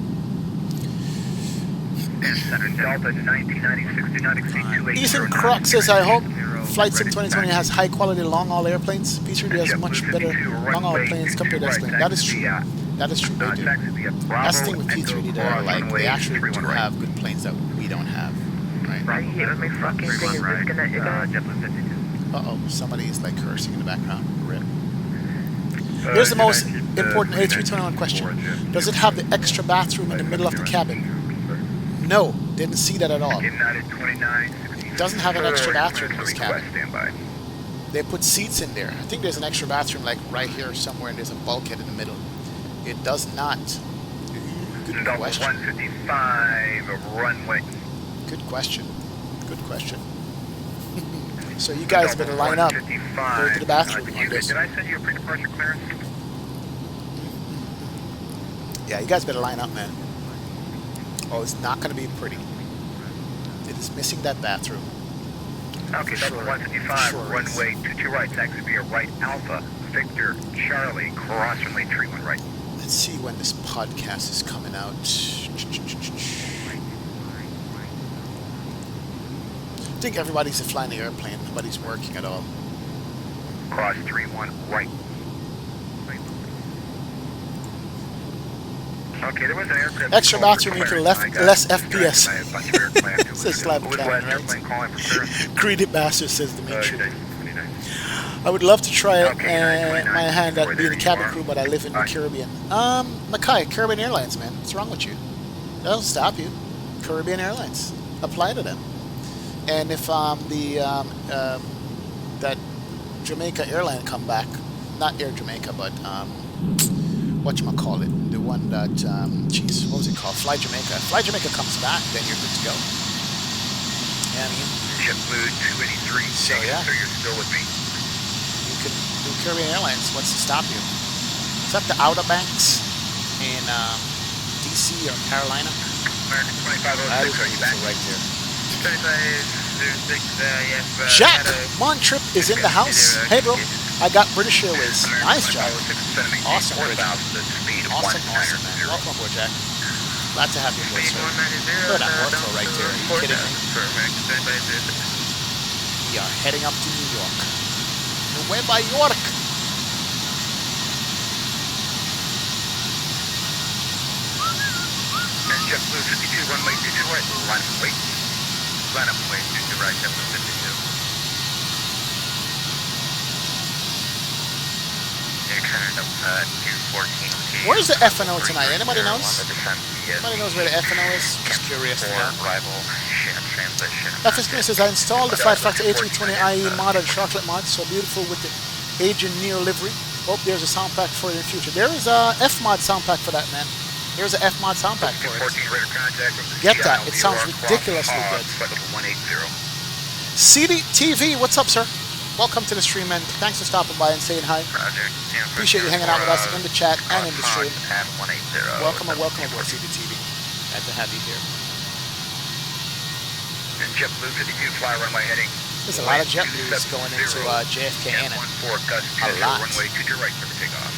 Speaker 1: Ethan Croc says, I hope Flight Sim 2020 has high quality long haul airplanes. P3D has much better long haul planes compared to X-Plane. That is true. That is true, they do. That's the thing with P3D, they're like, they actually do have good planes that we don't have. Right
Speaker 4: here, my fucking thing is gonna
Speaker 1: uh-oh, somebody's like cursing in the background. Rip. Here's the most important A321 question. Does it have the extra bathroom in the middle of the cabin? No, didn't see that at all. It doesn't have an extra bathroom in this cabin. They put seats in there. I think there's an extra bathroom like right here somewhere, and there's a bulkhead in the middle. It does not. Good question.
Speaker 4: 155 runway.
Speaker 1: Good question. Good question. So you guys better line up. Go to the bathroom on this.
Speaker 4: Did I send you a pre-departure clearance?
Speaker 1: Yeah, you guys better line up, man. Oh, it's not going to be pretty. It is missing that bathroom.
Speaker 4: Okay, that's 155, runway 22 right, taxi via right, Alpha, Victor, Charlie, cross runway 31 right.
Speaker 1: Let's see when this podcast is coming out. I think everybody's flying the airplane. Nobody's working at all.
Speaker 4: Cross 31 right. Okay, there was an aircraft.
Speaker 1: Extra bathroom equal less FPS. Says Slab Cabin, right? Greedy bastard, says Dimitri. I would love to try my hand at being a cabin crew, but I live in the Caribbean. Mackay, Caribbean Airlines, man. What's wrong with you? That doesn't stop you. Caribbean Airlines. Apply to them. And if that Jamaica airline come back, not Air Jamaica, but whatchamacallit, the one that, geez, what was it called? Fly Jamaica. If Fly Jamaica comes back, then you're good to go. Yeah, I mean,
Speaker 4: JetBlue 283.
Speaker 1: So yeah,
Speaker 4: so you're still with me.
Speaker 1: You can do Caribbean Airlines. What's to stop you? Is that the Outer Banks in DC or Carolina?
Speaker 4: American 2506, are you back?
Speaker 1: Right there.
Speaker 4: Yes,
Speaker 1: Jack Montrip is in the house. Hey, bro. I got British Airways. Nice, Jack. Awesome, British. Awesome, man. Welcome aboard, Jack. Glad to have you aboard, sir. Look at that ortho right there. Are you kidding me? We are heading up to New York. Away by York.
Speaker 4: JetBlue 52, runway 22 right, line up wait. Line up wait, 22 right, JetBlue 52.
Speaker 1: Where's the F&O tonight? Anybody knows? Anybody knows where the FNO is? Just curious to know.
Speaker 4: Arrival, transition.
Speaker 1: FS Green says, I installed the Flight Factor A320 IE mod and chocolate mod, so beautiful with the Agent Neo livery. Hope there's a sound pack for it in the future. There is a F mod sound pack for that, man. There's a F mod sound pack for it. Get that. It sounds ridiculously good. CD TV, what's up, sir? Welcome to the stream, and thanks for stopping by and saying hi. Appreciate you hanging out with us in the chat and in the stream. Welcome and welcome aboard CDTV. Glad to have you here.
Speaker 4: And JetBlue 52 fly runway heading.
Speaker 1: There's a lot of JetBlues going into JFK, ain't it? A lot.
Speaker 4: Runway 22 right, clear for takeoff.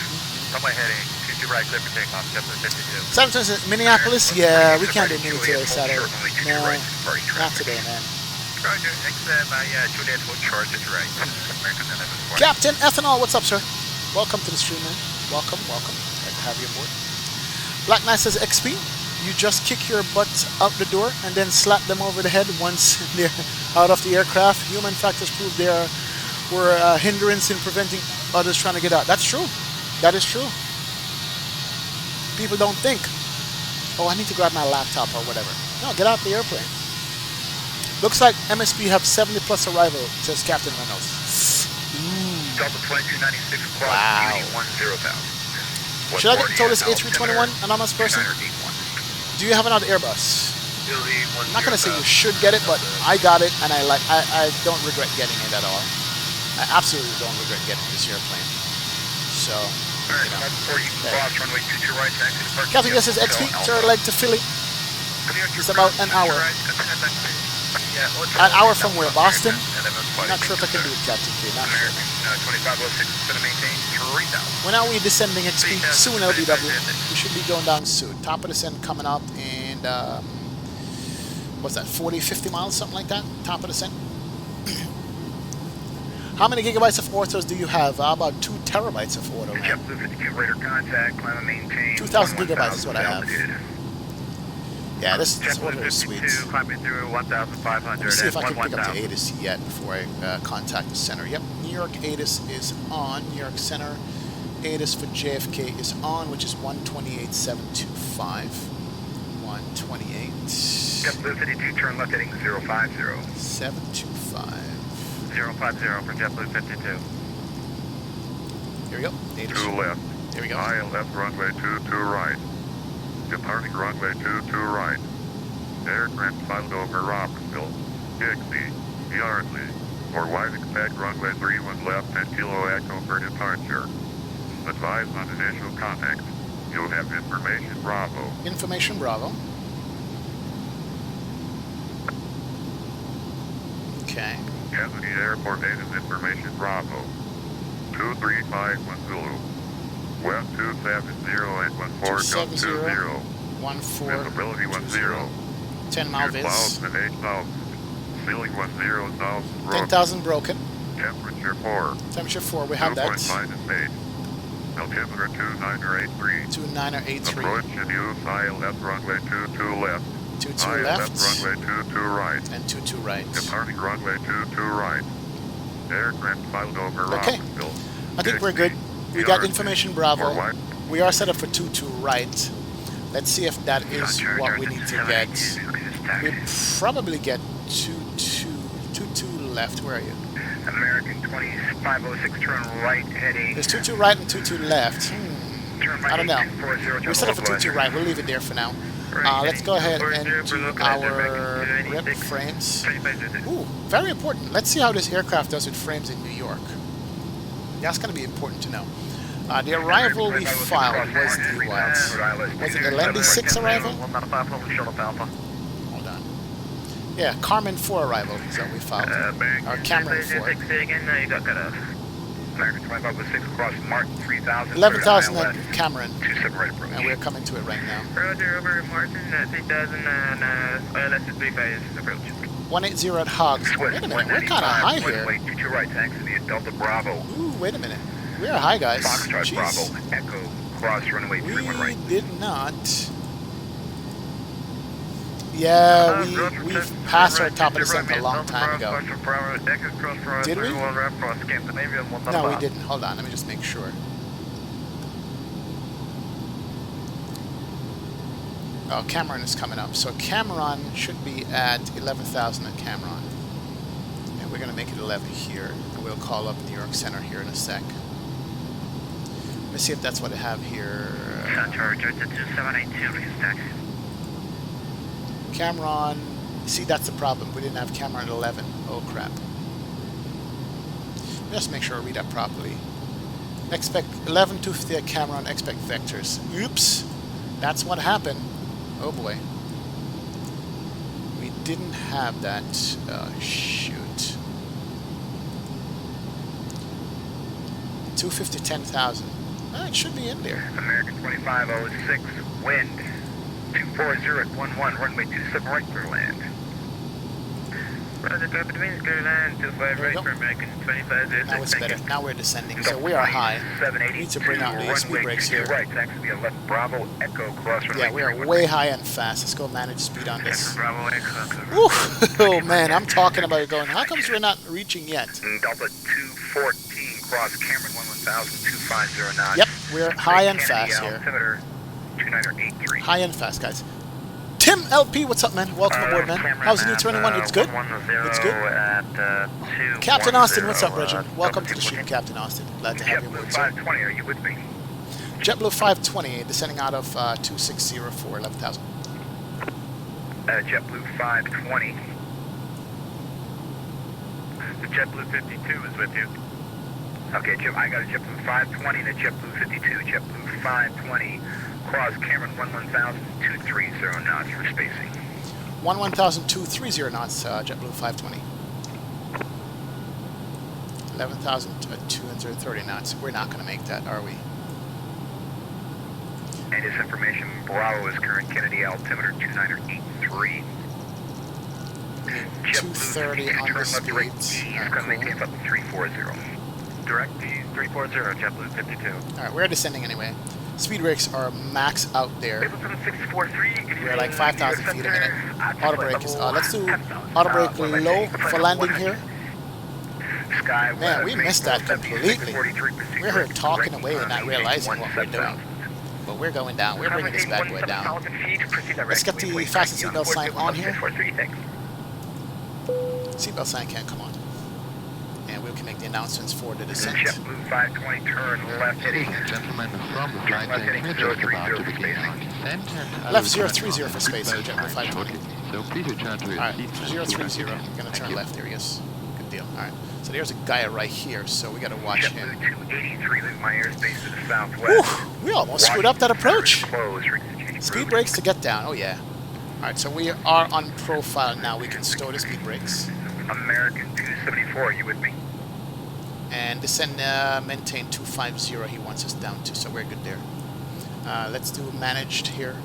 Speaker 4: Runway heading 22 right, clear for takeoff. JetBlue 52.
Speaker 1: Sometimes in Minneapolis, yeah, we can't do Mini today, Saturday. No, not today, man.
Speaker 4: Roger, Juliet will charge it right.
Speaker 1: Captain Ethanol, what's up, sir? Welcome to the stream, man. Welcome, welcome. Glad to have you aboard. Black Knight says, XP, you just kick your butts out the door and then slap them over the head once they're out of the aircraft. Human factors prove there were a hindrance in preventing others trying to get out. That's true. That is true. People don't think, oh, I need to grab my laptop or whatever. No, get out the airplane. Looks like MSP have 70 plus arrival, says Captain Reynolds.
Speaker 4: Delta 2296 clock,
Speaker 1: wow.
Speaker 4: 10,000.
Speaker 1: Should I get Toliss A321, anonymous person? Do you have another Airbus? I'm not gonna say you should get it, but I got it, and I don't regret getting it at all. I absolutely don't regret getting this airplane. So, you know. Captain Guest says XP, third leg to Philly. It's about an hour. An hour from where? Boston? I'm not sure if I can do it, Captain K. Not sure. When are we descending XP? Soon, LBW. We should be going down soon. Top of descent coming up, and what's that? 40, 50 miles, something like that. Top of descent. How many gigabytes of autos do you have? How about 2 terabytes of auto? 2,000 gigabytes is what I have. Yeah, this order is sweet. Let me see if I can pick up the ATIS yet before I contact the center. Yep, New York ATIS is on. New York Center ATIS for JFK is on, which is 128.725. 128.
Speaker 4: JetBlue 52, turn left heading 050.
Speaker 1: 725.
Speaker 4: 050 for JetBlue 52.
Speaker 1: Here we go. ATIS.
Speaker 3: 2 left.
Speaker 1: Here we go.
Speaker 3: ILS runway 22 right. Departing runway 22 right. Aircraft filed over Robbinsville, Dixie, Yardley, or wide expect runway 31 left 10 kilo echo for departure. Advise on initial contact. You'll have information Bravo.
Speaker 1: Information Bravo. Okay.
Speaker 3: Kennedy Airport native information Bravo. 2351 Zulu. West 270 and 14 20.
Speaker 1: 14.
Speaker 3: Visibility 10.
Speaker 1: 10 mile vis.
Speaker 3: Clouds and 8,000. Ceiling 10,000.
Speaker 1: 10,000 broken.
Speaker 3: Temperature 4.
Speaker 1: Temperature 4, we have that.
Speaker 3: 2.5 is made. Altimeter 2983.
Speaker 1: 2983.
Speaker 3: Approach and use ILS runway 22 left.
Speaker 1: 22
Speaker 3: ILS
Speaker 1: left.
Speaker 3: runway 22 right.
Speaker 1: And 22 right.
Speaker 3: Departing runway 22 right. Aircraft filed over
Speaker 1: Okay.
Speaker 3: Robbinsville.
Speaker 1: I think we're good. We got information Bravo. We are set up for 22 right. Let's see if that is what we need to get. We probably get 22 left. Where are you?
Speaker 4: American 2506, turn right heading.
Speaker 1: There's 22 right and 22 left. I don't know. We're set up for 22 right. We'll leave it there for now. Let's go ahead and do our rep frames. Ooh, very important. Let's see how this aircraft does with frames in New York. That's going to be important to know. The arrival we filed was the what? Was it the Lendy 6 arrival? Hold on. Yeah, Carmen 4 arrival is what we filed. Or Cameron 4.
Speaker 4: American 2506 across Martin 3000.
Speaker 1: 11,000 at Cameron. And we're coming to it right now.
Speaker 4: Roger, over Martin 3000 and ILS is 35 approach.
Speaker 1: 180 at Hogs. Wait a minute, we're kind of high here.
Speaker 4: To right, thanks to the Delta Bravo.
Speaker 1: Ooh, wait a minute. We are high, guys.
Speaker 4: Foxtrot Bravo,
Speaker 1: Jeez.
Speaker 4: Echo, cross runway 31 right.
Speaker 1: We did not. Yeah, we passed our top of descent a long time ago. Did we? No, we didn't. Hold on, let me just make sure. Oh, Cameron is coming up. So Cameron should be at 11,000 at Cameron. And we're going to make it 11 here. And we'll call up New York Center here in a sec. Let's see if that's what I have here. Cameron. See, that's the problem. We didn't have Cameron at 11. Oh, crap. Just make sure I read that properly. Expect 11,250 at Cameron. Expect vectors. Oops. That's what happened. Oh boy. We didn't have that. Shoot. 250, 10,000. It should be in there.
Speaker 3: American 2506, wind 240 at 11, runway 27 right for land. Roger, between clear land 25 right for American 2506.
Speaker 1: Now it's better. Now we're descending, so we are high. We need to bring out the speed brakes here.
Speaker 3: Right, thanks to be a left Bravo Echo cross runway.
Speaker 1: Yeah, we are way high and fast. Let's go manage speed on this.
Speaker 3: Bravo Echo.
Speaker 1: Woo! Oh man, I'm talking about it going. How comes we're not reaching yet?
Speaker 3: Delta 214 cross Cameron 11000 250 knots.
Speaker 1: Yep, we're high and fast here.
Speaker 3: Altimeter 2983.
Speaker 1: High and fast, guys. Tim LP, what's up, man? Welcome aboard, man. How's the new 21? It's good? It's good? Captain Austin, what's up, Reggie? Welcome to the stream, Captain Austin. Glad to have you aboard, sir.
Speaker 3: 520, are you with me?
Speaker 1: JetBlue 520, descending out of 260 for 11,000.
Speaker 3: JetBlue 520. The JetBlue 52 is with you. Okay, I got a JetBlue 520 and a JetBlue 52. JetBlue 520, cross Cameron 11,230 knots for spacing.
Speaker 1: 11,230 knots, JetBlue 520. 11,230 knots. We're not going to make that, are we?
Speaker 3: And this information, Bravo is current Kennedy altimeter 2983.
Speaker 1: 230 on the speed.
Speaker 3: Cool. 340. Direct D 340, JetBlue 52.
Speaker 1: Alright, we're descending anyway. Speed brakes are max out there. We're like 5,000 feet a minute. Auto brake is, let's do auto brake low for landing here. Man, we missed that completely. We're here talking away and not realizing what we're doing. But we're going down. We're bringing this bad boy down. Let's get the fastest seatbelt sign on here. Seatbelt sign can't come on. And we can make the announcements for the descent.
Speaker 3: JetBlue 520, turn left heading.
Speaker 5: Gentlemen, from the flight deck, we're just about to begin our descent.
Speaker 1: Left 030 for space, JetBlue 520.
Speaker 5: So please return to your
Speaker 1: Alright,
Speaker 5: seat.
Speaker 1: 030. We're going to turn left. There he is. Good deal. Alright. So there's a guy right here, so we got to watch him.
Speaker 3: JetBlue 283, leave my airspace to the southwest.
Speaker 1: Whew, we almost screwed up that approach. Speed brakes to get down. Oh, yeah. Alright, so we are on profile now. We can store the speed brakes.
Speaker 3: American 274, you with me?
Speaker 1: And descend, maintain 250 he wants us down to, so we're good there. Let's do managed here.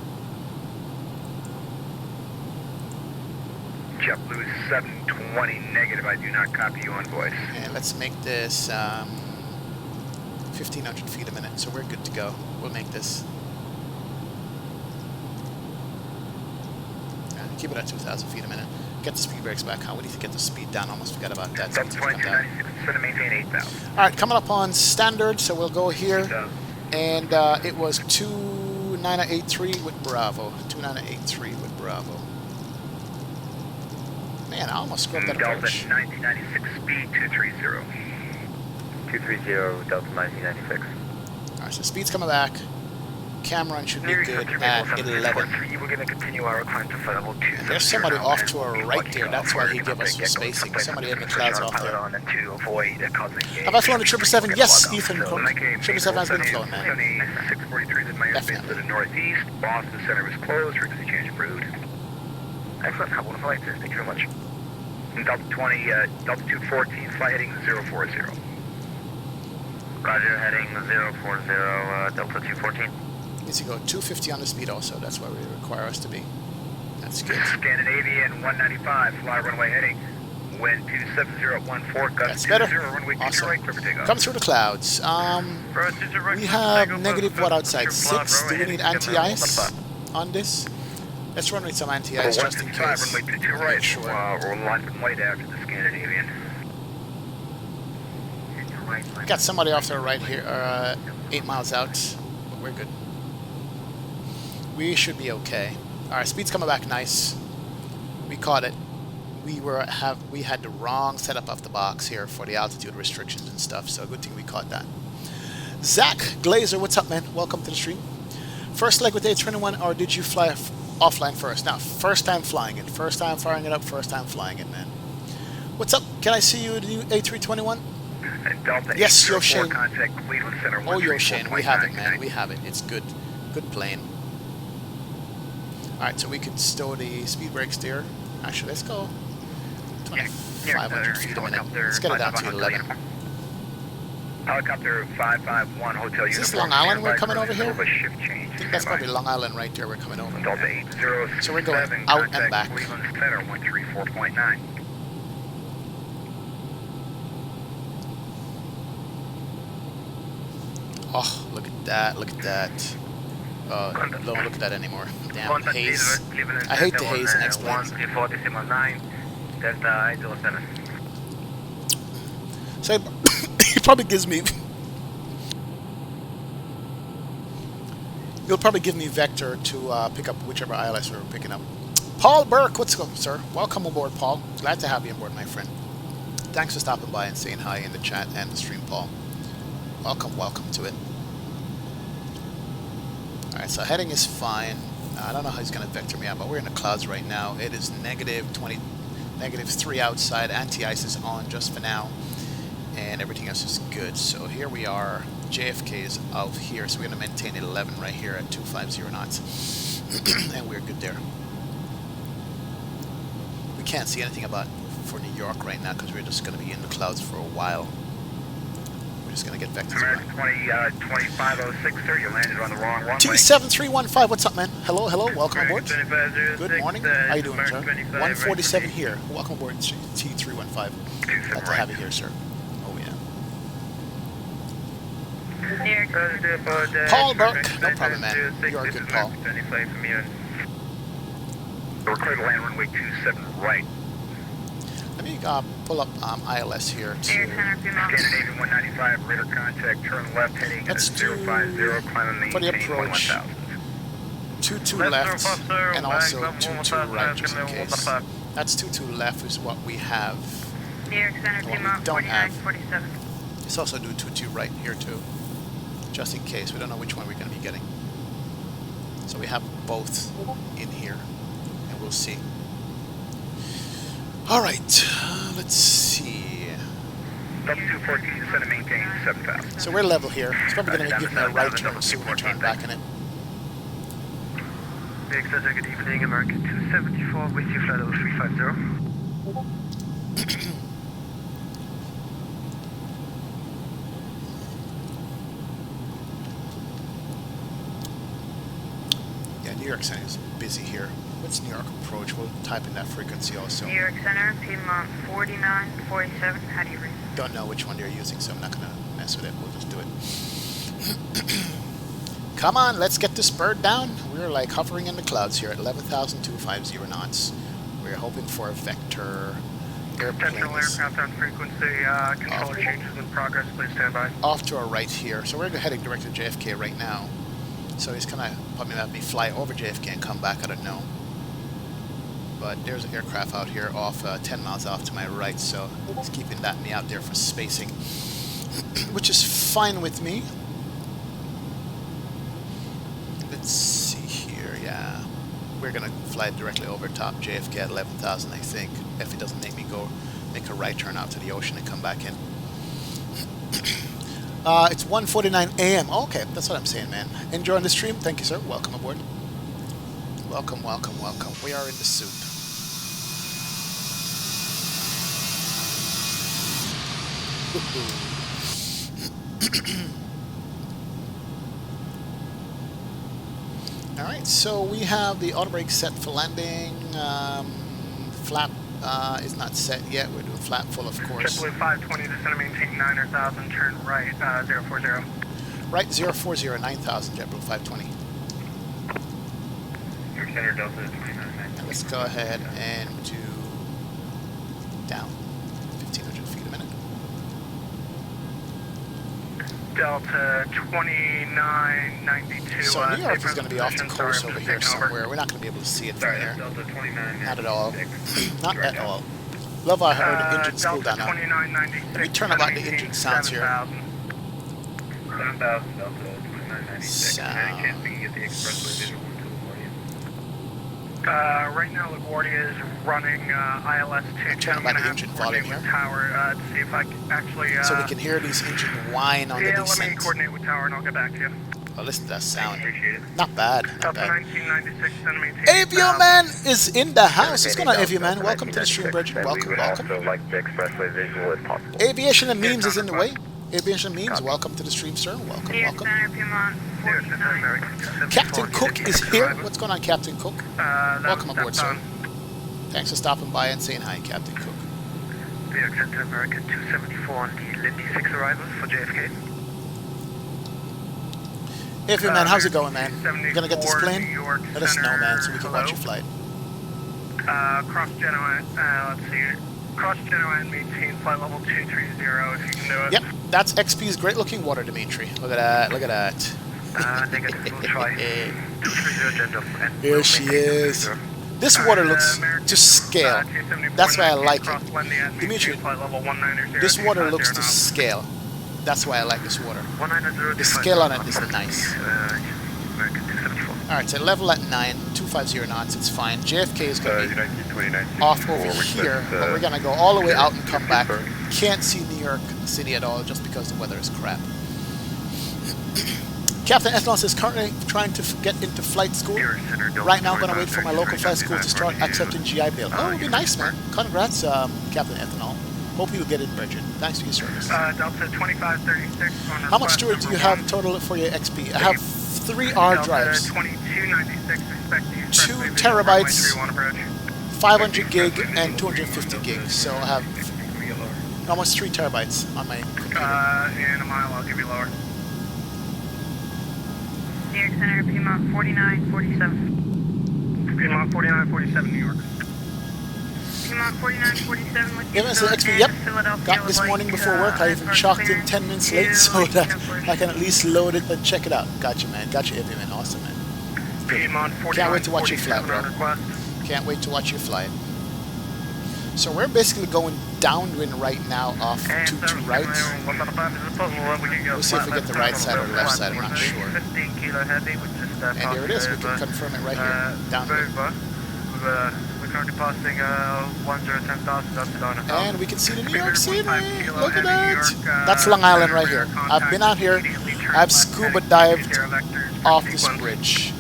Speaker 3: JetBlue 720 negative, I do not copy you on voice.
Speaker 1: And let's make this 1,500 feet a minute, so we're good to go. We'll make this. Keep it at 2,000 feet a minute. Get the speed brakes back on. We need to get the speed down. Almost forgot about that.
Speaker 3: 722.96, to maintain 8,000.
Speaker 1: Alright, coming up on standard, so we'll go here. And it was 2983 with Bravo. 2983 with Bravo. Man, I almost screwed that
Speaker 3: Delta
Speaker 1: approach.
Speaker 3: 1996, speed 230. 230, Delta 1996.
Speaker 1: Alright, so speed's coming back. Cameron should be good at 11.
Speaker 3: We're going to continue our climb to flight level 2.
Speaker 1: And there's somebody off to our right there. That's why he gave us the spacing. Somebody in the clouds off there. How about throwing the 777? Yes, Ethan. 777 has been flown, man.
Speaker 3: 643 is my airspace to the northeast. Boston Center is closed. Frequency change approved. Excellent. Have one flight, sir. Thank you very much. Delta 20, Delta 214, flight heading 040. Roger, heading 040, Delta 214.
Speaker 1: Needs to go 250 on the speed also. That's why they require us to be. That's good.
Speaker 3: Scandinavian 195, fly runway heading. Wind 27014, gust
Speaker 1: That's better.
Speaker 3: 20, runway 22
Speaker 1: Awesome.
Speaker 3: right, clear for takeoff.
Speaker 1: Come through the clouds. We have negative what outside? 6. Do we need anti-ice on this? Let's run with some anti-ice just in case.
Speaker 3: Runway 22 right,
Speaker 1: Sure.
Speaker 3: we're line from white after the Scandinavian.
Speaker 1: Got somebody off to our right here, 8 miles out, but we're good. We should be okay. Alright, speed's coming back nice. We caught it. We had the wrong setup of the box here for the altitude restrictions and stuff, so good thing we caught that. Zach Glazer, what's up, man? Welcome to the stream. First leg with A321, or did you fly offline first? Now, first time flying it. First time firing it up, first time flying it, man. What's up? Can I see you, the new A321? Yes, Yo Shane. Oh, Yo Shane, we have it, man. We have it. It's good. Good plane. Alright, so we can stow the speed brakes there. Actually, let's go 2,500 feet a minute. Let's get it down to 11.
Speaker 7: Helicopter 551 Hotel.
Speaker 1: Is this Long Island we're coming over here? I think that's probably Long Island right there we're coming over.
Speaker 7: Delta 807.
Speaker 1: So we're going out and back.
Speaker 7: Cleveland Center 134.9.
Speaker 1: Oh, look at that, look at that. Don't look at that anymore. Damn, haze. I hate the haze in X-Planes.
Speaker 7: 134.9. Delta 807.
Speaker 1: So it probably gives me... You'll probably give me vector to pick up whichever ILS we're picking up. Paul Burke, what's up, sir? Welcome aboard, Paul. Glad to have you aboard, my friend. Thanks for stopping by and saying hi in the chat and the stream, Paul. Welcome, welcome to it. Alright, so heading is fine. I don't know how he's going to vector me out, but we're in the clouds right now. It is -3 outside. Anti-ice is on just for now. And everything else is good. So here we are. JFK is out here, so we're going to maintain 11 right here at 250 knots. And we're good there. We can't see anything for New York right now because we're just going to be in the clouds for a while. We're just going to get vectors around.
Speaker 7: 2506, sir. You landed on the wrong runway.
Speaker 1: T7315, what's up, man? Hello, hello, welcome aboard. Good morning. How you doing, sir? 147 here. Welcome aboard, T315. Glad to have you here, sir. Oh, yeah. Paul Burke. No problem, man. You are good, Paul.
Speaker 7: We're clear to land runway 27 right.
Speaker 1: Let me pull up ILS here.
Speaker 7: Scandinavian 195, radar contact, turn left heading
Speaker 1: Let's do
Speaker 7: 050, climb and
Speaker 1: for the
Speaker 7: maintain
Speaker 1: approach. 22 left and also 22 right, just in case. That's 22 left is what we have.
Speaker 6: New York Center,
Speaker 1: What we
Speaker 6: Piedmont
Speaker 1: don't have.
Speaker 6: 4947.
Speaker 1: Let's also do 22 right here too, just in case. We don't know which one we're going to be getting. So we have both in here, and we'll see. All right, let's see.
Speaker 7: W214, descend and maintain 7000.
Speaker 1: So we're level here. It's probably going to give me a right turn so we can turn back in it.
Speaker 7: Big Center, good evening, American 274, with you, flight 0350.
Speaker 1: Yeah, New York Center is busy here. What's New York approach? We'll type in that frequency also.
Speaker 6: New York Center, Piedmont 4947. How do you read?
Speaker 1: Don't know which one they're using, so I'm not going to mess with it. We'll just do it. Come on, let's get this bird down. We're like hovering in the clouds here at 11,250 knots. We're hoping for a vector airplane.
Speaker 7: Central aircraft on frequency, controller changes in progress, please stand by.
Speaker 1: Off to our right here. So we're heading directly to JFK right now. So he's gonna probably let me fly over JFK and come back, I don't know. But there's an aircraft out here off 10 miles off to my right, so he's keeping me out there for spacing, which is fine with me. Let's see here, yeah. We're gonna fly directly over top JFK at 11,000, I think, if it doesn't make me make a right turn out to the ocean and come back in. It's 1:49 a.m. Okay, that's what I'm saying, man. Enjoying the stream? Thank you, sir. Welcome aboard. Welcome, welcome, welcome. We are in the soup. Alright, so we have the auto brake set for landing. Flap is not set yet. We're doing flap full, of course.
Speaker 7: JetBlue 520, descend and maintain 9,000, turn right, 040.
Speaker 1: Right, 040, 9,000, JetBlue 520.
Speaker 7: Your center Delta is 29.
Speaker 1: And let's go ahead and do down 1,500 feet a minute.
Speaker 7: Delta 2992.
Speaker 1: So New York is going to be off the coast over here somewhere. We're not going to be able to see it from here.
Speaker 7: Delta 29.
Speaker 1: Not at all. Not at all. Love how I heard the engine school down now. Let me turn about the engine sounds here.
Speaker 7: 7,000 Delta 2996.
Speaker 1: Sound.
Speaker 7: Chance we can get the expressway visual into LaGuardia. Right now LaGuardia is running ILS 2.
Speaker 1: Turn about the engine volume here.
Speaker 7: Tower to see if I can actually.
Speaker 1: So we can hear these engine whine on the
Speaker 7: Let me
Speaker 1: descent.
Speaker 7: coordinate with Tower and I'll get back to you.
Speaker 1: Oh, listen to that sound.
Speaker 7: Appreciate it.
Speaker 1: Not bad. Not
Speaker 7: Delta
Speaker 1: bad.
Speaker 7: 1996, send me
Speaker 1: Avio Man is in the house. What's going on, Avio Man? Welcome to the stream, Bridget. Welcome, welcome.
Speaker 7: like the expressway visual if possible.
Speaker 1: Aviation and Memes is in the way. Aviation and Memes, welcome to the stream, sir. Welcome, welcome. Captain Cook is here. What's going on, Captain Cook? Welcome aboard, sir. Thanks for stopping by and saying hi, Captain Cook.
Speaker 7: VX to American 274 on the Lindy 6 arrival for JFK.
Speaker 1: Avio Man, how's it going, man? You gonna get this plane? Let us know, man, so we can watch your flight.
Speaker 7: Cross Genoa, let's see. Cross Genoa and maintain flight level 230 if you can do it.
Speaker 1: Yep, that's XP's great looking water, Dimitri. Look at that, look at that.
Speaker 7: Negative, we'll try. 230 agenda.
Speaker 1: Here she is. This water looks to scale. That's why I like it. Dimitri, this water looks to scale. That's why I like this water. The scale on it is nice. Alright, so level at 9, 250 knots, it's fine. JFK is going to be off over here, but we're going to go all the way out and come back. Can't see New York City at all just because the weather is crap. Captain Ethanol says currently trying to get into flight school. Right now I'm going to wait for my local flight school to start accepting GI Bill. Oh, it would be nice, man. Congrats, Captain Ethanol. Hope you'll get it, Bridget. Thanks for your service.
Speaker 7: Delta 2536.
Speaker 1: How much storage do you have total for your XP? I have 3 R drives.
Speaker 7: 2296,
Speaker 1: 2 terabytes, 500 gig, and 250 gig. So I have almost 3 terabytes on my computer.
Speaker 7: In a mile, I'll give you lower.
Speaker 6: New York Center, Piedmont 4947.
Speaker 7: Piedmont 4947, New York.
Speaker 6: Piedmont 4947 with you.
Speaker 1: Yeah, so XP, yep. Got this morning before work. I even chalked in 10 minutes late so that I can at least load it and check it out. Gotcha, man. Gotcha, Avio Man. Awesome, man.
Speaker 7: Piedmont 4947.
Speaker 1: Can't wait to watch you fly, bro. Can't wait to watch you fly. So we're basically going downwind right now off 2-2 right. We'll see if we get the right side or the left side, I'm not sure. And there it is, we can confirm it right here, downwind.
Speaker 7: We're currently passing 10,000.
Speaker 1: And we can see the New York City, look at that. That's Long Island right here. I've been out here, I've scuba dived off this bridge.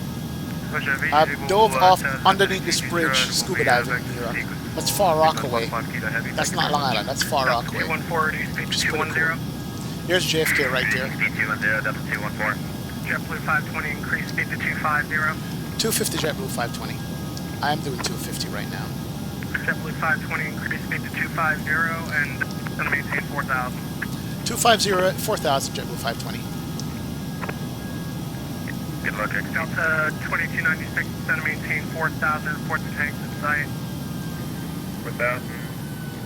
Speaker 1: I've dove off underneath this bridge, scuba diving in New York. That's Far Rockaway. That's not Long Island, that's Far Rockaway. Which is pretty cool. Here's JFK right there.
Speaker 7: JetBlue 520, increase speed to 250.
Speaker 1: 250 JetBlue 520. I am doing 250 right now.
Speaker 7: JetBlue 520, increase speed to 250 and gonna maintain 4,000.
Speaker 1: 250 4,000 JetBlue 520.
Speaker 7: Good luck, Delta 2296, gonna maintain 4,000, report the tanks in sight. 4,000,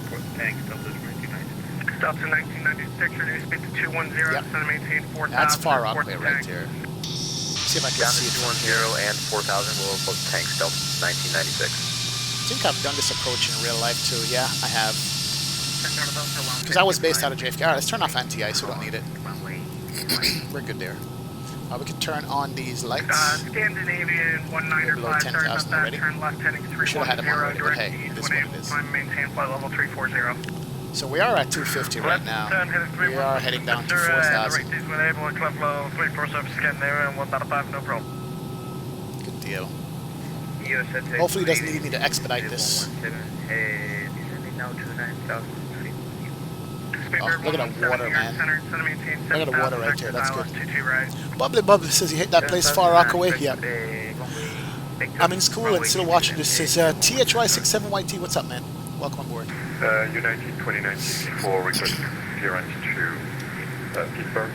Speaker 7: report the tanks, Delta 2296. Delta 1996, reduce speed to 210,
Speaker 1: yep.
Speaker 7: Gonna maintain 4,000.
Speaker 1: That's Far Rockaway right there. See if I can see it.
Speaker 8: 210 and 4,000 will report the tanks, Delta 1996.
Speaker 1: I think I've done this approach in real life too. Yeah, I have. Because I was based out of JFK. Alright, let's turn off anti-ice, we don't need it. We're good there. We can turn on these lights.
Speaker 7: Scandinavian 195,
Speaker 1: below 10,000 already.
Speaker 7: turn left heading 310,
Speaker 1: We should have had them on already, but hey,
Speaker 7: direct
Speaker 1: this is
Speaker 7: east,
Speaker 1: what it is.
Speaker 7: maintain flight level 340.
Speaker 1: So we are at 250 right now. We are heading down to 4,000. Good deal. Hopefully it doesn't need me to expedite this. Oh, look at that water, man. Look at the water right there, that's good. Bubbly Bubbly says you hit that place Far Rockaway? Yeah. I'm in school and still watching this. Says THY67YT, what's up, man? Welcome on board.
Speaker 3: United 2964, request clearance to Pittsburgh.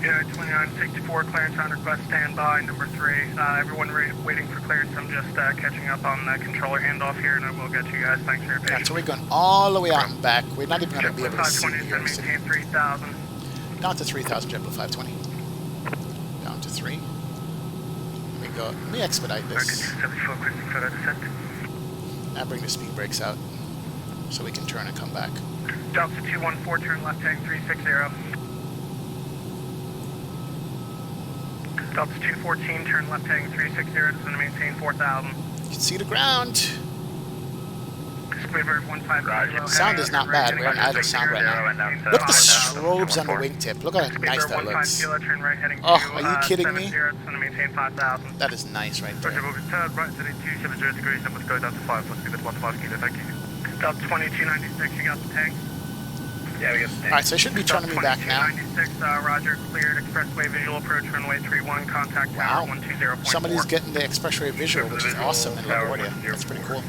Speaker 7: United 2964, clearance on request, standby, number 3. Everyone waiting for clearance. I'm just catching up on the controller handoff here, and I will get to you guys. Thanks for your patience.
Speaker 1: Right, so we're going all the way out and back. We're not even going to be able to see New York City.
Speaker 7: Maintain 3000.
Speaker 1: Down to 3,000, JetBlue 520. Down to 3. Let me go. Let me expedite this.
Speaker 7: 74, requesting further descent.
Speaker 1: Now bring the speed brakes out so we can turn and come back.
Speaker 7: Delta 214, turn left heading 360. Delta 214, turn left heading 360, descend to maintain 4000.
Speaker 1: You can see the ground.
Speaker 7: Squidward 15.
Speaker 1: Sound is not bad. We're on idle sound right now. Look at the strobes on the wingtip. Look how nice that looks.
Speaker 7: Turn right heading
Speaker 1: Oh, are you kidding me?
Speaker 7: 70, descend to maintain 5000.
Speaker 1: That is nice right there.
Speaker 7: Turn right heading 270 degrees, and let's go down to 5, let's speed at 15 kilo, thank you. Delta 2296, you got the tank? Yeah, we got the tank.
Speaker 1: Alright, so it should be turning me back now.
Speaker 7: 2296, Roger, cleared expressway visual approach, runway 31, contact tower
Speaker 1: Wow.
Speaker 7: 120.4.
Speaker 1: Somebody's getting the expressway visual, which is awesome in LaGuardia. That's pretty cool.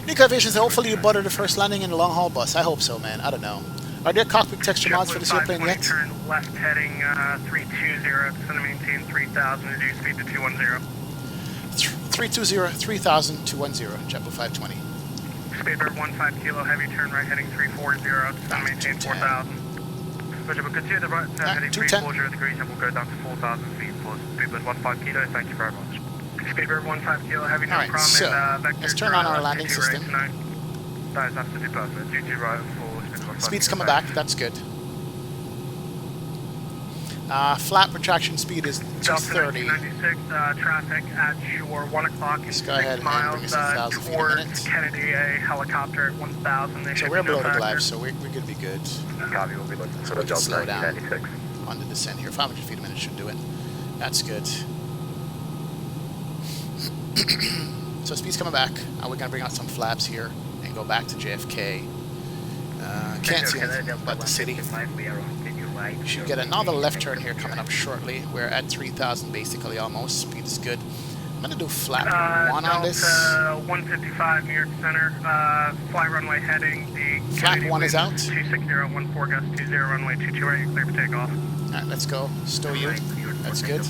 Speaker 1: Nico Aviation said, hopefully you butter the first landing in the long haul bus. I hope so, man. I don't know. Are there cockpit texture mods for this airplane yet?
Speaker 7: Turn left heading 320, descend to maintain 3000, reduce speed to 210.
Speaker 1: 320, 3,000, 210, JetBlue 520.
Speaker 7: Speedbird 15 kilo, heavy turn right heading 340, descend to maintain 4000. Roger, we'll continue the right heading 340 degrees and we'll go down to 4000 feet for Speedbird 15 kilo, thank you very much. Speedbird 15 kilo, heavy no problem.
Speaker 1: So,
Speaker 7: vectors
Speaker 1: let's turn on our landing system.
Speaker 7: Right that is absolutely perfect. Duty right for Speedbird 15
Speaker 1: Speed's
Speaker 7: kilo.
Speaker 1: coming back, that's good. Flat retraction speed is 230.
Speaker 7: 96, traffic at your 1 o'clock and 6
Speaker 1: go ahead and
Speaker 7: miles
Speaker 1: bring us 1,000 feet a
Speaker 7: towards
Speaker 1: minute.
Speaker 7: Kennedy, a helicopter at 1,000.
Speaker 1: So we're below the glide, so we're going to be good.
Speaker 8: Copy, we'll be looking for the
Speaker 1: Let's slow
Speaker 8: Delta
Speaker 1: down
Speaker 8: 1996.
Speaker 1: on the descent here. 500 feet a minute should do it. That's good. So speed's coming back. We're going to bring out some flaps here and go back to JFK. Can't see anything but the city. We should get another left turn here coming up shortly. We're at 3,000 basically almost. Speed is good. I'm going to do flap 1 on this.
Speaker 7: 155 New York Center, fly runway heading. The
Speaker 1: Flap
Speaker 7: Kennedy
Speaker 1: 1 is
Speaker 7: wind
Speaker 1: out.
Speaker 7: 26014 gust 20 runway 22 right, clear for takeoff.
Speaker 1: Alright, let's go. Stow you. That's good.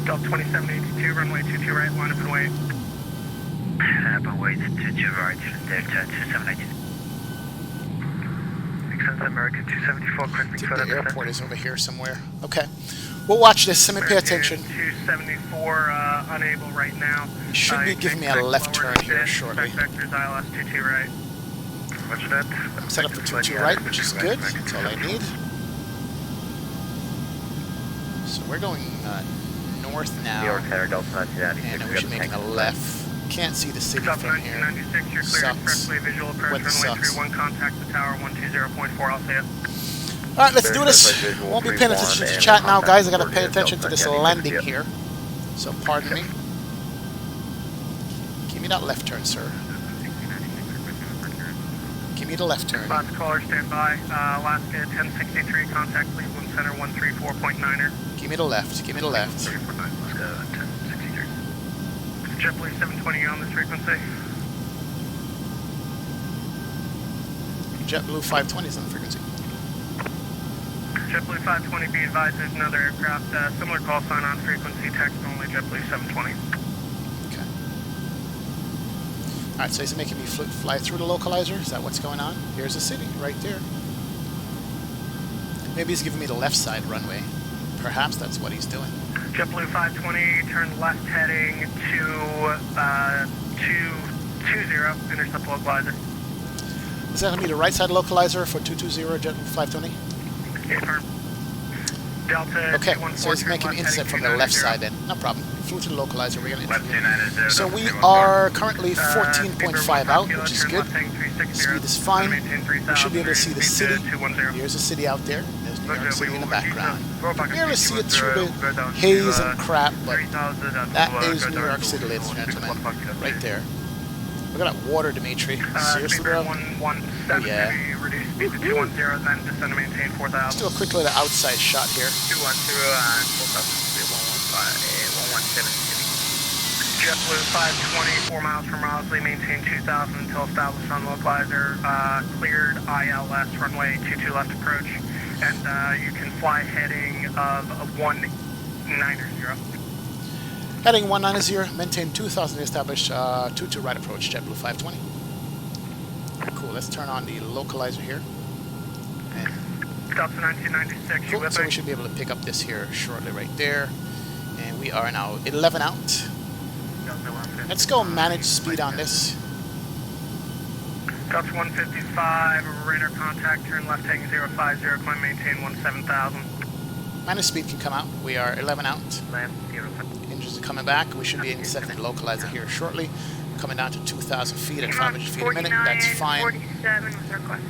Speaker 7: Delta 2782, runway 22 right, line up and wait.
Speaker 4: Runway 22 right, Delta 2782.
Speaker 7: American 274,
Speaker 1: I
Speaker 7: correcting
Speaker 1: think
Speaker 7: further
Speaker 1: the
Speaker 7: descent.
Speaker 1: airport is over here somewhere. Okay. We'll watch this. Let me pay attention.
Speaker 7: 274, unable right now.
Speaker 1: You should be giving me a left turn here shortly.
Speaker 7: Vectors ILS 22 right. Roger that.
Speaker 1: I'm set up for 22 right, which is good. That's all I need. So we're going north
Speaker 8: New
Speaker 1: now.
Speaker 8: York Center, Delta 1996.
Speaker 1: And then we should be making a left. Can't see the city
Speaker 7: Stop
Speaker 1: from here.
Speaker 7: 1996, you're cleared
Speaker 1: Sucks.
Speaker 7: expressway visual approach,
Speaker 1: Weather
Speaker 7: runway
Speaker 1: sucks.
Speaker 7: 31, contact the tower 120.4, I'll see you.
Speaker 1: Alright, let's do this. Won't be paying attention to the chat now, guys. I gotta pay attention to this landing here. So pardon me. Give me that left turn, sir. Give me the left turn.
Speaker 7: Last caller, stand by. Alaska 1063, contact Cleveland Center 134.9er.
Speaker 1: Give me the left. Give me the left.
Speaker 7: 349, let's go 1063. JetBlue 720 on this frequency.
Speaker 1: JetBlue 520 is on the frequency.
Speaker 7: JetBlue 520, be advised there's another aircraft, similar call sign on frequency, text only, JetBlue 720.
Speaker 1: Okay. Alright, so he's making me fly through the localizer. Is that what's going on? Here's the city, right there. Maybe he's giving me the left side runway. Perhaps that's what he's doing.
Speaker 7: JetBlue 520, turn left heading to 220, intercept localizer.
Speaker 1: Is that going to be the right side localizer for 220 JetBlue 520?
Speaker 7: Confirm. Delta
Speaker 1: Okay,
Speaker 7: 214,
Speaker 1: so he's making
Speaker 7: turn
Speaker 1: intercept from the left
Speaker 7: 290.
Speaker 1: side then. No problem. Flew to the localizer, we're going to interview.
Speaker 7: 290,
Speaker 1: So we
Speaker 7: Delta
Speaker 1: are currently
Speaker 7: Speedbird
Speaker 1: 14.5 out,
Speaker 7: kilo,
Speaker 1: which is
Speaker 7: turn
Speaker 1: good.
Speaker 7: left heading 360,
Speaker 1: Speed is fine.
Speaker 7: maintain
Speaker 1: We should be able to see the
Speaker 7: speed
Speaker 1: city.
Speaker 7: 210.
Speaker 1: Here's the city out there. There's New York
Speaker 7: Roger,
Speaker 1: City
Speaker 7: we
Speaker 1: in the
Speaker 7: will reduce
Speaker 1: background.
Speaker 7: the
Speaker 1: You
Speaker 7: rollback
Speaker 1: can barely
Speaker 7: of
Speaker 1: see it
Speaker 7: 210,
Speaker 1: through
Speaker 7: we'll go down
Speaker 1: the
Speaker 7: to,
Speaker 1: haze and crap, but
Speaker 7: 3,000 and
Speaker 1: that
Speaker 7: we'll,
Speaker 1: is
Speaker 7: go
Speaker 1: New
Speaker 7: down
Speaker 1: York
Speaker 7: to
Speaker 1: City, ladies and
Speaker 7: 1
Speaker 1: gentlemen.
Speaker 7: 1
Speaker 1: Right there. Look at that water, Dimitri. Seriously,
Speaker 7: Speedbird
Speaker 1: bro?
Speaker 7: 117,
Speaker 1: Yeah.
Speaker 7: heavy, reduce speed to 210, then descend to maintain 4,000.
Speaker 1: Let's do a quick little outside shot here.
Speaker 7: 210 and 117. JetBlue 520, 4 miles from Rosley, maintain 2,000 until established on localizer. Cleared ILS, runway 22 left approach. And you can fly heading of 190.
Speaker 1: Heading 190, maintain 2000, establish 22 right approach, JetBlue 520. Cool, let's turn on the localizer here. And
Speaker 7: Stop to 1996,
Speaker 1: cool, so we should be able to pick up this here shortly right there. And we are now 11 out. Let's go manage speed on this.
Speaker 7: Stop to 155, radar contact, turn left heading 050, climb maintain 17,000.
Speaker 1: Manage speed can come out. We are 11 out. Engines are coming back. We should be in setting the localizer here shortly. Coming down to 2,000 feet at 500 feet a minute. That's fine.
Speaker 6: 47 with request.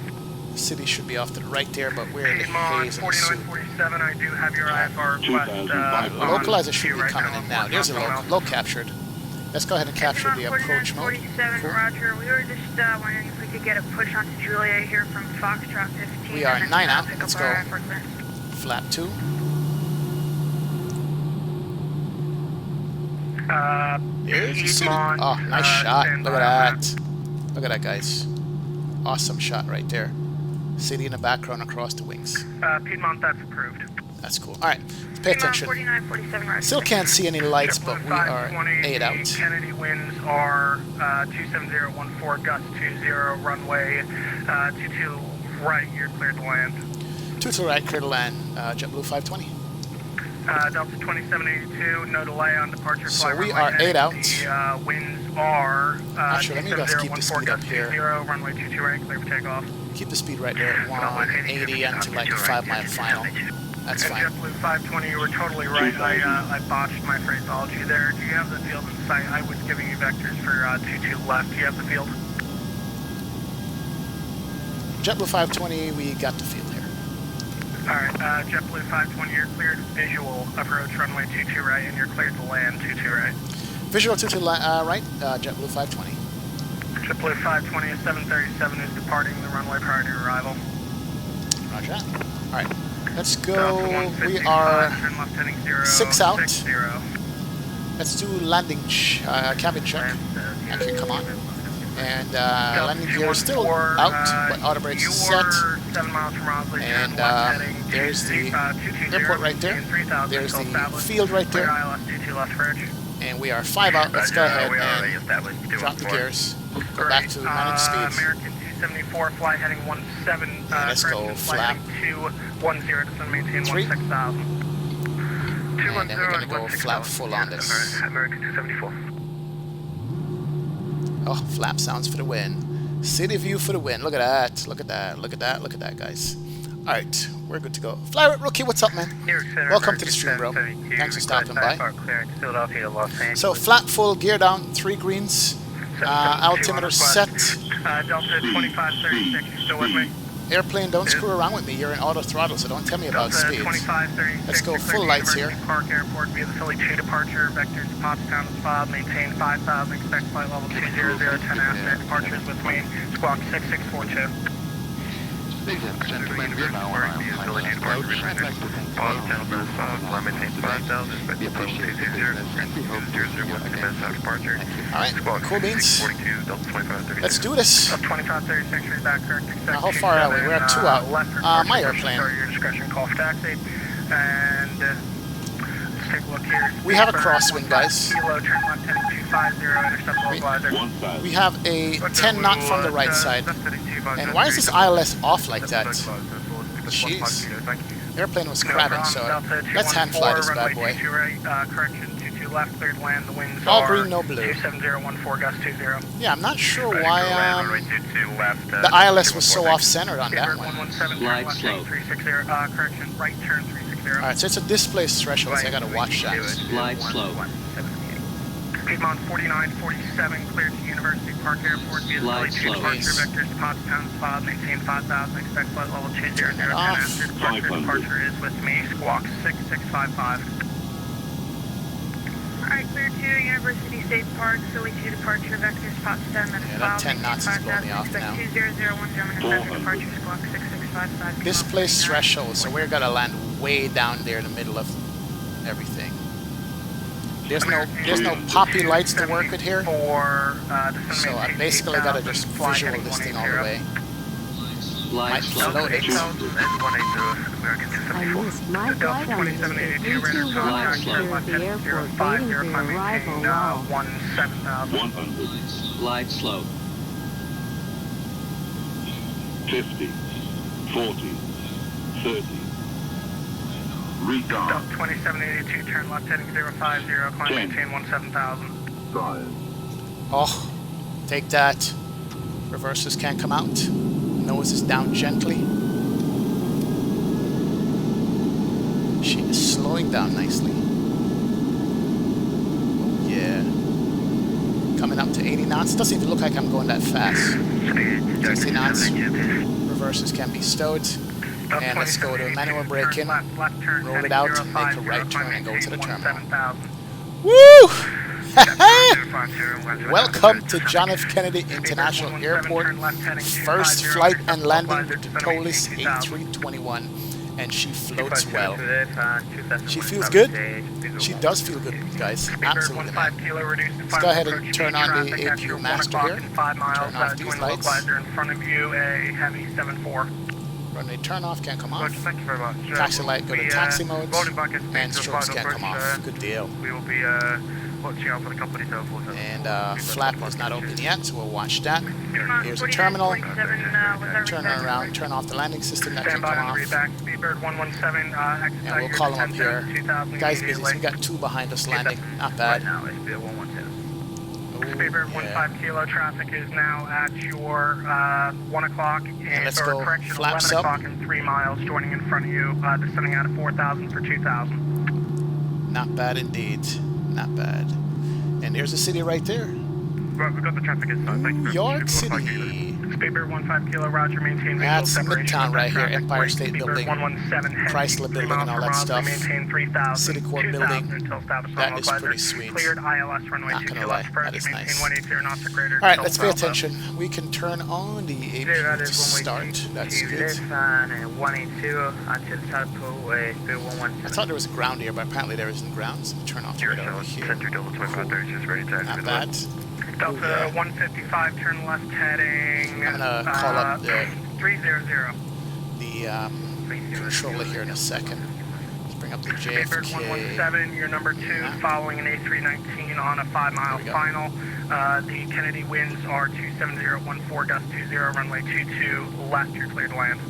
Speaker 1: The city should be off to the right there, but we're in the
Speaker 7: Piedmont,
Speaker 1: haze and the soup.
Speaker 7: 4947, I do have your IFR request.
Speaker 1: Localizer should be coming in now. There's a low captured. Let's go ahead and capture the approach mode.
Speaker 6: 47,
Speaker 1: Cool.
Speaker 6: Roger. We were just wondering if we could get a push onto Juliet here from Foxtrot 15.
Speaker 1: We are
Speaker 6: and
Speaker 1: 9 out.
Speaker 6: pick
Speaker 1: Let's
Speaker 6: up
Speaker 1: go.
Speaker 6: our effort there.
Speaker 1: Flap 2. There's the city.
Speaker 7: Piedmont,
Speaker 1: Oh, nice shot.
Speaker 7: stand
Speaker 1: Look
Speaker 7: by.
Speaker 1: at that. Look at that, guys. Awesome shot right there. City in the background across the wings.
Speaker 7: Piedmont, that's approved.
Speaker 1: That's cool. All right, let's pay
Speaker 6: Piedmont,
Speaker 1: attention.
Speaker 6: 49, 47, Roger.
Speaker 1: Still can't see any lights, but we are
Speaker 7: 520,
Speaker 1: 8 out.
Speaker 7: Kennedy winds are 27014, gust 20, runway 22 right, you're cleared to land.
Speaker 1: 2 right, clear to land. JetBlue 520.
Speaker 7: Delta 2782, no delay on departure.
Speaker 1: So
Speaker 7: fly
Speaker 1: we
Speaker 7: runway
Speaker 1: are
Speaker 7: heading.
Speaker 1: 8 out.
Speaker 7: The winds are
Speaker 1: Actually, let me just keep the
Speaker 7: 27014,
Speaker 1: speed up
Speaker 7: gust
Speaker 1: here.
Speaker 7: 20, runway 22 right, clear for takeoff.
Speaker 1: Keep the speed right there at 180 until like the 5-mile final. That's
Speaker 7: And
Speaker 1: fine.
Speaker 7: JetBlue 520, you were totally right. I botched my phraseology there. Do you have the field in sight? I was giving you vectors for 22 left. Do you have the field?
Speaker 1: JetBlue 520, we got the field here.
Speaker 7: All right, JetBlue 520, you're cleared visual approach runway 22 right, and you're cleared to land 22 right.
Speaker 1: Visual 22 right, JetBlue 520.
Speaker 7: JetBlue 520 is 737 is departing the runway prior to arrival.
Speaker 1: Roger that. All right, let's
Speaker 7: Delta
Speaker 1: go.
Speaker 7: 155,
Speaker 1: We are
Speaker 7: turn left heading
Speaker 1: 6 out.
Speaker 7: 60.
Speaker 1: Let's do landing cabin check. Actually, come on. And landing gear is still out, but auto brakes is set.
Speaker 7: 7 miles from Rosley,
Speaker 1: And there's the airport right there. There's the field right there. And we are 5 out. Let's go ahead and drop the gears. Go back to managed speeds.
Speaker 7: American 274, fly heading 17.
Speaker 1: Let's go flap
Speaker 7: 210 to maintain
Speaker 1: 3.
Speaker 7: 16,000.
Speaker 1: And then we're going to go flap full on this.
Speaker 7: American 274.
Speaker 1: Oh, flap sounds for the win. City view for the win. Look at that. Look at that. Look at that. Look at that, guys. All right, we're good to go. Flyweight Rookie, what's up, man? Welcome to the stream, bro. Thanks for stopping by.
Speaker 7: Philadelphia, Los Angeles.
Speaker 1: So, flap full, gear down, 3 greens. Altimeter set.
Speaker 7: Delta 2536, you still with me?
Speaker 1: Airplane, don't screw around with me. You're in auto throttle, so don't tell me about speeds. Let's go full lights here.
Speaker 7: Park Airport via the Philly 2 departure. Vectors to Pottstown to Bob. Maintain 5,000. Expect flight level 20010 after departures with me. Squawk 6642.
Speaker 5: Ladies and gentlemen, we are now on our final approach. I'd like to thank all of you for maintain 5,000. We appreciate your business and we hope to see you again.
Speaker 1: Alright, cool beans. Let's do this.
Speaker 7: 2536 back correct.
Speaker 1: Now, how far are we? We're at 2 out. My airplane.
Speaker 7: Your discretion, call for taxi. And let's take a look here.
Speaker 1: We have a crosswind, guys.
Speaker 7: Kilo, turn left heading 250, intercept localizer.
Speaker 1: We have a 10 knot from the right side. And why is this ILS off like that? Jeez. Airplane was crabbing, so let's hand fly this bad boy.
Speaker 7: Correction, 22 left, cleared land. The winds
Speaker 1: All
Speaker 7: are
Speaker 1: green, no blue.
Speaker 7: 27014, gust 20.
Speaker 1: Yeah, I'm not sure why the ILS was so off-centered on that one.
Speaker 7: Slide slow. Correction, right turn 360.
Speaker 1: Alright, so it's a displaced threshold, so I gotta watch that.
Speaker 9: Slide slow.
Speaker 7: Piedmont 4947, cleared to University Park Airport via the Philly 2 departure. Vectors to Pottstown, Bob, maintain 5,000. Expect flight level 20010 after departure. Departure is with me. Squawk 6655.
Speaker 6: Alright, clear to University State Park, Philly 2 departure, vectors Pottstown, then
Speaker 1: Yeah, that 10 knots is blowing me off now.
Speaker 6: 2001 German after departure, squawk 6655.
Speaker 1: Displaced threshold, so we're gonna land way down there in the middle of everything. There's no poppy lights to work with here, so I basically gotta just visual this thing all the way.
Speaker 2: I missed my flight on the 321 clear at the airport waiting for your arrival now.
Speaker 5: 100.
Speaker 9: Glide slow.
Speaker 5: 50. 40. 30. Retard.
Speaker 7: 2782, turn left heading 050, climb maintain 17,000.
Speaker 5: 5.
Speaker 1: Oh, take that. Reverses can't come out. Nose is down gently. She is slowing down nicely. Oh yeah. Coming up to 80 knots. Doesn't even look like I'm going that fast. 60 knots. Reverses can be stowed. And let's go to manual braking. Roll it out, make a right turn, and go to the terminal. Woo! Welcome to John F. Kennedy International Airport. First flight and landing with the Toliss A321. And she floats well. She feels good. She does feel good, guys. Absolutely, man. Let's go ahead and turn on the APU master here. Turn off these lights. Runway turn off, can't come off.
Speaker 7: Thank you very much.
Speaker 1: Taxi light, go to taxi mode. And strokes can't come off. Good deal.
Speaker 7: We will be watching out for the company telephone.
Speaker 1: And flap is not open yet, so we'll watch that. Here's a terminal. Turn her around, turn off the landing system, that can come off. And we'll call them up here. Guys, business, we got 2 behind us landing. Not bad.
Speaker 7: Speedbird 15 kilo traffic is now at your 1 o'clock and
Speaker 1: let's go flaps
Speaker 7: 11
Speaker 1: up.
Speaker 7: o'clock and 3 miles joining in front of you, descending out of 4,000 for 2,000.
Speaker 1: Not bad indeed. Not bad. And there's the city right there.
Speaker 7: Right, we got the traffic inside.
Speaker 1: New York City.
Speaker 7: Speedbird 15 kilo, roger, maintain visual
Speaker 1: That's
Speaker 7: separation.
Speaker 1: Midtown right here, Empire State
Speaker 7: Speedbird
Speaker 1: Building,
Speaker 7: 117,
Speaker 1: Chrysler Building and all that stuff.
Speaker 7: Maintain 3,000,
Speaker 1: City Court
Speaker 7: 2,000
Speaker 1: Building.
Speaker 7: until established
Speaker 1: That
Speaker 7: on
Speaker 1: is
Speaker 7: local
Speaker 1: pretty
Speaker 7: advisory.
Speaker 1: sweet.
Speaker 7: Cleared ILS runway
Speaker 1: Not
Speaker 7: 22
Speaker 1: gonna
Speaker 7: left
Speaker 1: lie,
Speaker 7: approach,
Speaker 1: that is
Speaker 7: maintain
Speaker 1: nice.
Speaker 7: 180 knots or greater.
Speaker 1: Alright,
Speaker 7: until
Speaker 1: let's pay
Speaker 7: southbound.
Speaker 1: attention. We can turn on the APU to start. That's good. I thought there was a ground here, but apparently there isn't ground, so turn off the radar over here. Not bad.
Speaker 7: Delta 155, turn left heading.
Speaker 1: I'm gonna call up the
Speaker 7: 300.
Speaker 1: controller here in a second. Let's bring up the
Speaker 7: Speedbird
Speaker 1: JFK.
Speaker 7: 117, you're number 2, following an A319 on a 5-mile final. The Kennedy winds are 27014, gust 20, runway 22 left, you're cleared to land.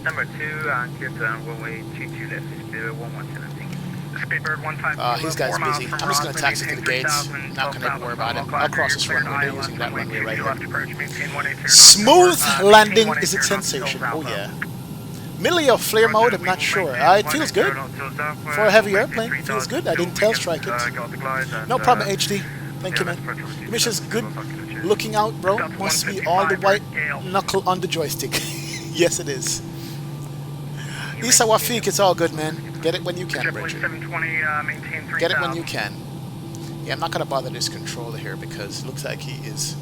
Speaker 8: Number 2, clear to runway 22 left, Speedbird 117.
Speaker 7: Speedbird 15.
Speaker 1: He's guy's busy. I'm just going to taxi to the gates. Not going to even worry about him. I'll cross this runway. They're using that runway right here. Smooth landing is a sensation. Oh yeah. Millie or flare mode, I'm not sure. It feels good. For a heavy airplane, it feels good. I didn't tail strike it. No problem, HD. Thank you, man. The mission's good looking out, bro. Must be all the white knuckle on the joystick. Yes, it is. Isa Wafik, it's all good, man. Get it when you can, Richard. Get it when you can. Yeah, I'm not going to bother this controller here because it looks like he is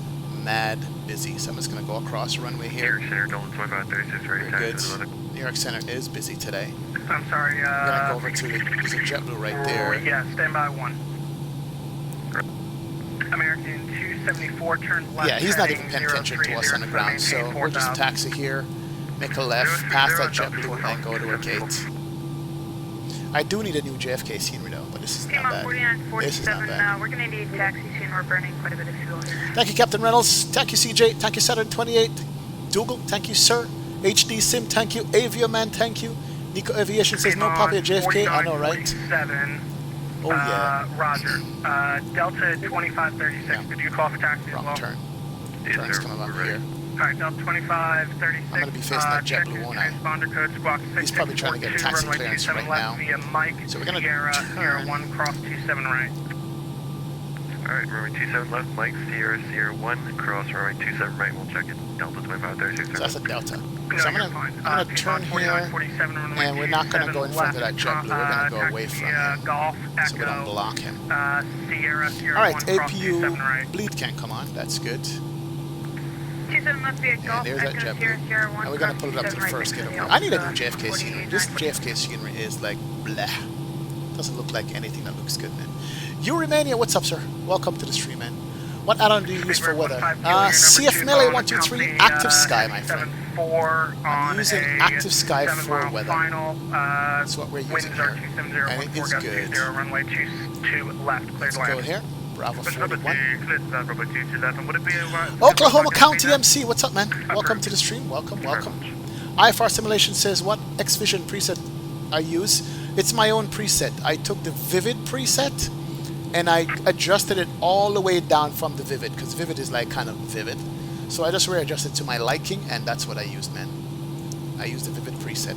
Speaker 1: mad busy. So I'm just going to go across the runway here. Very good. New York Center is busy today.
Speaker 7: I'm sorry,
Speaker 1: I'm going to go over to there's a JetBlue right there.
Speaker 7: Yeah, stand by 1. American 274, turn left.
Speaker 1: Yeah, he's not even paying attention to us on the ground, so we'll just taxi here, make a left, past that JetBlue, and go to a gate. I do need a new JFK scenery though, but this is not bad. This is not bad.
Speaker 6: We're going to need taxi soon. We're burning quite a bit of fuel here.
Speaker 1: Thank you, Captain Reynolds. Thank you, CJ. Thank you, Saturn 28. Dougal, thank you, sir. HD Sim, thank you. Avio Man, thank you. Nico Aviation says no popular JFK. I know, right? Oh yeah.
Speaker 7: Roger. Delta 2536.
Speaker 1: Yeah.
Speaker 7: Did you call for taxi as well?
Speaker 1: Wrong turn. Turn's coming up here.
Speaker 7: Alright, Delta 2536.
Speaker 1: I'm going to be facing that JetBlue, won't I? He's probably trying to get a taxi clearance right now. So we're going to turn.
Speaker 7: 1 cross 27 right.
Speaker 3: Alright, runway 27 left, Mike, Sierra 1, cross runway 27 right, we'll check it. Delta 2536.
Speaker 1: So that's a Delta. So I'm gonna turn here, and we're not gonna go in front of that JetBlue. We're gonna go away from him, so we don't block him. All right, APU bleed can't come on. That's good. And there's that JetBlue. And we're gonna pull it up to the first gate over here. I need a new JFK scenery. This JFK scenery is like blah. Doesn't look like anything that looks good, man. Euromania, what's up, sir? Welcome to the stream, man. What add-on do you use for weather? CF Melee 123 Active Sky, my friend. I'm using Active Sky for weather. That's what we're using here, and it is good. Let's go here. Bravo 41. Oklahoma County MC, what's up, man? Welcome to the stream. Welcome, welcome. IFR Simulation says, what X-Vision preset I use? It's my own preset. I took the Vivid preset and I adjusted it all the way down from the Vivid, because Vivid is like kind of vivid. So I just readjusted to my liking, and that's what I used, man. I used the Vivid preset.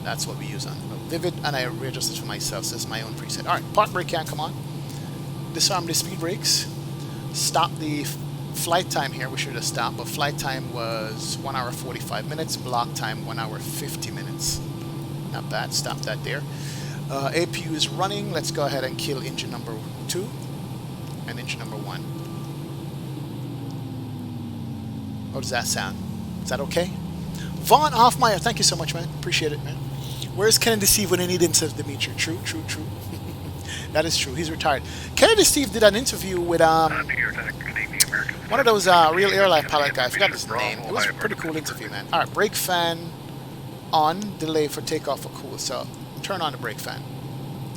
Speaker 1: That's what we use on Vivid, and I readjusted for myself. So it's my own preset. All right, park brake can come on. Disarm the speed brakes. Stop the flight time here. We should have stopped, but flight time was 1 hour 45 minutes. Block time 1 hour 50 minutes. Not bad. Stop that there. APU is running. Let's go ahead and kill engine number 2 and engine number 1. How does that sound? Is that okay? Vaughn Hoffmeyer, thank you so much, man. Appreciate it, man. Where's Kennedy Steve when they need him, says Dimitri? True, true, true. That is true. He's retired. Kennedy Steve did an interview with one of those real airline pilot guys. I forgot his name. It was a pretty cool interview, man. All right, brake fan on. Delay for takeoff for cool. So turn on the brake fan.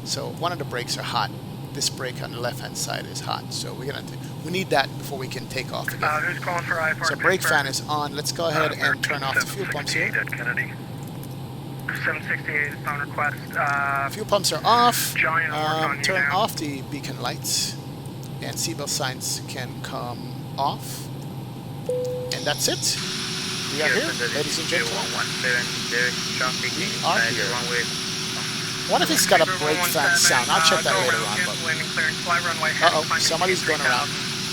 Speaker 1: So one of the brakes are hot. This brake on the left-hand side is hot. So we need that before we can take off again.
Speaker 7: Who's calling for IFR?
Speaker 1: So brake fan is on. Let's go ahead and turn off the fuel pumps here.
Speaker 7: 768 is phone request.
Speaker 1: Fuel pumps are off.
Speaker 7: Giant
Speaker 1: Turn off the beacon lights, and seatbelt signs can come off. And that's it. We are here, ladies and gentlemen. We are here. What if it's got a brake fan sound? I'll check that later on. Uh-oh, somebody's going around.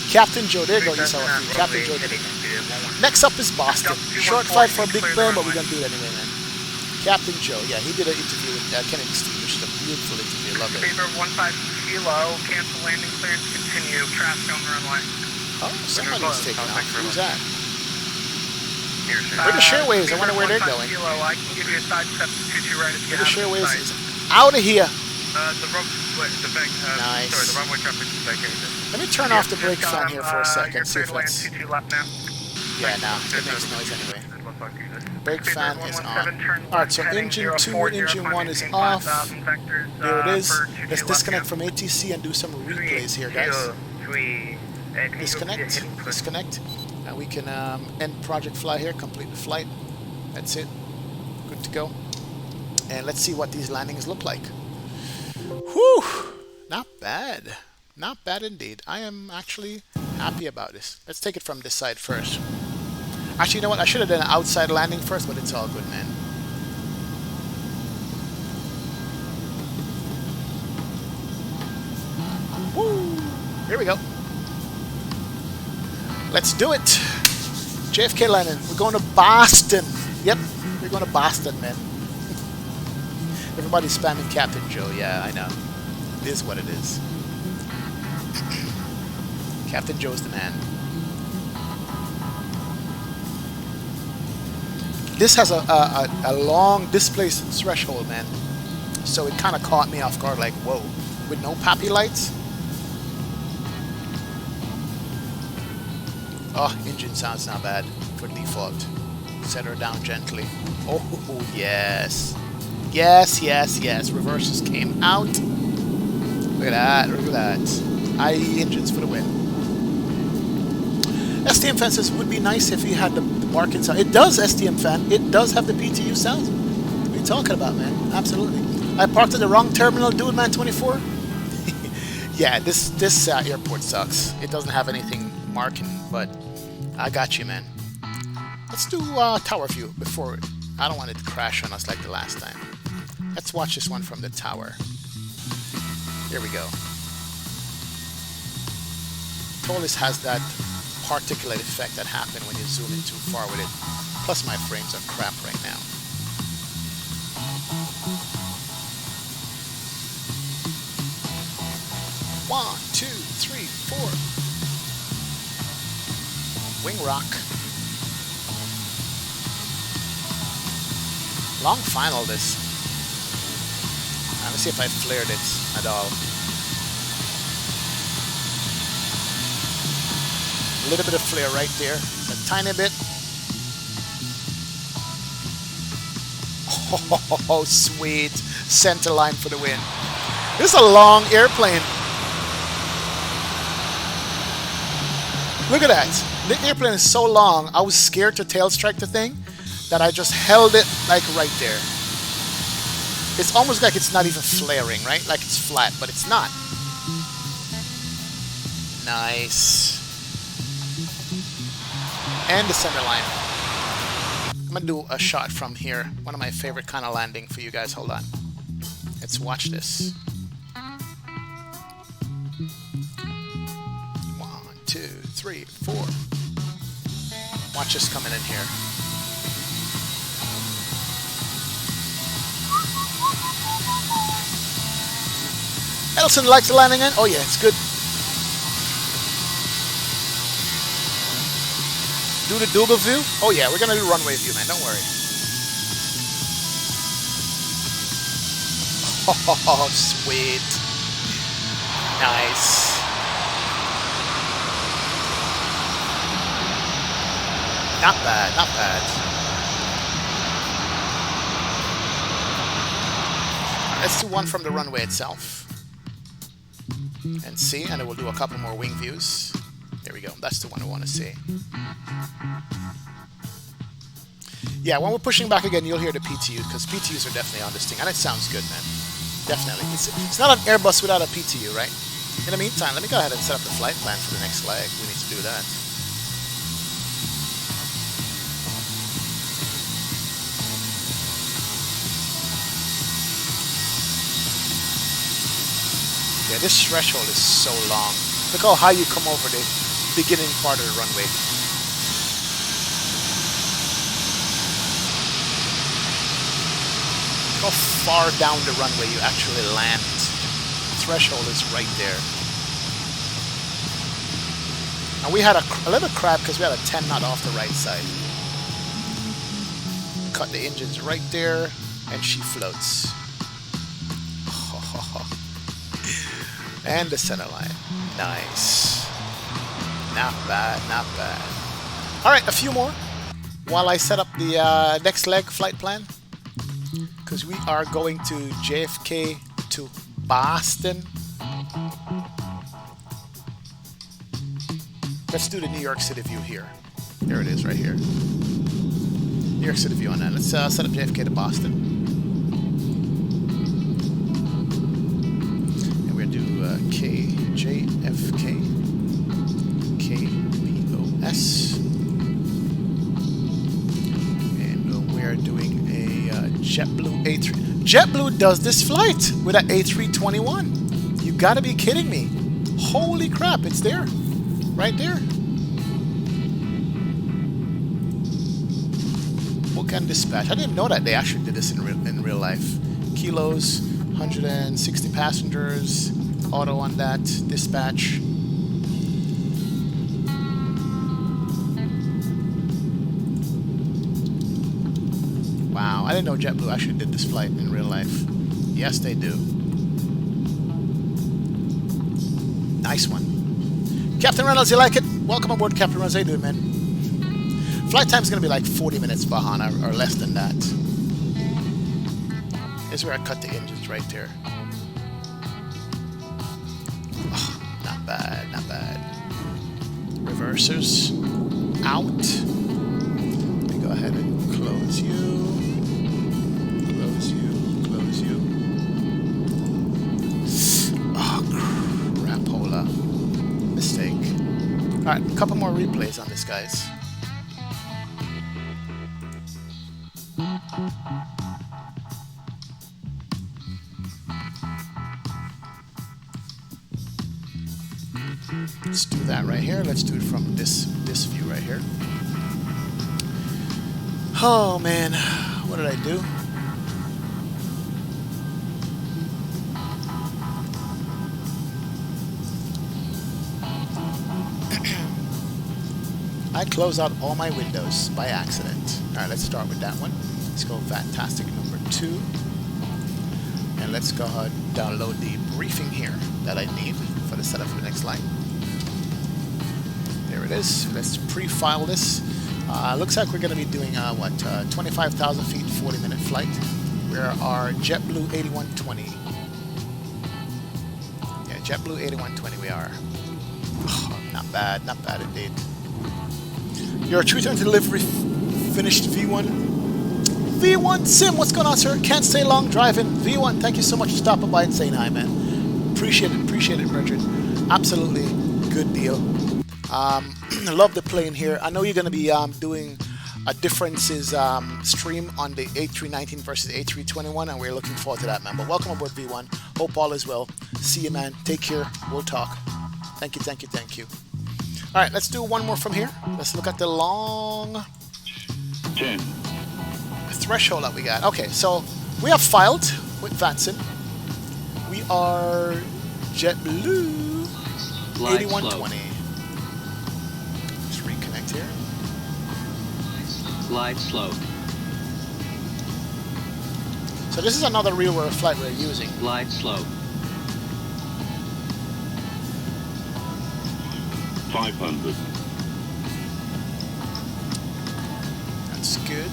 Speaker 1: Captain Joe, there you go. You saw it. Captain Joe did it. Next up is Boston. Short flight for a big plane, but we're going to do it anyway, man. Captain Joe, yeah, he did an interview with Kennedy Steve, which is a beautiful interview. Love it.
Speaker 7: Favor 15 kilo, cancel landing clearance, continue, traffic on the runway.
Speaker 1: Oh, somebody's taking off. Who's that? British Airways, I wonder where they're going.
Speaker 7: Kilo, I can give you a side step to 22 right if you
Speaker 1: British
Speaker 7: have
Speaker 1: Airways is out of here.
Speaker 7: Nice.
Speaker 1: Sorry, the runway traffic is vacated. Let me turn off the brake fan here for a second, see if it's... Yeah, no, it makes noise anyway. Brake fan is on. Alright, so engine 2 and engine 1 is off. There it is. Let's disconnect from ATC and do some replays here, guys. Disconnect. And we can end project fly here, complete the flight. That's it. Good to go. And let's see what these landings look like. Whew! Not bad. Not bad indeed. I am actually happy about this. Let's take it from this side first. Actually, you know what? I should have done an outside landing first, but it's all good, man. Woo! Here we go. Let's do it. JFK landing. We're going to Boston. Yep, we're going to Boston, man. Everybody's spamming Captain Joe. Yeah, I know. It is what it is. Captain Joe's the man. This has a long displacement threshold, man. So it kind of caught me off guard, like, whoa. With no poppy lights? Oh, engine sounds not bad for default. Set her down gently. Oh, yes. Yes, yes, yes. Reverses came out. Look at that, look at that. IE engines for the win. STM fan says, would be nice if you had the marking sound. It does, STM fan. It does have the PTU sounds. What are you talking about, man? Absolutely. I parked at the wrong terminal, dude, man, 24. Yeah, this airport sucks. It doesn't have anything marking, but I got you, man. Let's do tower view before. I don't want it to crash on us like the last time. Let's watch this one from the tower. Here we go. Toliss has that particulate effect that happened when you zoom in too far with it. Plus my frames are crap right now. One, two, three, four. Wing rock. Long final this. Let me see if I flared it at all. A little bit of flare right there. A tiny bit. Oh, sweet. Center line for the win. This is a long airplane. Look at that. The airplane is so long, I was scared to tail strike the thing that I just held it like right there. It's almost like it's not even flaring, right? Like it's flat, but it's not. Nice. And the center line. I'm gonna do a shot from here. One of my favorite kind of landing for you guys. Hold on. Let's watch this. 1, 2, 3, 4. Watch this coming in here. Elson likes the landing in. Oh yeah, it's good. Do the Dougal view? Oh yeah, we're gonna do runway view, man. Don't worry. Oh, sweet. Nice. Not bad, not bad. Let's do one from the runway itself. And see, and then we'll do a couple more wing views. There we go. That's the one I want to see. Yeah, when we're pushing back again, you'll hear the PTU, because PTUs are definitely on this thing, and it sounds good, man. Definitely. It's not an Airbus without a PTU, right? In the meantime, let me go ahead and set up the flight plan for the next leg. We need to do that. Yeah, this threshold is so long. Look how high you come over the beginning part of the runway. Look how far down the runway you actually land. The threshold is right there. And we had a little crab because we had a 10 knot off the right side. Cut the engines right there, and she floats. And the center line. Nice. Not bad, not bad. Alright, a few more while I set up the next leg flight plan. Because we are going to JFK to Boston. Let's do the New York City view here. There it is right here. New York City view on that. Let's set up JFK to Boston. JFK KBOS, and we are doing a JetBlue A3. JetBlue does this flight with an A321. You gotta be kidding me! Holy crap! It's there, right there. Bookend dispatch. I didn't know that they actually did this in real life. Kilos, 160 passengers. Auto on that, dispatch. Wow, I didn't know JetBlue actually did this flight in real life. Yes, they do. Nice one. Captain Reynolds, you like it? Welcome aboard, Captain Reynolds. How you doing, man? Flight time's gonna be like 40 minutes, Bahana, or less than that. Here's where I cut the engines right there. Not bad, not bad. Reversers out. Let me go ahead and close you. Close you, close you. Oh, crapola. Mistake. Alright, a couple more replays on this, guys. Let's do that right here. Let's do it from this view right here. Oh man, what did I do? I close out all my windows by accident. Alright, let's start with that one. Let's go fantastic number 2. And let's go ahead and download the briefing here that I need for the setup for the next line. There it is. Let's pre-file this. Looks like we're going to be doing 25,000 feet, 40-minute flight. We're our JetBlue 8120. Yeah, JetBlue 8120 we are. Oh, not bad indeed. Your 320 delivery finished, V1. V1 Sim, what's going on, sir? Can't stay long driving. V1, thank you so much for stopping by and saying hi, man. Appreciate it, Richard. Absolutely good deal. Love the plane here. I know you're going to be doing a differences stream on the A319 versus A321, and we're looking forward to that, man. But welcome aboard, V1. Hope all is well. See you, man. Take care. We'll talk. Thank you. All right, let's do one more from here. Let's look at the long
Speaker 5: 10.
Speaker 1: threshold that we got. Okay, so we have filed with Vatson. We are JetBlue 8120. Just reconnect here.
Speaker 9: Glide slow.
Speaker 1: So this is another real world flight we're using.
Speaker 9: Glide slow.
Speaker 5: 500.
Speaker 1: That's good.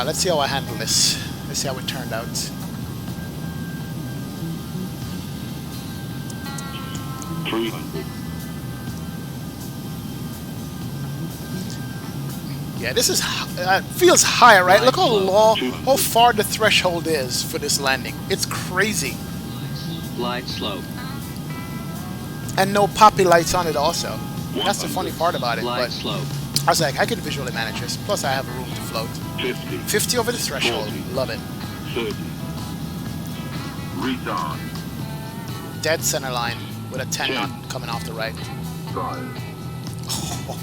Speaker 1: Let's see how I handle this. Let's see how it turned out. Yeah, this is feels higher, right? Look how long, how far the threshold is for this landing. It's crazy.
Speaker 9: Glide slow.
Speaker 1: And no poppy lights on it also. That's the funny part about it.
Speaker 9: Glide
Speaker 1: But
Speaker 9: slow.
Speaker 1: I was like, I can visually manage this. Plus, I have a room to float. 50 over the threshold.
Speaker 5: 40,
Speaker 1: Love it.
Speaker 5: 30. Retard.
Speaker 1: Dead center line with a 10 knot coming off the right.
Speaker 5: 5.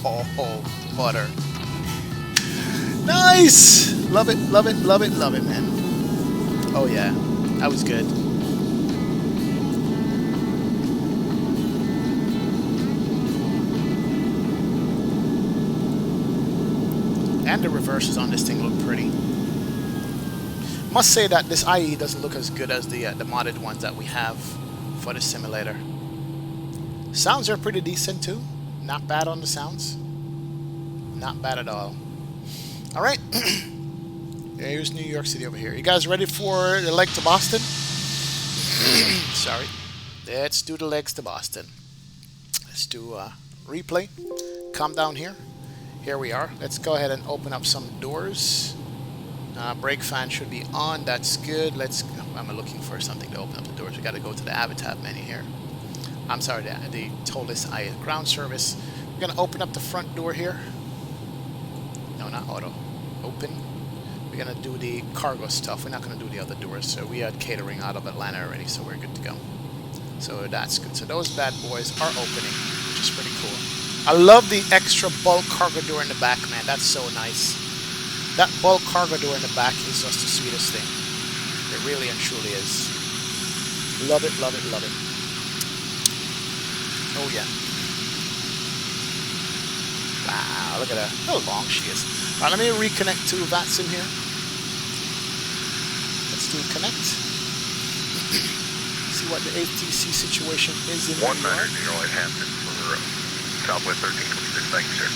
Speaker 1: Oh, butter. Nice! Love it, man. Oh, yeah. That was good. And the reverses on this thing look pretty. Must say that this IE doesn't look as good as the modded ones that we have for the simulator. Sounds are pretty decent too. Not bad on the sounds. Not bad at all. Alright. Here's New York City over here. You guys ready for the leg to Boston? Sorry. Let's do the legs to Boston. Let's do replay. Come down here. Here we are. Let's go ahead and open up some doors. Brake fan should be on. That's good. I'm looking for something to open up the doors. We got to go to the Avatar menu here. I'm sorry, the Toliss ground service. We're going to open up the front door here. No, not auto. Open. We're going to do the cargo stuff. We're not going to do the other doors. So we had catering out of Atlanta already, so we're good to go. So that's good. So those bad boys are opening, which is pretty cool. I love the extra bulk cargo door in the back, man. That's so nice. That bulk cargo door in the back is just the sweetest thing. It really and truly is. Love it. Oh, yeah. Wow, look at that. How long she is. All right, let me reconnect to Vatson here. Let's do connect. See what the ATC situation is in New York.
Speaker 3: 19 Hampton for Southwest 1326. Thank you, sir.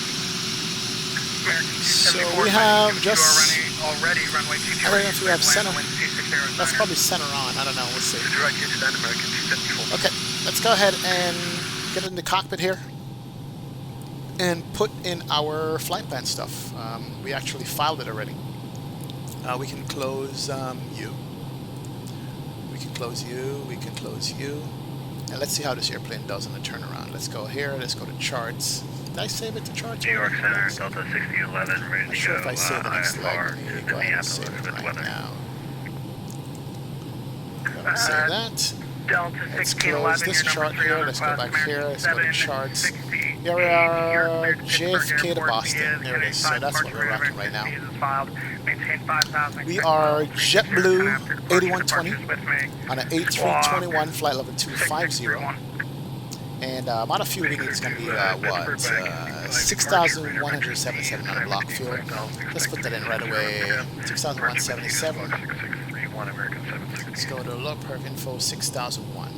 Speaker 1: So we have just...
Speaker 7: already runway
Speaker 1: I don't know if we have center. That's probably center on. I don't know. We'll see. Okay, let's go ahead and get in the cockpit here and put in our flight plan stuff. We actually filed it already. We can close you. We can close you. We can close you. And let's see how this airplane does on the turnaround. Let's go here. Let's go to charts. Did I save it to charts?
Speaker 3: New York Center, Delta 1611, ready to go.
Speaker 1: I'm sure if I save the next leg, let me go ahead and save it right now. Gonna save that.
Speaker 7: Delta
Speaker 1: Let's close
Speaker 7: 1611,
Speaker 1: this
Speaker 7: your
Speaker 1: chart
Speaker 7: number
Speaker 1: here. Let's go back here. Let's go to charts. Here we are, JFK to Boston. There it is. So that's what we're rocking right now. We are JetBlue 8120 on an A321 flight level 250. And amount of fuel we need is going to be, 6,177 on a block fuel. Let's put that in right away. 6,177.
Speaker 7: 6001, American
Speaker 1: Let's
Speaker 7: 760.
Speaker 1: go to low perf info 6001.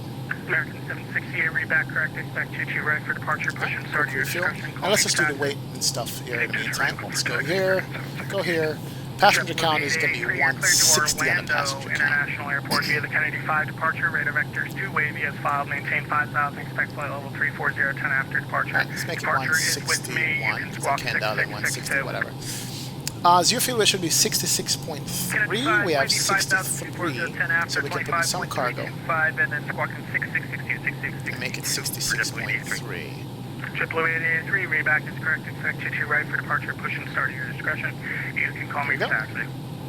Speaker 7: American 768, read back correct, expect 22 right for departure, push and start your
Speaker 1: Refuel.
Speaker 7: discretion.
Speaker 1: Now let's just do the weight and stuff here in the meantime. Let's go here, go here. Passenger count is going to be 160 on the passenger count.
Speaker 7: International Airport via the Kennedy 5 departure, radar vectors 2 wavy as filed, maintain 5000, expect flight level 340, 10 after departure.
Speaker 1: Right, let's make it
Speaker 7: Departure is with me, you
Speaker 1: 161,
Speaker 7: can
Speaker 1: because I
Speaker 7: squawk
Speaker 1: can't dial it 160,
Speaker 7: 6662.
Speaker 1: whatever. Zero fuel rate should be 66.3. We have 63, so we can put in some cargo.
Speaker 7: 5 and then squawking 6662.
Speaker 1: Make it 66.3.
Speaker 7: JetBlue 883, read back is correct, expect 22 right for departure, push and start at your discretion. You can call me for taxi.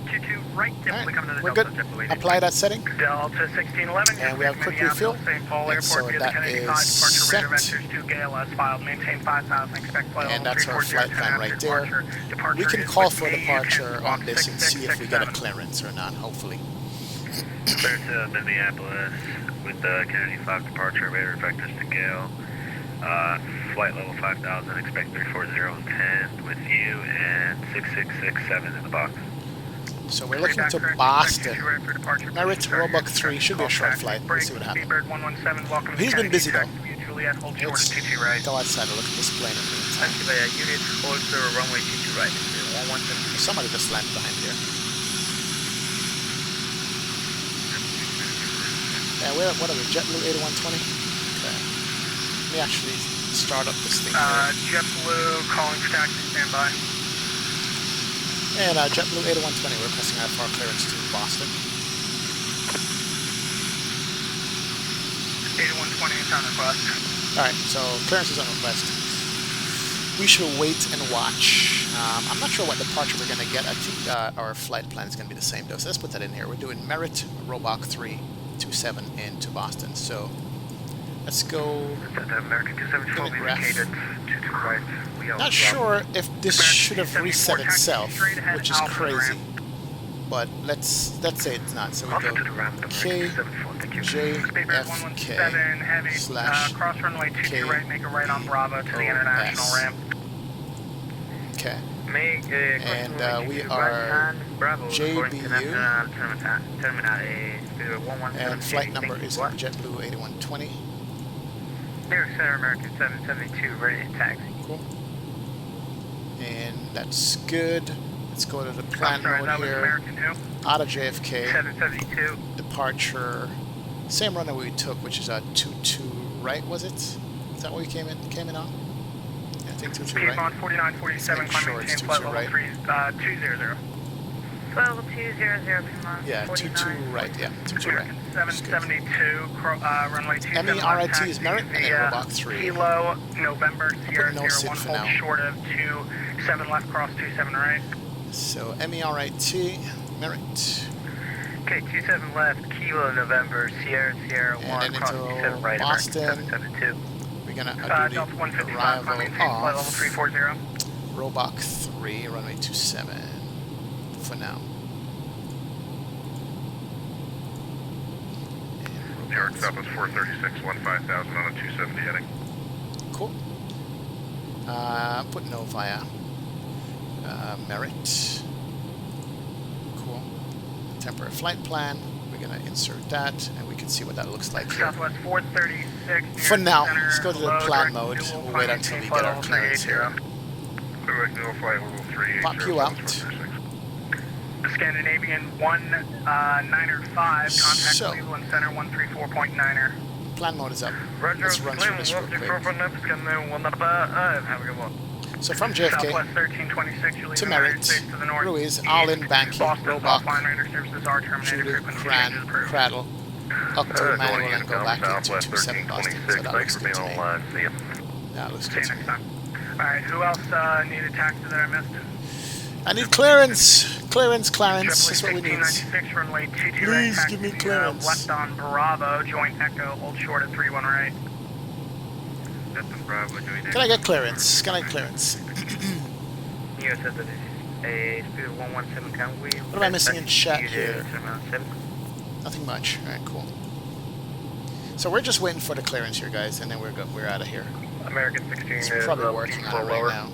Speaker 7: 22 right, definitely coming to the
Speaker 1: We're
Speaker 7: Delta,
Speaker 1: good.
Speaker 7: JetBlue 883.
Speaker 1: Apply that setting.
Speaker 7: Delta 1611.
Speaker 1: And we have quick refuel.
Speaker 7: St. Paul
Speaker 1: And
Speaker 7: Airport
Speaker 1: so
Speaker 7: via the
Speaker 1: that
Speaker 7: Kennedy
Speaker 1: is
Speaker 7: 5 departure, radar
Speaker 1: set.
Speaker 7: vectors 2 Gale as filed, maintain 5000, expect flight
Speaker 1: And
Speaker 7: level
Speaker 1: that's our
Speaker 7: 340,
Speaker 1: flight plan right there.
Speaker 7: Departure
Speaker 1: We can
Speaker 7: is
Speaker 1: call
Speaker 7: with
Speaker 1: for
Speaker 7: me, you
Speaker 1: departure
Speaker 7: can
Speaker 1: on
Speaker 7: squawk
Speaker 1: this and see if we get a
Speaker 7: 6667.
Speaker 1: clearance or not, hopefully.
Speaker 3: Clear to Minneapolis with the Kennedy 5 departure, radar vectors to Gale. Flight level 5000, expect 340 10 with you, and 6667 in the box.
Speaker 1: So we're looking to Boston. Merit Roebuck 3 should be a short flight. Let's see what happens. He's been busy though. Let's go outside and look at this plane in the meantime.
Speaker 8: Unit holds runway 22 right. 117.
Speaker 1: Somebody just landed behind here. Yeah, what are we? JetBlue 8120? Okay. Let me actually start up this thing here.
Speaker 7: JetBlue calling for taxi, stand by.
Speaker 1: And JetBlue 8120, we're pressing out for our clearance to Boston.
Speaker 7: 8120 is on request.
Speaker 1: Alright, so clearance is on request. We should wait and watch. I'm not sure what departure we're going to get. I think our flight plan is going to be the same though. So let's put that in here. We're doing Merit Roebuck 327 into Boston. So let's go.
Speaker 7: American 274 indicated 22 right.
Speaker 1: Not sure if this should have reset itself, which is crazy. But let's say it's not. So we go JFK slash
Speaker 7: cross runway 22 right, make a right on Bravo to the international ramp.
Speaker 1: Okay.
Speaker 8: And
Speaker 1: we are JBU. And flight number is JetBlue 8120.
Speaker 8: New York Center, American 772, ready to taxi.
Speaker 1: Cool. And that's good. Let's go to the plan mode here. Out of JFK.
Speaker 7: 772.
Speaker 1: Departure. Same runway we took, which is a 22 right, was it? Is that what we came in on? Yeah, I think 22 right.
Speaker 7: On 4947,
Speaker 1: Sure it's 22 right.
Speaker 7: 200.
Speaker 6: Level 200, Pima.
Speaker 1: Yeah, 22 right, yeah, 22 right.
Speaker 7: 772, runway 27.
Speaker 1: MERIT is Merit, and then Roebuck 3.
Speaker 7: Kilo, November, Sierra
Speaker 1: no SID
Speaker 7: 01,
Speaker 1: for
Speaker 7: hold
Speaker 1: now.
Speaker 7: short of 27 left, cross 27 right.
Speaker 1: So MERIT, Merit.
Speaker 8: Okay, 27 left, Kilo, November, Sierra 1,
Speaker 1: And then
Speaker 8: cross
Speaker 1: into
Speaker 8: 27 right,
Speaker 1: Boston.
Speaker 8: American 772.
Speaker 1: We're gonna do
Speaker 7: Delta
Speaker 1: the
Speaker 7: 155,
Speaker 1: arrival
Speaker 7: maintain flight level
Speaker 1: of
Speaker 7: 340.
Speaker 1: Roebuck 3, runway 27 for now.
Speaker 3: New York Southwest 436, 15,000 on a 270 heading.
Speaker 1: Cool. Put no via Merit. Cool. Temporary flight plan. We're gonna insert that, and we can see what that looks like here.
Speaker 7: Southwest 436.
Speaker 1: For now, let's go to the plan mode. We'll wait until we get our clearance here.
Speaker 3: Direct no flight level 380.
Speaker 1: Pop you out.
Speaker 7: Scandinavian 195, contact
Speaker 1: So.
Speaker 7: Cleveland Center 134.9er.
Speaker 1: Plan mode is up. Let's run through this real quick. So from JFK
Speaker 7: Southwest 1326, you leave
Speaker 1: to
Speaker 7: the United
Speaker 1: Merit,
Speaker 7: States to the north.
Speaker 1: Ruiz, Allen, Banky,
Speaker 7: Boston,
Speaker 1: Roebuck,
Speaker 7: Southline radar services are terminated.
Speaker 1: Judy,
Speaker 7: Frequency
Speaker 1: Cran,
Speaker 7: changes approved.
Speaker 1: Cradle, up to manual and go back into 27 Boston. So that looks good to me. That looks
Speaker 7: See
Speaker 1: good
Speaker 7: you
Speaker 1: to me.
Speaker 7: next time. Alright, who else needed taxi that I missed?
Speaker 1: I need clearance. Clearance, Clarence. That's what we need.
Speaker 7: 1696, runway 22
Speaker 1: Please
Speaker 7: right,
Speaker 1: give me
Speaker 7: taxi,
Speaker 1: clearance.
Speaker 7: left on Bravo, joint Echo, hold short at 31 right.
Speaker 1: Can I get clearance? Can I get clearance?
Speaker 8: New said that a speed of 117, can we?
Speaker 1: What am I missing in chat here?
Speaker 8: 7.
Speaker 1: Nothing much. All right, cool. So we're just waiting for the clearance here, guys, and then we're out of here.
Speaker 7: American 16
Speaker 1: He's
Speaker 7: is
Speaker 1: probably working on it right
Speaker 7: lower.
Speaker 1: now.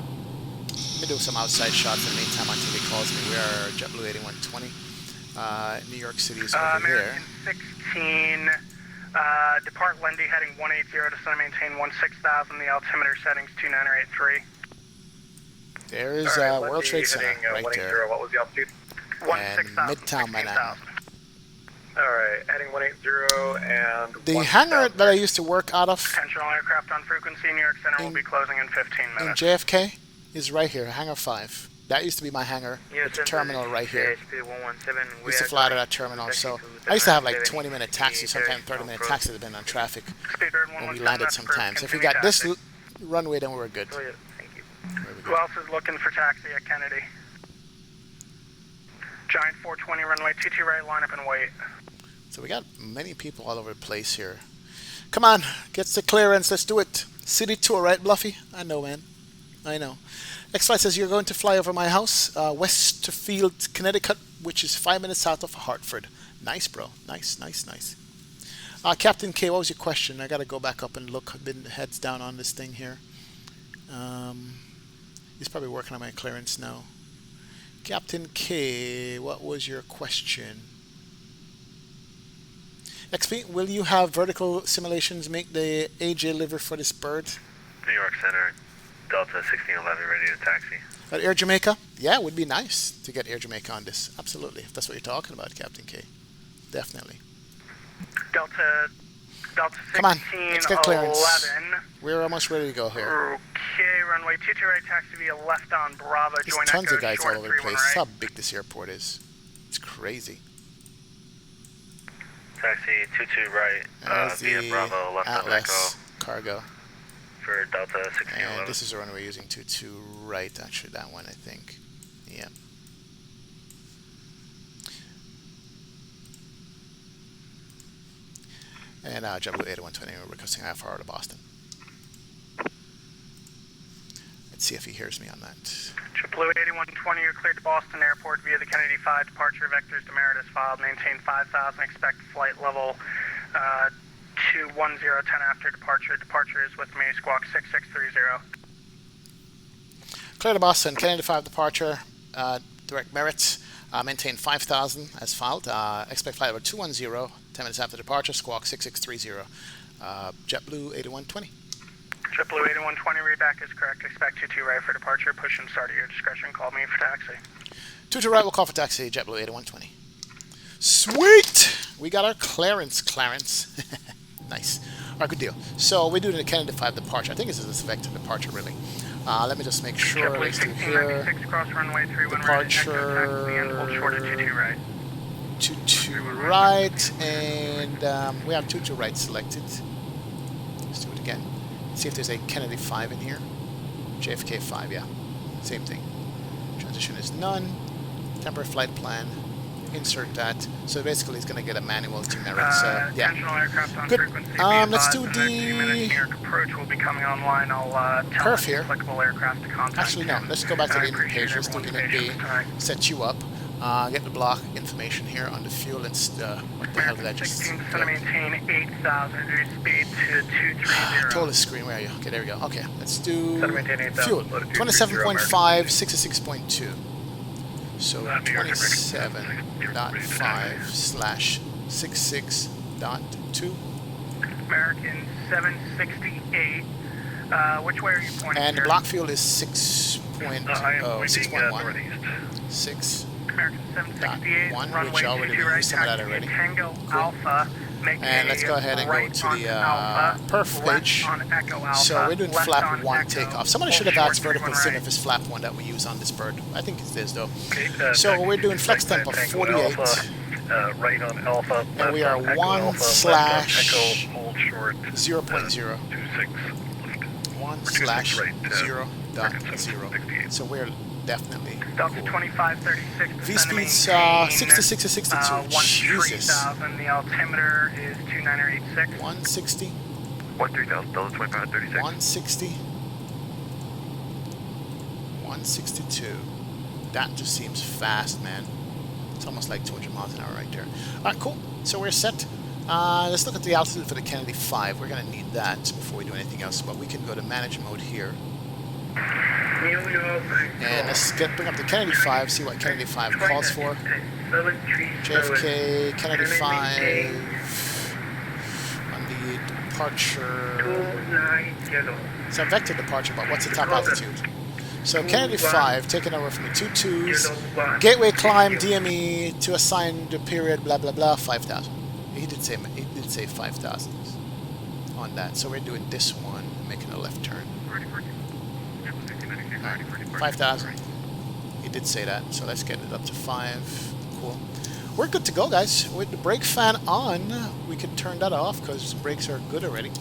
Speaker 1: Let me do some outside shots in the meantime until he calls me. We are JetBlue 8120. New York City is over there.
Speaker 7: American 16, depart Lindy heading 180, descend and maintain 16,000. The altimeter settings 2983.
Speaker 1: There is World Trade Center right there.
Speaker 7: What was the altitude?
Speaker 1: And Midtown Manhattan.
Speaker 7: Alright, heading 180 and...
Speaker 1: The hangar that I used to work out of
Speaker 7: Attention all aircraft on frequency, New York Center will be closing in 15
Speaker 1: in
Speaker 7: minutes.
Speaker 1: JFK is right here, Hangar 5. That used to be my hangar, the terminal right here. I used to fly to that terminal, so I used to have like 20-minute taxis, sometimes 30-minute taxis depending on traffic when we landed sometimes. If we got this runway, then we were good.
Speaker 7: Who else is looking for taxi at Kennedy? Giant 420 runway 22 right, line up and wait.
Speaker 1: So we got many people all over the place here. Come on, gets the clearance, let's do it. City tour, right, Bluffy? I know, man. I know. X-Flight says you're going to fly over my house, Westerfield, Connecticut, which is 5 minutes south of Hartford. Nice, bro. Nice, nice, nice. Captain K, what was your question? I got to go back up and look. I've been heads down on this thing here. He's probably working on my clearance now. Captain K, what was your question? XP, will you have vertical simulations make the AJ liver for this bird?
Speaker 3: New York Center, Delta 1611, ready to taxi.
Speaker 1: At Air Jamaica? Yeah, it would be nice to get Air Jamaica on this. Absolutely, if that's what you're talking about, Captain K. Definitely.
Speaker 7: Delta 16,
Speaker 1: come on, let's get clearance.
Speaker 7: 11.
Speaker 1: We're almost ready to go here.
Speaker 7: Okay, runway 22 right, taxi via left on Bravo.
Speaker 1: There's
Speaker 7: join
Speaker 1: tons
Speaker 7: Echo,
Speaker 1: of guys
Speaker 7: short
Speaker 1: all over the
Speaker 7: 31
Speaker 1: place. That's
Speaker 7: right.
Speaker 1: how big this airport is. It's crazy.
Speaker 3: Taxi 22 right, via Bravo, left on
Speaker 1: Atlas
Speaker 3: Echo.
Speaker 1: cargo.
Speaker 3: For Delta 1611.
Speaker 1: And this is the runway using 22 right, actually, that one, I think. Yeah. And JetBlue 8120, we're requesting IFR to Boston. Let's see if he hears me on that.
Speaker 7: JetBlue 8120, you're cleared to Boston Airport via the Kennedy 5. Departure vectors demerit as filed. Maintain 5,000. Expect flight level 210. 10 after departure. Departure is with me. Squawk 6630.
Speaker 1: Clear to Boston, Kennedy 5 departure. Direct merits. Maintain 5,000 as filed. Expect flight level 210. 10 minutes after departure. Squawk 6630. JetBlue 8120.
Speaker 7: JetBlue 8120, read back is correct. Expect 22 right for departure. Push and start at your discretion. Call me for taxi.
Speaker 1: 22 right, we'll call for taxi. JetBlue 8120. Sweet! We got our clearance, Clarence. Nice. All right, good deal. So we're doing the Kennedy 5 departure. I think this is a vector departure, really. Let me just make sure.
Speaker 7: JetBlue
Speaker 1: Let's do here.
Speaker 7: 1696, cross runway 31
Speaker 1: Departure.
Speaker 7: right. And hold short at 22 right.
Speaker 1: 22 right, and we have 22 right selected. Let's do it again. See if there's a Kennedy 5 in here. JFK 5, yeah. Same thing. Transition is none. Temporary flight plan. Insert that. So basically it's going to get a manual to merits. Yeah. Good. Let's do the
Speaker 7: approach will be coming online. I'll
Speaker 1: perf here.
Speaker 7: Aircraft to contact.
Speaker 1: Actually, no. Let's go back to the input page. Let's do Unit B. Set you up. Get the block information here on the fuel and what the hell did I just
Speaker 7: 16 to maintain 8,000 reduce speed to 230.
Speaker 1: Toliss screen, where are you? Okay, there we go. Okay, let's do fuel. 27.5, 66.2. So 27.5/66.2.
Speaker 7: American 768. Which way are you pointing?
Speaker 1: And the block fuel is 6.1. 6.
Speaker 7: American 768, runway
Speaker 1: which already
Speaker 7: 22 right,
Speaker 1: used some of that already.
Speaker 7: Tango
Speaker 1: Cool.
Speaker 7: Alpha.
Speaker 1: And let's go ahead and go to the perf page. So we're doing flap 1 takeoff. Somebody should have asked vertical sim if it's flap 1 that we use on this bird. I think it is though. So we're doing flex tempo 48.
Speaker 7: Right on Alpha.
Speaker 1: And we are 1/0.0. 1/0.0. So we're definitely
Speaker 7: Delta
Speaker 1: cool.
Speaker 7: 2536.
Speaker 1: V speeds 66 to 62. Jesus.
Speaker 7: The altimeter is 2986.
Speaker 1: 160.
Speaker 3: 13000, Delta 2536.
Speaker 1: 160. 162. That just seems fast, man. It's almost like 200 miles an hour right there. Alright, cool. So we're set. Let's look at the altitude for the Kennedy 5. We're going to need that before we do anything else. But we can go to manage mode here. And let's bring up the Kennedy 5, see what Kennedy 5 calls for. JFK, Kennedy 5, on the departure. It's a vector departure, but what's the top altitude? So Kennedy 5, taking over from the 22s, gateway climb, DME, to assigned period, blah blah blah, 5,000. He did say 5,000 on that. So we're doing this one, making a left turn. Right, 5,000. He did say that, so let's get it up to 5. Cool. We're good to go, guys. With the brake fan on, we can turn that off because the brakes are good already.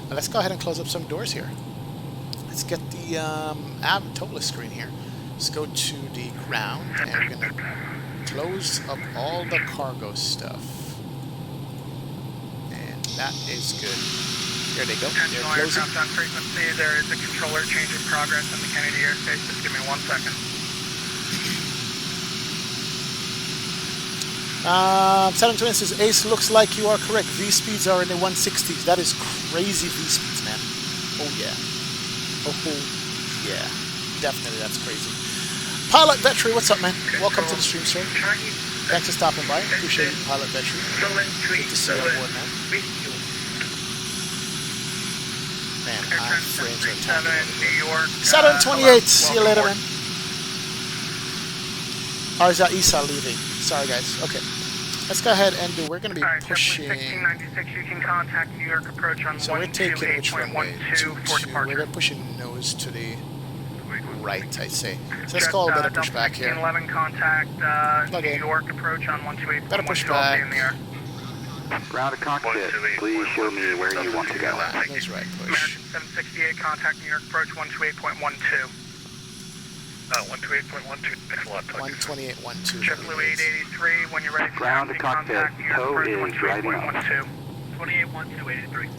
Speaker 1: Now let's go ahead and close up some doors here. Let's get the Toliss screen here. Let's go to the ground, and we're going to close up all the cargo stuff. And that is good. There they go. They're closing.
Speaker 7: Aircraft on frequency. There is a controller change in progress in the Kennedy airspace. Just give me 1 second.
Speaker 1: Saturn Twin says, Ace, looks like you are correct. V-speeds are in the 160s. That is crazy V-speeds, man. Oh, yeah. Oh, yeah. Definitely, that's crazy. Pilot Vetri, what's up, man? Welcome to the stream, sir. Thanks for stopping by. Appreciate it, Pilot Vetri. Good to see you on board, man. Man, my frames are tiny. Saturn 28, see you later, man. Or is that Isa leaving? Sorry, guys. Okay. Let's go ahead and do. We're going to be pushing.
Speaker 7: 1696, you can contact New York approach on
Speaker 1: so we're taking which runway?
Speaker 7: 128.12
Speaker 1: We're pushing nose to the right, I'd say. So let's call a better pushback here.
Speaker 7: 11 contact New York approach on 128.12.
Speaker 1: Better pushback.
Speaker 7: In the air.
Speaker 5: Ground to cockpit, please show me where you want to go.
Speaker 1: Nose right push.
Speaker 7: American 768, contact New York approach 128.12. 128.12, thanks a lot.
Speaker 1: 128.12.
Speaker 7: JetBlue 883, when you're ready to
Speaker 5: ground to cockpit, tow is driving up.
Speaker 7: 28.1283.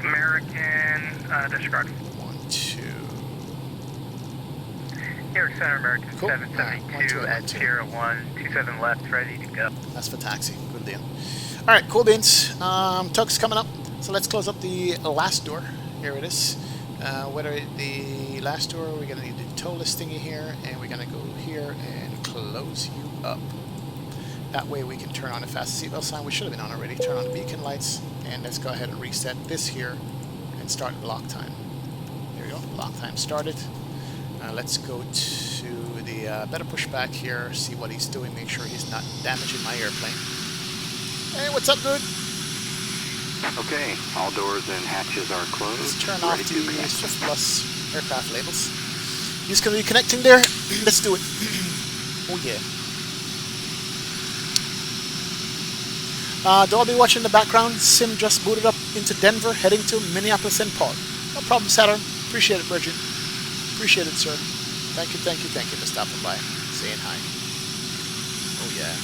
Speaker 7: American, disregard.
Speaker 1: 12.
Speaker 4: Eric Center, American
Speaker 1: Cool.
Speaker 4: 772 at Sierra 127 left, ready to go.
Speaker 1: That's for taxi. Good deal. Alright, cool beans. Tuck's coming up. So let's close up the last door. Here it is. Whether the last door, we're going to need the Toliss thingy here, and we're going to go here and close you up. That way we can turn on the fast seatbelt sign, which should have been on already. Turn on the beacon lights, and let's go ahead and reset this here and start block time. There we go, block time started. Let's go to the better pushback here, see what he's doing, make sure he's not damaging my airplane. Hey, what's up, dude?
Speaker 5: Okay, all doors and hatches are closed.
Speaker 1: Let's turn off the Swift Plus aircraft labels. He's going to be connecting there. Let's do it. Oh, yeah. Dolby watching in the background. Sim just booted up into Denver, heading to Minneapolis and Paul. No problem, Saturn. Appreciate it, Bridget. Appreciate it, sir. Thank you for stopping by, saying hi. Oh, yeah.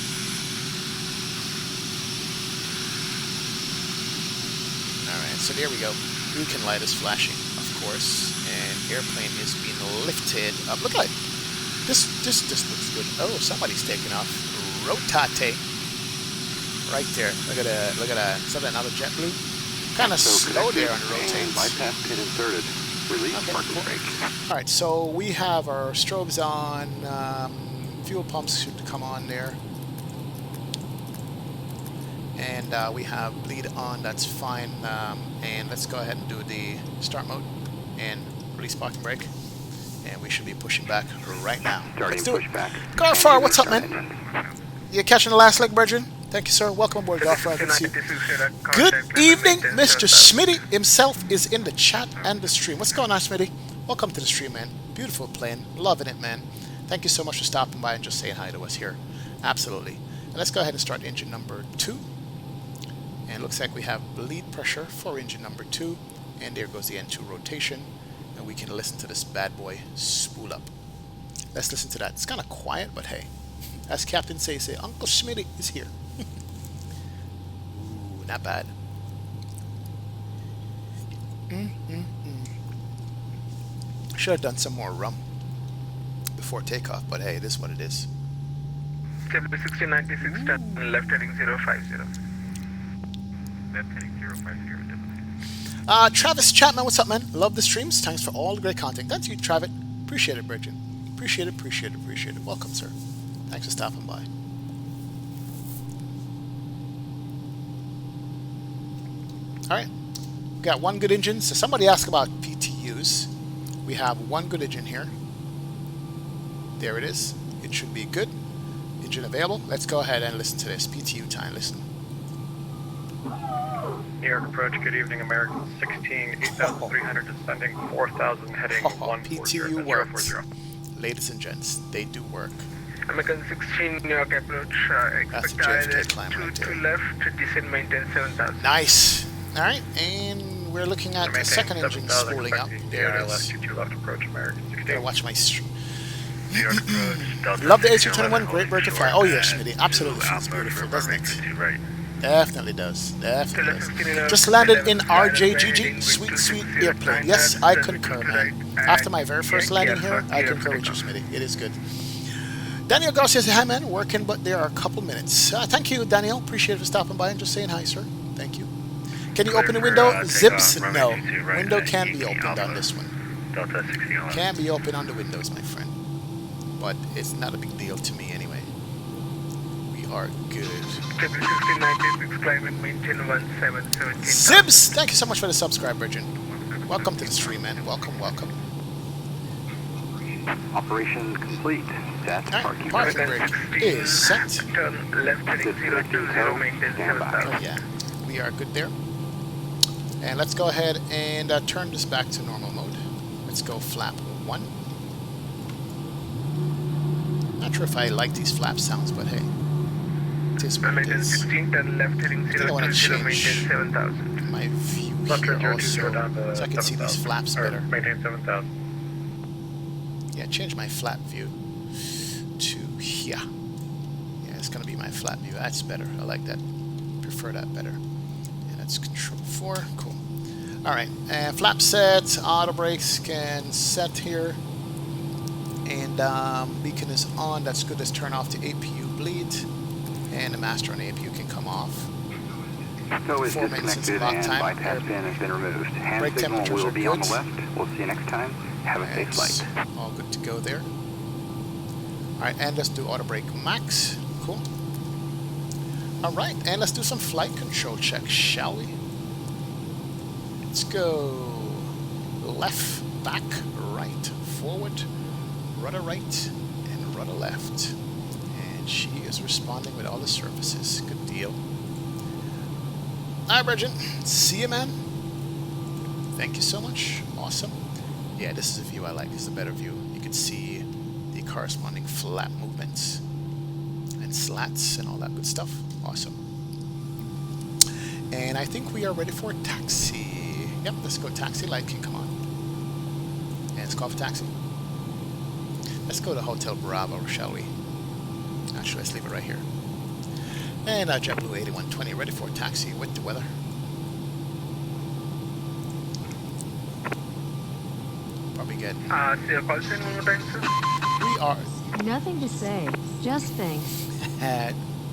Speaker 1: Alright, so there we go. Beacon light is flashing, of course, and airplane is being lifted up. Look at it. This looks good. Oh, somebody's taking off. Rotate. Right there. Look at that. Is that another JetBlue? Kind of slow there on the rotates.
Speaker 5: Bypass pit inserted. Release parking brake.
Speaker 1: Alright, so we have our strobes on. Fuel pumps should come on there. And we have bleed on, that's fine. And let's go ahead and do the start mode and release parking brake. And we should be pushing back right now. Let's do it. Garfar, what's up, man? You catching the last leg, Bridget? Thank you, sir. Welcome aboard, Garfar. Good to see you. Good evening, Mr. Smitty himself is in the chat and the stream. What's going on, Smitty? Welcome to the stream, man. Beautiful plane. Loving it, man. Thank you so much for stopping by and just saying hi to us here. Absolutely. And let's go ahead and start engine number 2. And it looks like we have bleed pressure for engine number 2. And there goes the N2 rotation. And we can listen to this bad boy spool up. Let's listen to that. It's kind of quiet, but hey. As Captain say, Uncle Smitty is here. Ooh, not bad. Should have done some more rum before takeoff, but hey, this is what it is.
Speaker 7: JetBlue 1696, left heading 050.
Speaker 3: Left heading 050.
Speaker 1: Travis Chapman, what's up, man? Love the streams. Thanks for all the great content. Thanks you, Travis. Appreciate it, Bridget. Appreciate it. Welcome, sir. Thanks for stopping by. Alright, we got one good engine. So somebody asked about PTUs. We have one good engine here. There it is. It should be good. Engine available. Let's go ahead and listen to this. PTU time, listen.
Speaker 7: New York approach, good evening, American 16, 8,300 descending, 4,000 heading, 140.
Speaker 1: PTU works. Ladies and gents, they do work.
Speaker 4: American 16, New York approach,
Speaker 1: That's a
Speaker 4: expect
Speaker 1: JFK climb right
Speaker 4: to
Speaker 1: there.
Speaker 4: left, descent maintain 7,000.
Speaker 1: Nice. Alright, and we're looking at the second engine spooling up. There it is.
Speaker 7: 22 left approach, American 16.
Speaker 1: Gotta watch my...
Speaker 7: New York approach, Delta
Speaker 1: Love the
Speaker 7: 1611,
Speaker 1: A321, great bird to fly. Oh yes, Smitty, absolutely feels beautiful, doesn't it?
Speaker 7: 22 right.
Speaker 1: Definitely does. Definitely does. Just landed in RJGG. Sweet, sweet airplane. Yes, I concur, man. After my very first landing here, I concur with you, Smitty. It is good. Daniel Garcia says, hi, man. Working, but there are a couple minutes. Thank you, Daniel. Appreciate it for stopping by and just saying hi, sir. Thank you. Can you open the window? Zips? No. Window can be opened on this one.
Speaker 7: Delta 1611.
Speaker 1: Can be open on the windows, my friend. But it's not a big deal to me anyway. We are good.
Speaker 4: 1696, climate maintain 1717.
Speaker 1: Zibs! Thank you so much for the subscribe, Virgin. Welcome to the stream, man. Welcome, welcome.
Speaker 5: Operation complete. That's
Speaker 1: Alright, parking brake is set.
Speaker 4: Turn left heading 020, maintain 7,000.
Speaker 1: Oh yeah, we are good there. And let's go ahead and turn this back to normal mode. Let's go flap 1. Not sure if I like these flap sounds, but hey. It is what it
Speaker 4: American
Speaker 1: is.
Speaker 4: 16, turn left heading
Speaker 1: I think I want to
Speaker 4: 020, maintain
Speaker 1: change
Speaker 4: 7,000.
Speaker 1: my view here also, so I can see these flaps better.
Speaker 7: Maintain 7,000.
Speaker 1: Yeah, change my flap view to here. Yeah, it's gonna be my flap view. That's better. I like that. Prefer that better. And that's Control 4. Cool. All right, and flap set. Auto brakes can set here, and beacon is on. That's good. Let's turn off the APU bleed, and the master on the APU can come off.
Speaker 5: So is
Speaker 1: 4 minutes since
Speaker 5: disconnected
Speaker 1: block
Speaker 5: and
Speaker 1: time.
Speaker 5: bypass pin has been removed. Hand
Speaker 1: Brake
Speaker 5: signal
Speaker 1: temperatures
Speaker 5: will
Speaker 1: are
Speaker 5: be on
Speaker 1: good.
Speaker 5: the left. We'll see you next time. Have a safe
Speaker 1: It's
Speaker 5: flight.
Speaker 1: all good to go there. Alright, and let's do auto brake max. Cool. Alright, and let's do some flight control checks, shall we? Let's go left, back, right, forward, rudder right, and rudder left. And she is responding with all the surfaces. Good deal. Alright, Bridget. See you, man. Thank you so much. Awesome. Yeah, this is a view I like. This is a better view. You can see the corresponding flap movements and slats and all that good stuff. Awesome. And I think we are ready for taxi. Yep, let's go taxi. Light can come on. And let's call for taxi. Let's go to Hotel Bravo, shall we? Actually, let's leave it right here. And JetBlue 8120 ready for taxi with the weather. Probably good.
Speaker 4: Say your call sign one more time, sir.
Speaker 1: We are
Speaker 2: Nothing to say, just thanks.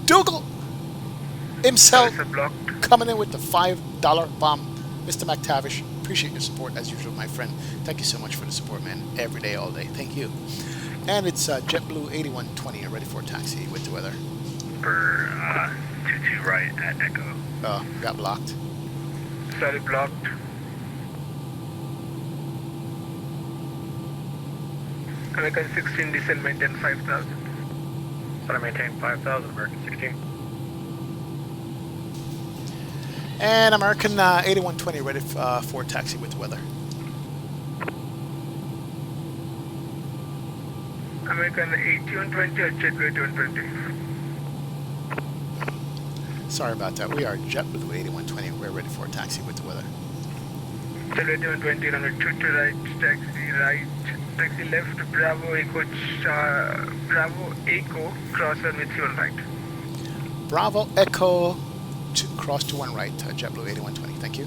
Speaker 1: Dougal himself
Speaker 4: It's a block.
Speaker 1: coming in with the $5 bomb. Mr. McTavish, appreciate your support as usual, my friend. Thank you so much for the support, man. Every day, all day. Thank you. And it's JetBlue 8120 ready for taxi with the weather.
Speaker 3: For 22 right at Echo.
Speaker 1: Oh, got blocked.
Speaker 4: Sorry, blocked. American 16, descent maintain 5,000.
Speaker 7: Center maintain 5,000, American 16.
Speaker 1: And American 8120 ready for taxi with the weather.
Speaker 4: American 8120 or JetBlue 8120.
Speaker 1: Sorry about that. We are JetBlue 8120. We're ready for taxi with the weather.
Speaker 4: JetBlue 8120, runway 22 right, taxi left, Bravo Echo, cross runway 31 right.
Speaker 1: Bravo Echo to cross to 1 right, JetBlue 8120. Thank you.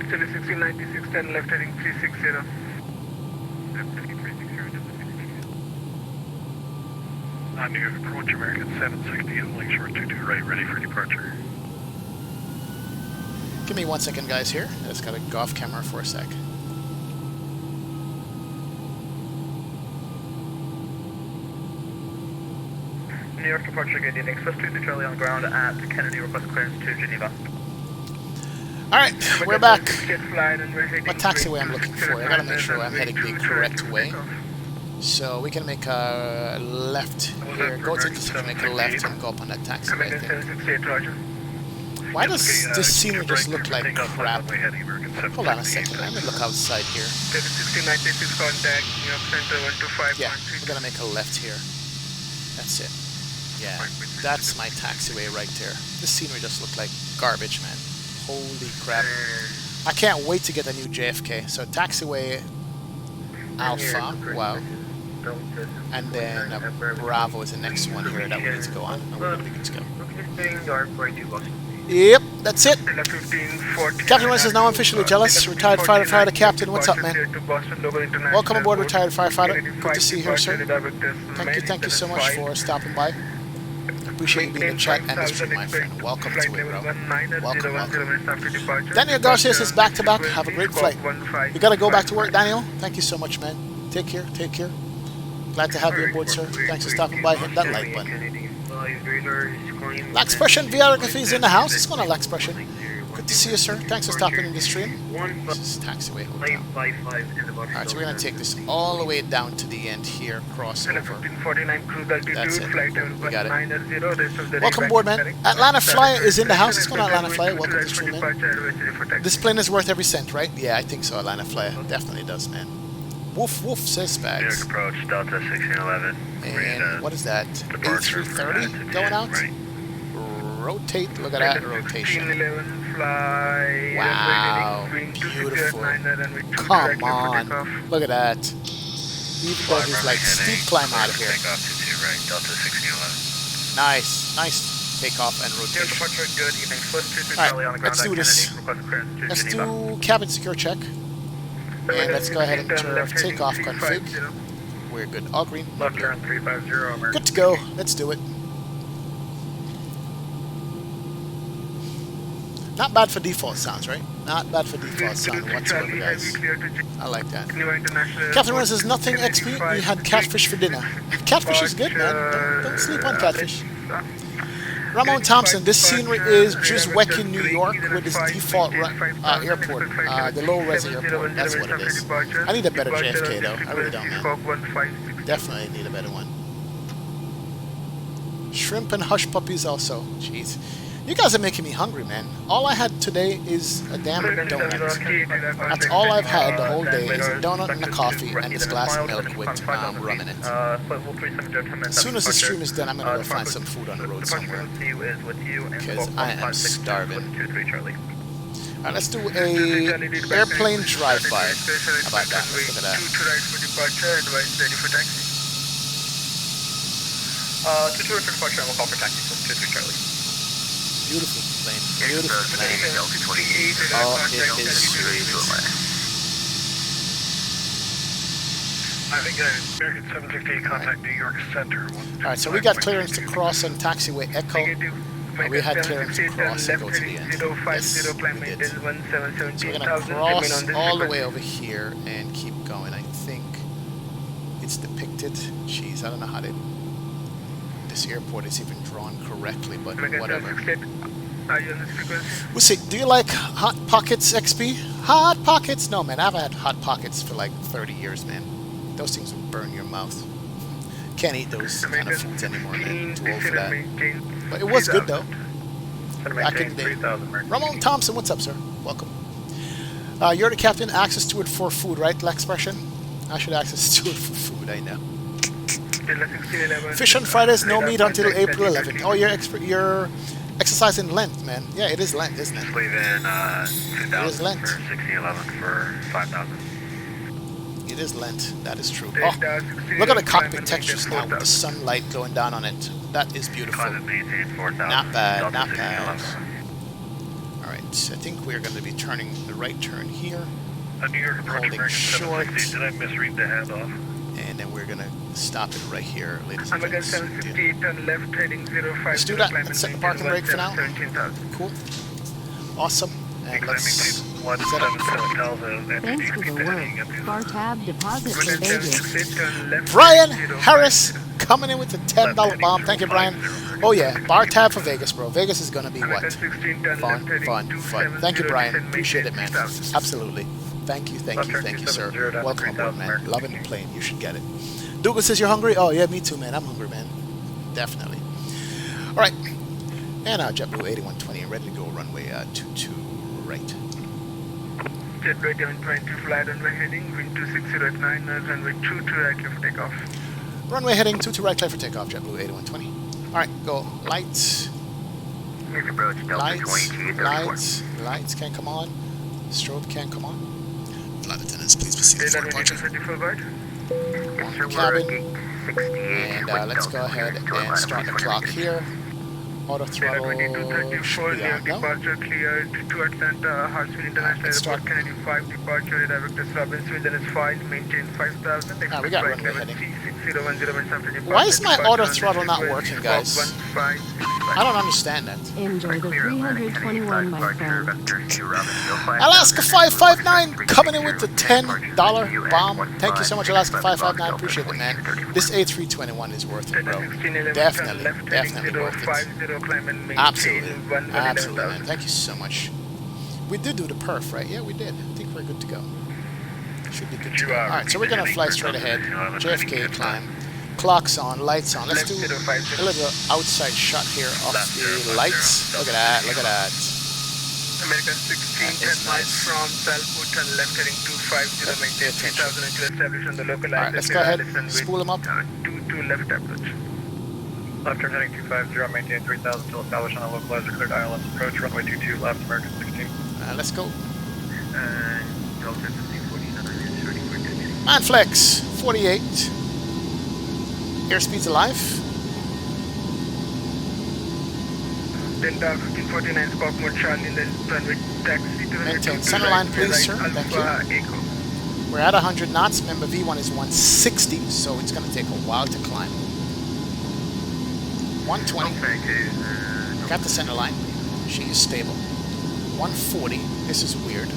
Speaker 4: Toliss 1696, turn left heading 360.
Speaker 7: New York approach, American 760, Lakeshore 22 right, ready for departure.
Speaker 1: Give me 1 second, guys, here. I just got to go off camera for a sec.
Speaker 7: New York departure gate next plus 2 to Charlie on the ground at Kennedy, request clearance to Geneva.
Speaker 1: Alright, we're back. What taxiway I'm looking for? I gotta make sure I'm heading the correct way. So we can make a left here, go to this, make a left and go up on that taxiway, I think. Why does this scenery just look like crap? Hold on a second, let me look outside here. Yeah, we're gonna make a left here. That's it. Yeah, that's my taxiway right there. This scenery just looked like garbage, man. Holy crap. I can't wait to get a new JFK. So taxiway Alpha, wow. And then Bravo is the next one here that we need to go on. And we're going to be good to go. Yep, that's it. Captain West is now officially jealous. Retired firefighter Captain, what's up, man? Welcome aboard, retired firefighter. Good to see you here, sir. Thank you so much for stopping by. Appreciate you being in the chat and the stream, my friend. Welcome to it, bro. Welcome. Daniel Garcia says back to back. Have a great flight. You gotta go back to work, Daniel. Thank you so much, man. Take care. Take care. Glad to have you aboard, sir. Thanks for stopping by. Hit that like button. Laxpression Videography is in the house. It's going on, Laxpression. Good to see you, sir. Thanks for stopping in the stream. This is taxiway hotel. Alright, so we're going to take this all the way down to the end here, cross over. That's it. We got it. Welcome aboard, man. Atlanta Flyer is in the house. It's going on, Atlanta Flyer. Welcome to the stream, man. This plane is worth every cent, right? Yeah, I think so, Atlanta Flyer. Definitely does, man. Woof woof, says Spags.
Speaker 3: Approach Delta 1611.
Speaker 1: And what what is that? A330 going out? Rotate, look at that rotation. Wow, beautiful. Come on, look at that. Even though he's like steep climb out of here. Nice, nice takeoff and rotation. Alright, let's do this. Let's do cabin secure check. And let's go ahead and turn off takeoff config. We're good. All green. Good to go. Let's do it. Not bad for default sounds, right? Not bad for default sound whatsoever, guys. I like that. Captain Rose says nothing XP. We had catfish for dinner. Catfish is good, man. Don't sleep on catfish. Ramon Thompson, this scenery is Juzweki, New York, with its default airport, the low-res airport. That's what it is. I need a better JFK, though. I really don't, man. Definitely need a better one. Shrimp and hush puppies also. Jeez. You guys are making me hungry, man. All I had today is a damn donut. That's all I've had the whole day is a donut and a coffee and this glass of milk with rum in it. As soon as the stream is done, I'm going to go find some food on the road somewhere. Because I am starving. Alright, let's do a airplane drive-by. How about that? Let's look at that.
Speaker 7: 22 for departure, and we'll call for taxi from 23 Charlie.
Speaker 1: Beautiful plane. Beautiful plane. Oh, it is sweet.
Speaker 7: I think American 768 contact New York Center.
Speaker 1: Alright, so we got clearance to cross on taxiway Echo. We had clearance to cross and go to the end. Yes, we did. So we're going to cross all the way over here and keep going. I think it's depicted. Jeez, I don't know how they... This airport is even drawn correctly, but whatever. We'll see. Do you like Hot Pockets XP? Hot Pockets? No, man, I haven't had Hot Pockets for like 30 years, man. Those things will burn your mouth. Can't eat those kind of foods anymore, man. Too old for that. But it was good, though. Back in the day. Ramon Thompson, what's up, sir? Welcome. You're the captain. Access to it for food, right? Expression. I should access to it for food, I know. Fish on Fridays, no meat until April 11th. Oh, you're exercising Lent, man. Yeah, it is Lent, isn't it?
Speaker 3: Leave in 2000
Speaker 1: it is Lent.
Speaker 3: for 1611 for 5000.
Speaker 1: It is Lent. That is true. Oh, look at the cockpit textures now with the sunlight going down on it. That is beautiful. Not bad, not bad. Alright, I think we're going to be turning the right turn here. Holding short.
Speaker 7: Did I misread the handoff?
Speaker 1: And then we're going to stop it right here, ladies and gentlemen. Let's do that. Let's set the parking brake for now. Cool. Awesome. And let's set up for
Speaker 2: Thanks for the work. Bar tab deposit for Vegas.
Speaker 1: Brian Harris coming in with the $10 bomb. Thank you, Brian. Oh yeah, bar tab for Vegas, bro. Vegas is gonna be what? Fun. Thank you, Brian. Appreciate it, man. Absolutely. Thank you, sir. Welcome aboard, man. Loving the plane. You should get it. Dougal says you're hungry. Oh yeah, me too, man. I'm hungry, man. Definitely. All right. And JetBlue 8120 ready to go. Runway 22 right.
Speaker 7: JetBlue 8120 fly runway heading, wind 26 at 9 knots, runway 22 right clear for takeoff.
Speaker 1: Runway heading 22 right clear for takeoff, JetBlue 8120. All right, go. Lights. Lights can't come on. Strobe can't come on. Flight attendants, please proceed for departure. Cabin. And let's go ahead and start the clock here. Auto throttle should be on, no?
Speaker 7: Departure cleared to Atlanta, Hartsfield International Airport, Kennedy 5, departure, direct us Robbinsville, then it's 5, maintain 5,000.
Speaker 1: We got runway heading. Why is my auto throttle not working, guys? I don't understand that.
Speaker 2: Enjoy the 321, my friend.
Speaker 1: Alaska 559 coming in with the $10 bomb. Thank you so much, Alaska 559. Appreciate it, man. This A321 is worth it, bro. Definitely worth it. Absolutely, man. Thank you so much. We did do the perf, right? Yeah, we did. I think we're good to go. Should be good to go. All right, so we're gonna fly straight ahead. JFK climb. Clocks on, lights on. Let's do a little outside shot here of the lights. Look at that. Look at that.
Speaker 7: American 16, 10 miles from Salford and left heading 250, maintain 3000 until established on the local
Speaker 1: Alright, let's go ahead. Spool them up.
Speaker 7: 22 left approach. Left turn heading 250, maintain 3000 until established on the localizer cleared ILS approach, runway 22 left, American 16.
Speaker 1: Let's go.
Speaker 7: Delta 1549,
Speaker 1: Manflex 48. Airspeed's alive.
Speaker 7: Delta 1549, squawk mode Charlie, then runway taxi to
Speaker 1: maintain centerline, please, sir. Thank you. We're at 100 knots. Remember, V1 is 160, so it's going to take a while to climb. 120. Got the centerline. She is stable. 140. This is weird.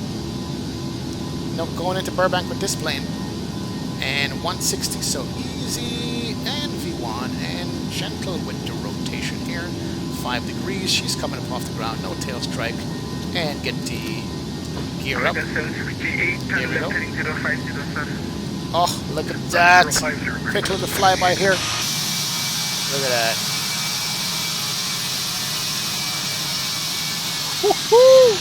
Speaker 1: No, going into Burbank with this plane. And 160, so easy. And V1 and gentle with the rotation here. 5 degrees. She's coming up off the ground. No tail strike. And get the gear up. Here we go. Oh, look at that. Quick little flyby here. Look at that. Woohoo!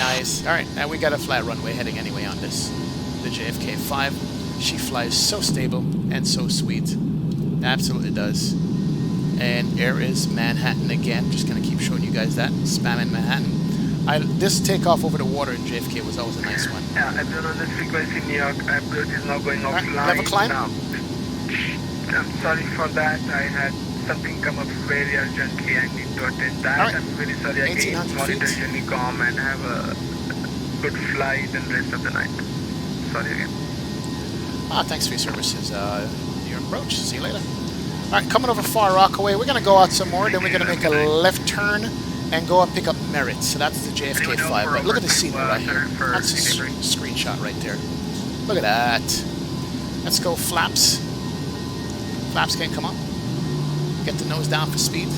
Speaker 1: Nice. Alright, now we got a flat runway heading anyway on this. The JFK 5. She flies so stable and so sweet. Absolutely does. And air is Manhattan again. Just gonna keep showing you guys that. Spamming Manhattan. This takeoff over the water in JFK was always a nice one.
Speaker 7: Yeah, I've been on this frequency in New York. Approach is now going offline.
Speaker 1: Right, level climb?
Speaker 7: I'm sorry for that. I had something come up very urgently. I need to attend that.
Speaker 1: Right.
Speaker 7: I'm very sorry again. Monitor Unicom and have a good flight and rest of the night. Sorry again.
Speaker 1: Thanks for your services. Your approach. See you later. Alright, coming over Far Rockaway. We're going to go out some more. Then we're going to make a left turn and go and pick up Merritt. So that's the JFK 5. Right, look at the scenery right here. That's a screenshot right there. Look at that. Let's go flaps. Flaps can't come up. Get the nose down for speed.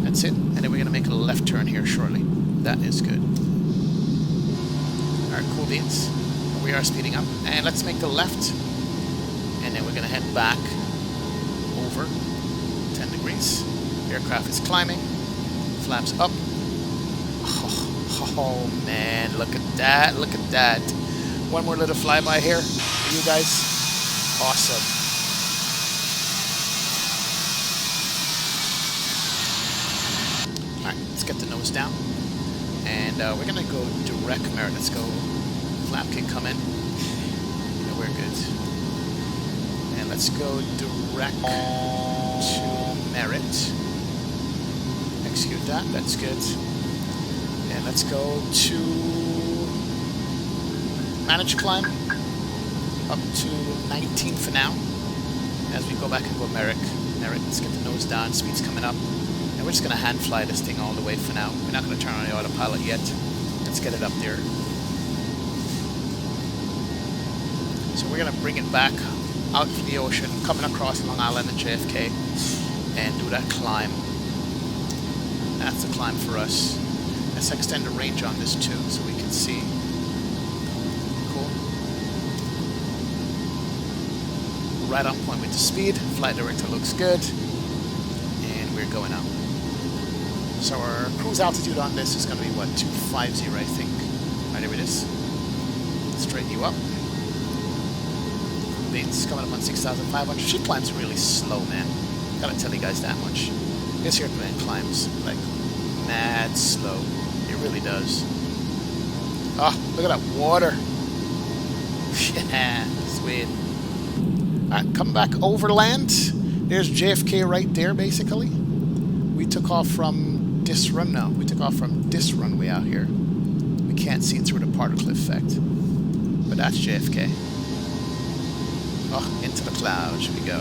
Speaker 1: That's it. And then we're going to make a left turn here shortly. That is good. Alright, cool beans. We are speeding up. And let's make the left. And then we're going to head back over 10 degrees. Aircraft is climbing. Flaps up. Oh man, look at that. Look at that. One more little flyby here for you guys. Awesome. Alright, let's get the nose down. And we're going to go direct Merritt. Let's go. Flap can come in. Yeah, we're good. And let's go direct to Merritt. Execute that. That's good. And let's go to manage climb up to 19 for now. As we go back and go Merritt, let's get the nose down. Speed's coming up. And we're just going to hand fly this thing all the way for now. We're not going to turn on the autopilot yet. Let's get it up there. So we're going to bring it back out to the ocean, coming across Long Island and JFK, and do that climb. That's the climb for us. Let's extend the range on this too, so we can see. Cool. Right on point with the speed. Flight director looks good, and we're going up. So our cruise altitude on this is going to be what, 250, I think. Right, there it is. Straighten you up. Bates coming up on 6,500. She climbs really slow, man. Gotta tell you guys that much. This airplane climbs like mad slow. It really does. Oh, look at that water. Yeah, sweet. Alright, come back overland. There's JFK right there, basically. We took off from this run now. We took off from this runway out here. We can't see it through the particle effect. But that's JFK. Oh, into the clouds we go.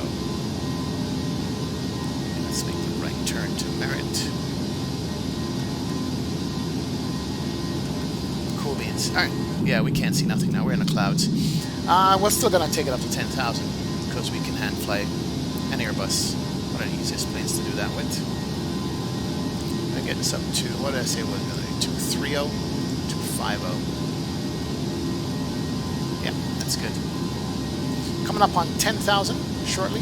Speaker 1: And let's make the right turn to Merritt. Cool beans. Alright, yeah, we can't see nothing now. We're in the clouds. We're still going to take it up to 10,000 because we can hand fly an Airbus. One of the easiest planes to do that with. I get this up to, what did I say? What, 230? 250. Yeah, that's good. Coming up on 10,000 shortly.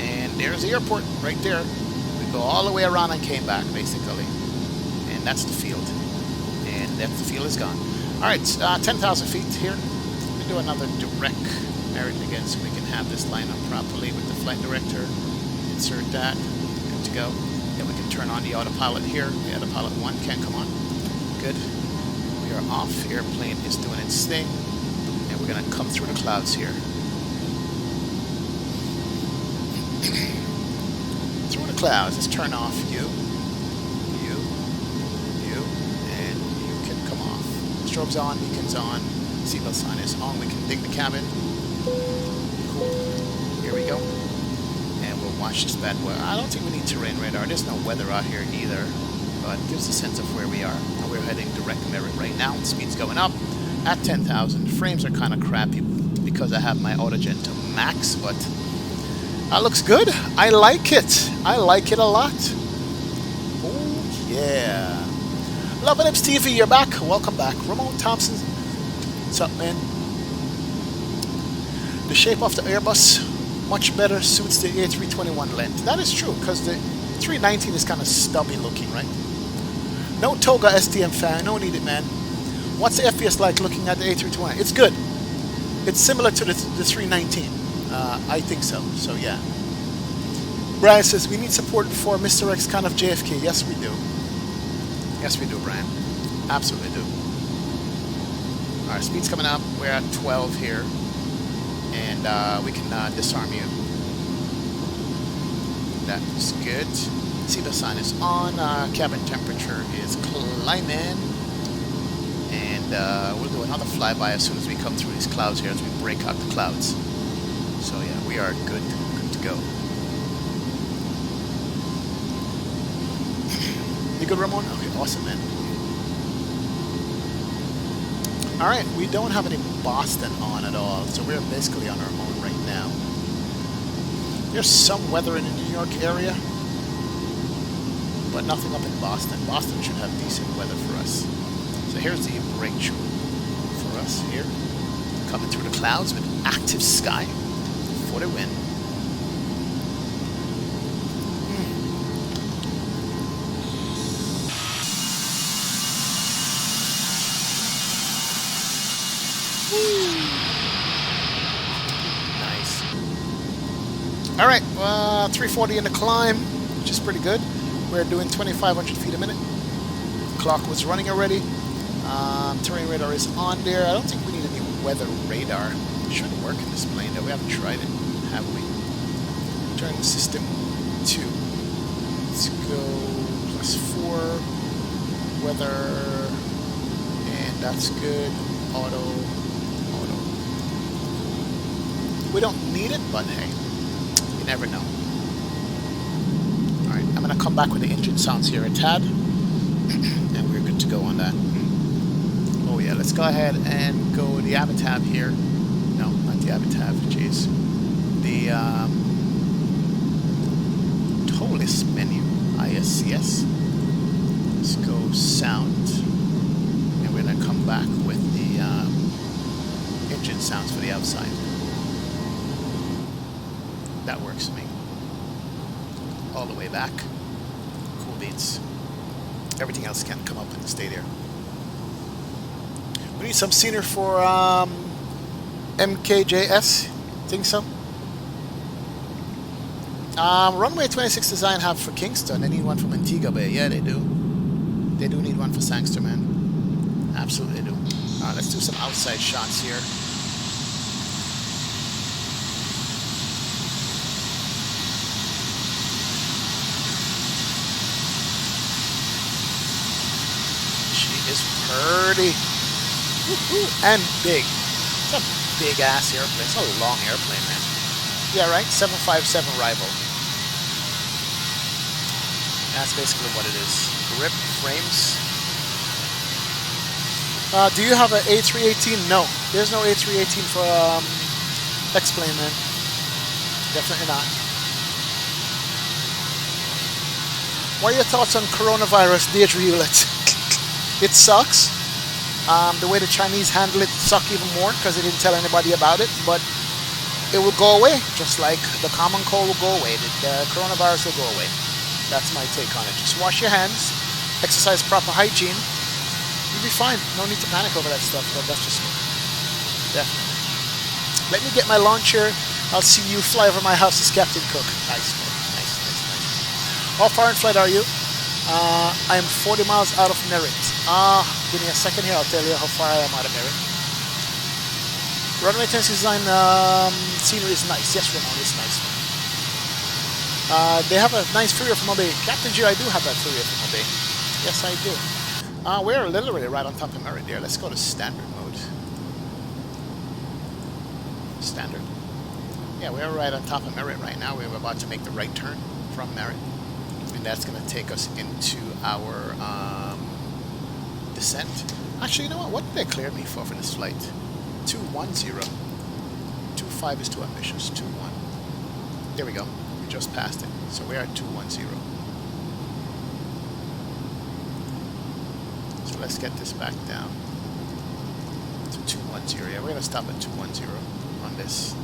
Speaker 1: And there's the airport right there. We go all the way around and came back, basically. And that's the field. And that the field is gone. Alright, 10,000 feet here. We do another direct Merritt again so we can have this line up properly with the flight director. Insert that. Good to go. Then we can turn on the autopilot here. The autopilot 1 can't come on. Good. We are off. Airplane is doing its thing. And we're going to come through the clouds here. Through the clouds. Let's turn off you, and you can come off. Strobes on, beacons on, seatbelt sign is on. We can dig the cabin. Cool. Here we go. And we'll watch this bad weather. I don't think we need terrain radar. There's no weather out here either. But it gives a sense of where we are. And we're heading direct Merritt right now. Speed's going up at 10,000. Frames are kind of crappy because I have my autogen to max, but that looks good. I like it. I like it a lot. Oh, yeah. Love It TV, you're back. Welcome back. Ramon Thompson. What's up, man? The shape of the Airbus much better suits the A321 length. That is true, because the 319 is kind of stubby looking, right? No Toga STM fan. No need it, man. What's the FPS like looking at the A320? It's good. It's similar to the 319. I think so. So, yeah. Brian says, we need support for Mr. X kind of JFK. Yes, we do. Yes, we do, Brian. Absolutely do. Our speed's coming up. We're at 12 here. And we can disarm you. That is good. Seatbelt sign is on. Cabin temperature is climbing. And we'll do another flyby as soon as we come through these clouds here, as we break out the clouds. So yeah, we are good to go. You good, Ramon? Okay, awesome, man. Alright, we don't have any Boston on at all, so we're basically on our own right now. There's some weather in the New York area, but nothing up in Boston. Boston should have decent weather for us. So here's the breakthrough for us here. Coming through the clouds with active sky for the win. Nice. Alright, 340 in the climb, which is pretty good. We're doing 2,500 feet a minute. Clock was running already. Terrain radar is on there. I don't think we need any weather radar. It should work in this plane, though. We haven't tried it, have we? Turn the system 2. Let's go +4. Weather. And that's good. Auto. We don't need it, but hey, you never know. Alright, I'm going to come back with the engine sounds here a tad, and we're good to go on that. Oh yeah, let's go ahead and go the Avatab here. No, not the Avatab, jeez. The Toliss menu, ISCS. Let's go sound. And we're gonna come back with the engine sounds for the outside. That works for me. All the way back. Cool beats. Everything else can come up and stay there. We need some scenery for MKJS. Think so? Runway 26 design have for Kingston. They need one from Antigua Bay. Yeah, they do. They do need one for Sangster, man. Absolutely do. Let's do some outside shots here. Is pretty and big. It's a big ass airplane. It's a long airplane, man. Yeah, right? 757 rival. That's basically what it is. Grip frames. Do you have an A318? No. There's no A318 for X-plane, man. Definitely not. What are your thoughts on coronavirus, Deirdre Hewlett? It sucks. The way the Chinese handle it suck even more because they didn't tell anybody about it, but it will go away, just like the common cold will go away. The coronavirus will go away. That's my take on it. Just wash your hands, exercise proper hygiene, you'll be fine. No need to panic over that stuff, but that's just me. Definitely. Let me get my launcher. I'll see you fly over my house as Captain Cook. Nice, man. Nice, nice, nice. How far in flight are you? I am 40 miles out of Merritt. Give me a second here, I'll tell you how far I am out of Merritt. Runway 10 design scenery is nice. Yes, Ramon, it's nice. They have a nice freeway from Obey. Captain G, I do have that freeway from Obey. Yes, I do. We're literally right on top of Merritt there. Let's go to standard mode. Standard. Yeah, we're right on top of Merritt right now. We're about to make the right turn from Merritt. And that's going to take us into our descent. Actually, you know what? What did they clear me for this flight? 210. 25 is too ambitious. 21. There we go. We just passed it. So we are at 210. So let's get this back down to 210. Yeah, we're going to stop at 210 on this.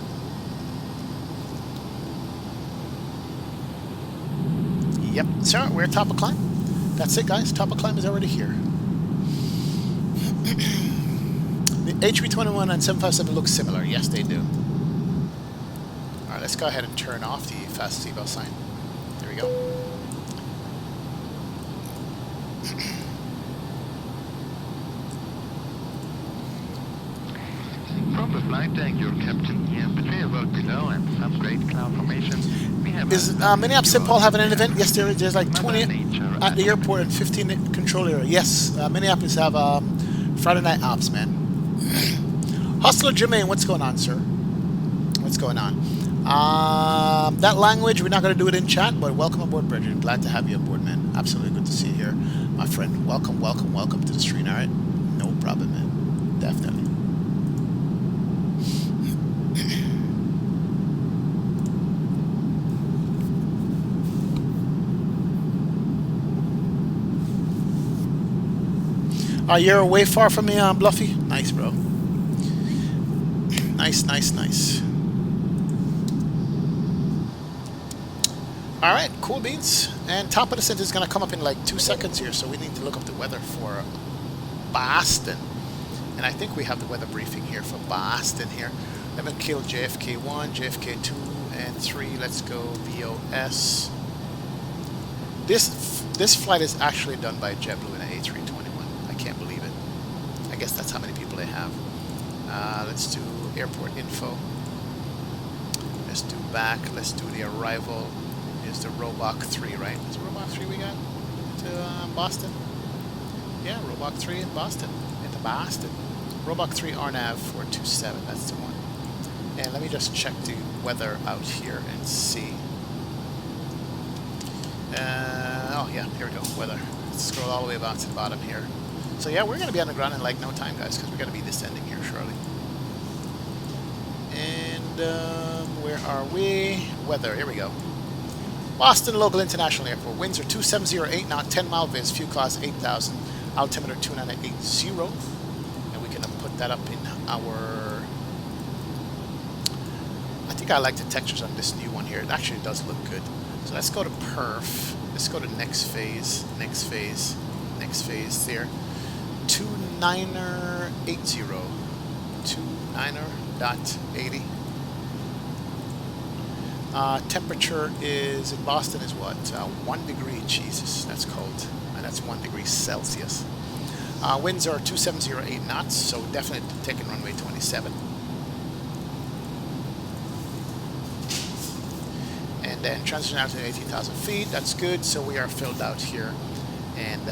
Speaker 1: Yep, sir, we're top of climb. That's it, guys. Top of climb is already here. The A321 and 757 look similar. Yes, they do. All right, let's go ahead and turn off the fast seatbelt sign. There we go.
Speaker 5: From the flight deck, your captain here, between world below and some great cloud formation.
Speaker 1: Is Minneapolis St. Paul having an event? Yes, there is. There's like 20 at the airport and 15 in control area. Yes, Minneapolis have Friday night ops, man. Hustler Jermaine, what's going on, sir? What's going on? That language, we're not going to do it in chat, but welcome aboard, Bridget. Glad to have you aboard, man. Absolutely good to see you here, my friend. Welcome, welcome, welcome to the stream, all right? No problem, man. Definitely. You're way far from me, Bluffy. Nice, bro. Nice, nice, nice. All right, cool beans. And top of the center is going to come up in like 2 seconds here, so we need to look up the weather for Boston. And I think we have the weather briefing here for Boston here. Let me kill JFK 1, JFK 2, and 3. Let's go VOS. This flight is actually done by JetBlue in an A321. I can't believe it. I guess that's how many people they have. Let's do airport info. Let's do back. Let's do the arrival. Is the Roebuck 3, right? Is it Roebuck 3 we got to Boston? Yeah, Roebuck 3 in Boston. Into Boston. Roebuck 3 RNAV 427. That's the one. And let me just check the weather out here and see. Oh yeah, here we go. Weather. Let's scroll all the way back to the bottom here. So yeah, we're going to be on the ground in like no time, guys, because we're going to be descending here shortly. And where are we? Weather, here we go. Boston Local International Airport. Winds are 2708 knot, 10 mile viz, fuel cost 8,000, altimeter 2980. And we can put that up in our... I think I like the textures on this new one here. It actually does look good. So let's go to perf. Let's go to next phase, next phase, next phase there. 2980. 29.80. Temperature is in Boston is what? 1 degree. Jesus, that's cold. And that's 1 degree Celsius. Winds are 2708 knots, so definitely taking runway 27. And then transition out to 18,000 feet. That's good. So we are filled out here. And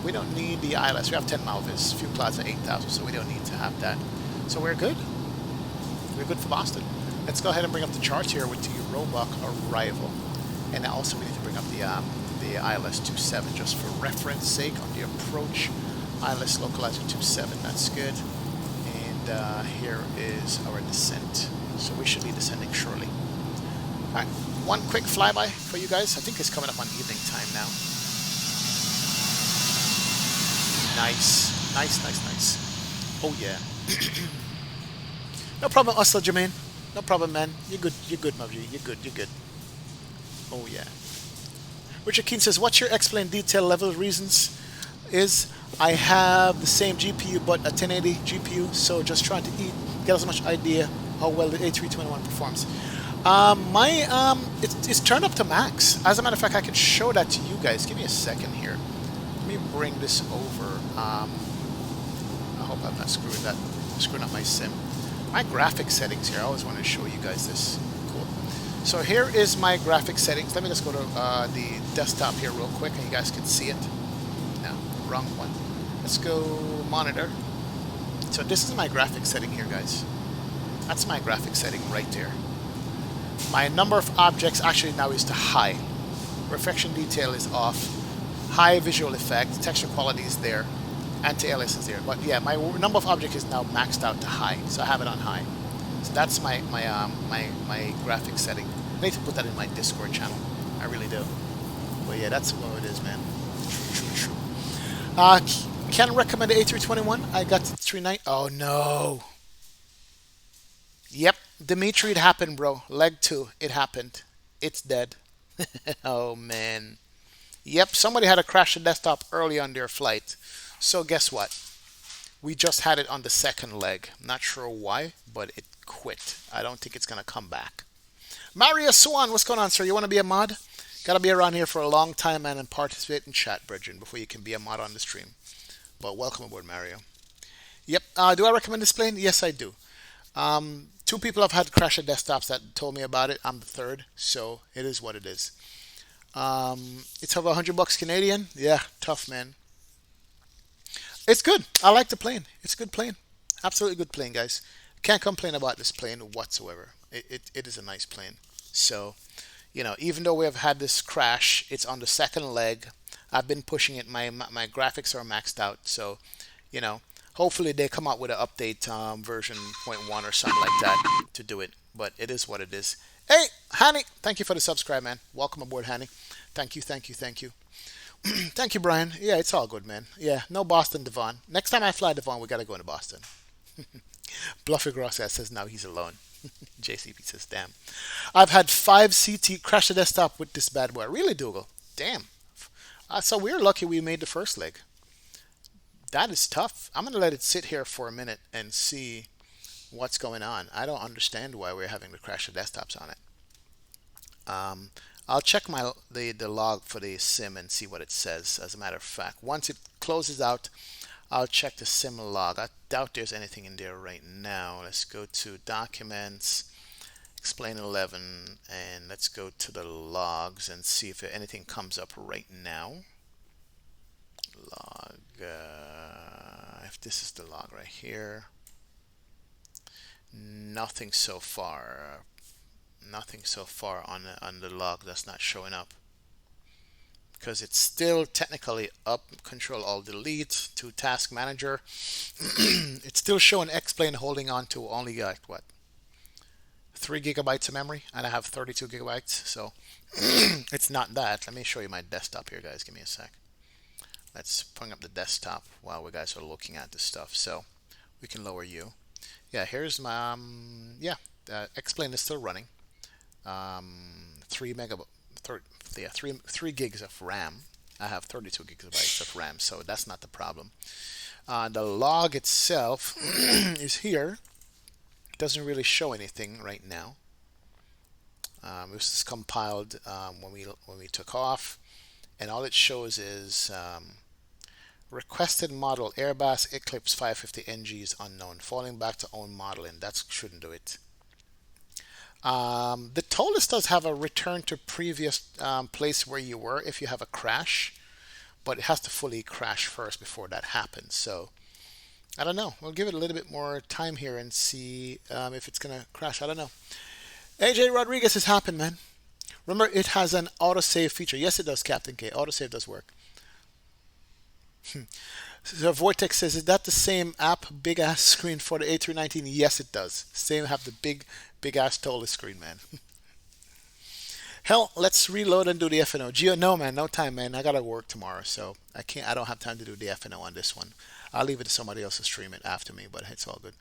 Speaker 1: we don't need the ILS. We have 10 mile viz. Fuel clouds at 8,000, so we don't need to have that. So we're good. We're good for Boston. Let's go ahead and bring up the chart here with the Roebuck arrival. And also we need to bring up the ILS 27 just for reference sake on the approach. ILS localizer 27, that's good. And here is our descent. So we should be descending shortly. Alright, one quick flyby for you guys. I think it's coming up on evening time now. Nice. Nice, nice, nice. Oh yeah. No problem, Oslo Jermaine. No problem, man. You're good, Mavji. You're good. Oh yeah. Richard Keane says, what's your explain detail level reasons? Is I have the same GPU but a 1080 GPU, so just trying to get as much idea how well the A321 performs. It's turned up to max. As a matter of fact, I can show that to you guys. Give me a second here. Let me bring this over. I hope I'm not screwing up my sim. My graphic settings here. I always want to show you guys this. Cool. So here is my graphic settings. Let me just go to the desktop here real quick, and you guys can see it. No, wrong one. Let's go monitor. So this is my graphic setting here, guys. That's my graphic setting right there. My number of objects actually now is to high. Reflection detail is off. High visual effect. Texture quality is there. Anti-alias is there. But yeah, my number of objects is now maxed out to high. So I have it on high. So that's my graphic setting. I need to put that in my Discord channel. I really do. But yeah, that's what it is, man. True. Can recommend the A321. I got the 39. Oh no. Yep, Dimitri, it happened, bro. Leg 2, it happened. It's dead. Oh man. Yep, somebody had to crash the desktop early on their flight. So guess what? We just had it on the second leg. Not sure why, but it quit. I don't think it's gonna come back. Mario Swan, what's going on, sir? You want to be a mod? Gotta be around here for a long time, man, and participate in chat, brethren, before you can be a mod on the stream. But welcome aboard, Mario. Yep. Do I recommend this plane? Yes, I do. 2 people have had crash at desktops that told me about it. I'm the third, so it is what it is. It's over $100 Canadian. Yeah, tough, man. It's good. I like the plane. It's a good plane. Absolutely good plane, guys. Can't complain about this plane whatsoever. It is a nice plane. So, even though we have had this crash, it's on the second leg. I've been pushing it. My graphics are maxed out. So, hopefully they come out with an update version 0.1 or something like that to do it. But it is what it is. Hey, Hanny, thank you for the subscribe, man. Welcome aboard, Hanny. Thank you. Thank you, Brian. Yeah, it's all good, man. Yeah, no Boston, Devon. Next time I fly Devon, we got to go into Boston. Bluffy Gross says now he's alone. JCP says, damn. I've had 5 CT crash the desktop with this bad boy. Really, Dougal? Damn. So we're lucky we made the first leg. That is tough. I'm going to let it sit here for a minute and see what's going on. I don't understand why we're having to crash the desktops on it. I'll check the log for the sim and see what it says. As a matter of fact, once it closes out, I'll check the sim log. I doubt there's anything in there right now. Let's go to Documents, Explain 11, and let's go to the logs and see if anything comes up right now. Log, if this is the log right here. Nothing so far. Nothing so far on the log that's not showing up. because it's still technically up. Control Alt Delete to Task Manager. It's still showing X-Plane holding on to only what, 3 gigabytes of memory, and I have 32 gigabytes, so it's not that. Let me show you my desktop here, guys. Give me a sec. Let's bring up the desktop while we guys are looking at this stuff, so we can lower you. Yeah, here's my X-Plane is still running. 3 gigs of RAM. I have 32 gigabytes of RAM, so that's not the problem. The log itself is here. It doesn't really show anything right now. It was just compiled when we took off, and all it shows is requested model Airbus Eclipse 550 NG is unknown. Falling back to own modeling. That shouldn't do it. The Toliss does have a return to previous place where you were if you have a crash, but it has to fully crash first before that happens. So I don't know. We'll give it a little bit more time here and see if it's gonna crash. I don't know. AJ Rodriguez has happened, man. Remember, it has an autosave feature. Yes, it does, Captain K. Autosave does work. So Vortex says, is that the same app, big ass screen for the A319? Yes, it does. Same, have the big ass Toliss screen, man. Hell, let's reload and do the FNO. Gio, no, man, no time, man. I gotta work tomorrow, so I don't have time to do the FNO on this one. I'll leave it to somebody else to stream it after me, but it's all good.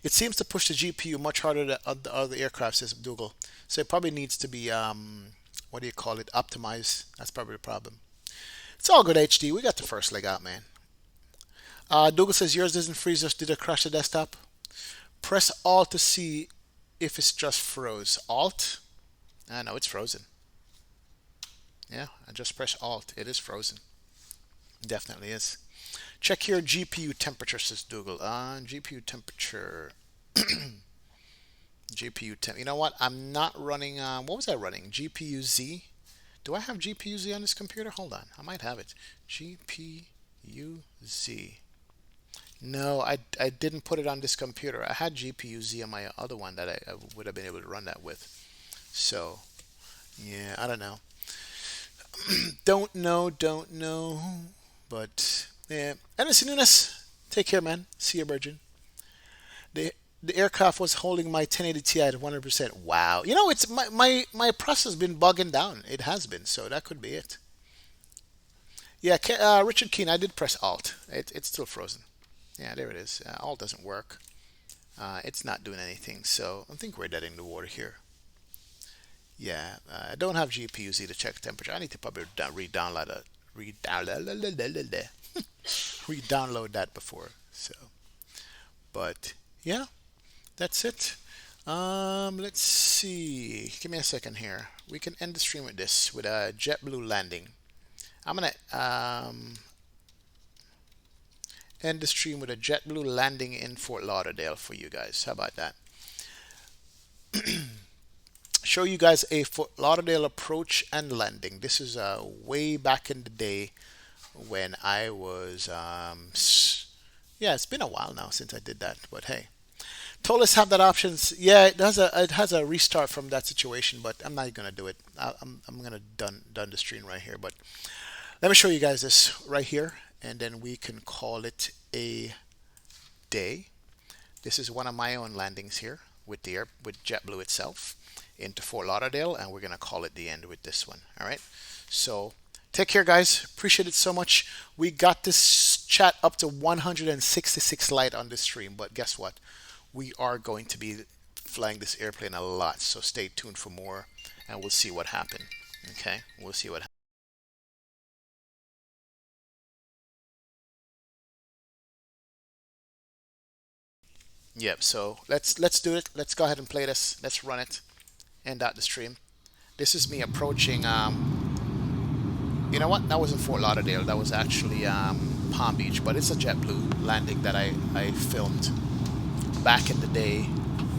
Speaker 1: It seems to push the GPU much harder than the other aircraft, says Dougal. So it probably needs to be, what do you call it, optimized. That's probably the problem. It's all good, HD. We got the first leg out, man. Dougal says, yours doesn't freeze, just did it crash the desktop? Press Alt to see if it's just froze. Alt? No, it's frozen. Yeah, I just press Alt. It is frozen. Definitely is. Check your GPU temperature, says Dougal. GPU temperature. GPU temp. You know what? I'm not running. What was I running? GPU Z. Do I have GPU Z on this computer? Hold on. I might have it. GPU Z. No, I didn't put it on this computer. I had GPU Z on my other one that I would have been able to run that with. So, yeah, I don't know. Don't know. But, yeah. Anderson Nunes, take care, man. See you, Virgin. The aircraft was holding my 1080 Ti at 100%. Wow. You know, it's my processor has been bugging down. It has been, so that could be it. Yeah, Richard Keane, I did press Alt. It's still frozen. Yeah, there it is. Alt doesn't work. It's not doing anything, so I think we're dead in the water here. Yeah, I don't have GPU Z to check temperature. I need to probably re-download that before. So, but yeah, that's it. Let's see. Give me a second here. We can end the stream with this, with a JetBlue landing. I'm gonna end the stream with a JetBlue landing in Fort Lauderdale for you guys. How about that? Show you guys a Fort Lauderdale approach and landing. This is way back in the day when I was yeah, it's been a while now since I did that, but hey. Toliss have that options. Yeah, it has a restart from that situation, but I'm not gonna do it. I'm gonna done the stream right here, but let me show you guys this right here, and then we can call it a day. This is one of my own landings here with JetBlue itself into Fort Lauderdale, and we're gonna call it the end with this one. All right, so take care, guys. Appreciate it so much. We got this chat up to 166 light on this stream, but guess what? We are going to be flying this airplane a lot, so stay tuned for more, and we'll see what happens. Okay, we'll see what happens. Yep, so let's do it. Let's go ahead and play this. Let's run it. End out the stream. This is me approaching you know what? That wasn't Fort Lauderdale. That was actually Palm Beach, but it's a JetBlue landing that I filmed back in the day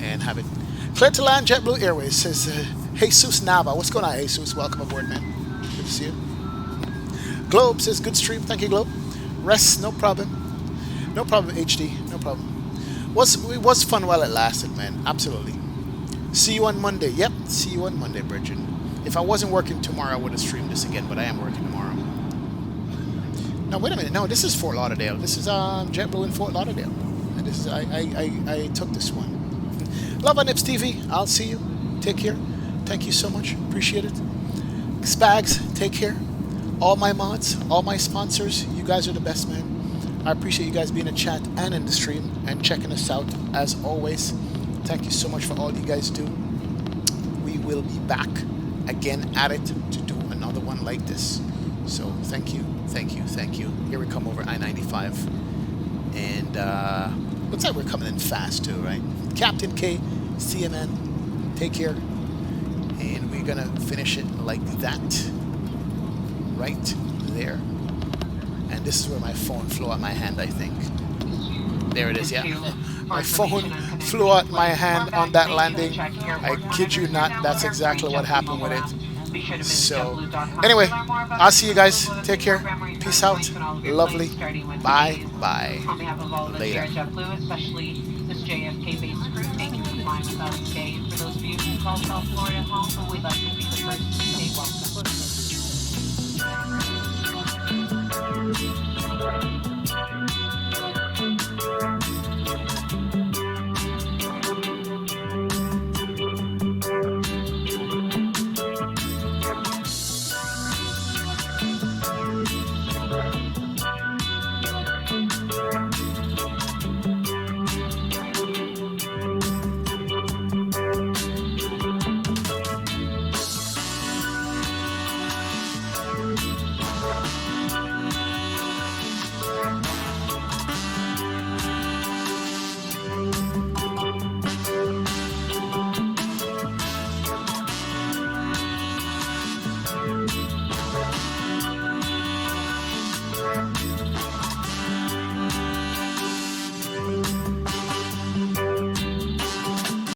Speaker 1: and have it clear to land. JetBlue Airways, says Jesus Nava. What's going on, Jesus? Welcome aboard, man. Good to see you. Globe says good stream. Thank you, Globe. Rest, no problem. No problem, HD. No problem. It was fun while it lasted, man. Absolutely. See you on Monday. Yep, see you on Monday, Bridget. If I wasn't working tomorrow, I would have streamed this again, but I am working tomorrow. No, wait a minute. No, this is Fort Lauderdale. This is JetBlue in Fort Lauderdale. And this is I took this one. Love on Nips TV. I'll see you. Take care. Thank you so much. Appreciate it. Spags, take care. All my mods, all my sponsors, you guys are the best, man. I appreciate you guys being in chat and in the stream and checking us out as always. Thank you so much for all you guys do. We will be back again at it to do another one like this. So thank you, thank you, thank you. Here we come over I-95. And looks like we're coming in fast too, right? Captain K, CMN, take care. And we're gonna finish it like that. Right there. And this is where my phone flew out my hand, I think. There it is, yeah. My phone flew out my hand on that landing. I kid you not, that's exactly what happened with it. So, anyway, I'll see you guys. Take care. Peace out. Lovely. Bye. Bye. Later.
Speaker 10: Especially this JFK based crew, thank you for flying with us today. For those of you who call South Florida home, we'd like to be the first to say welcome.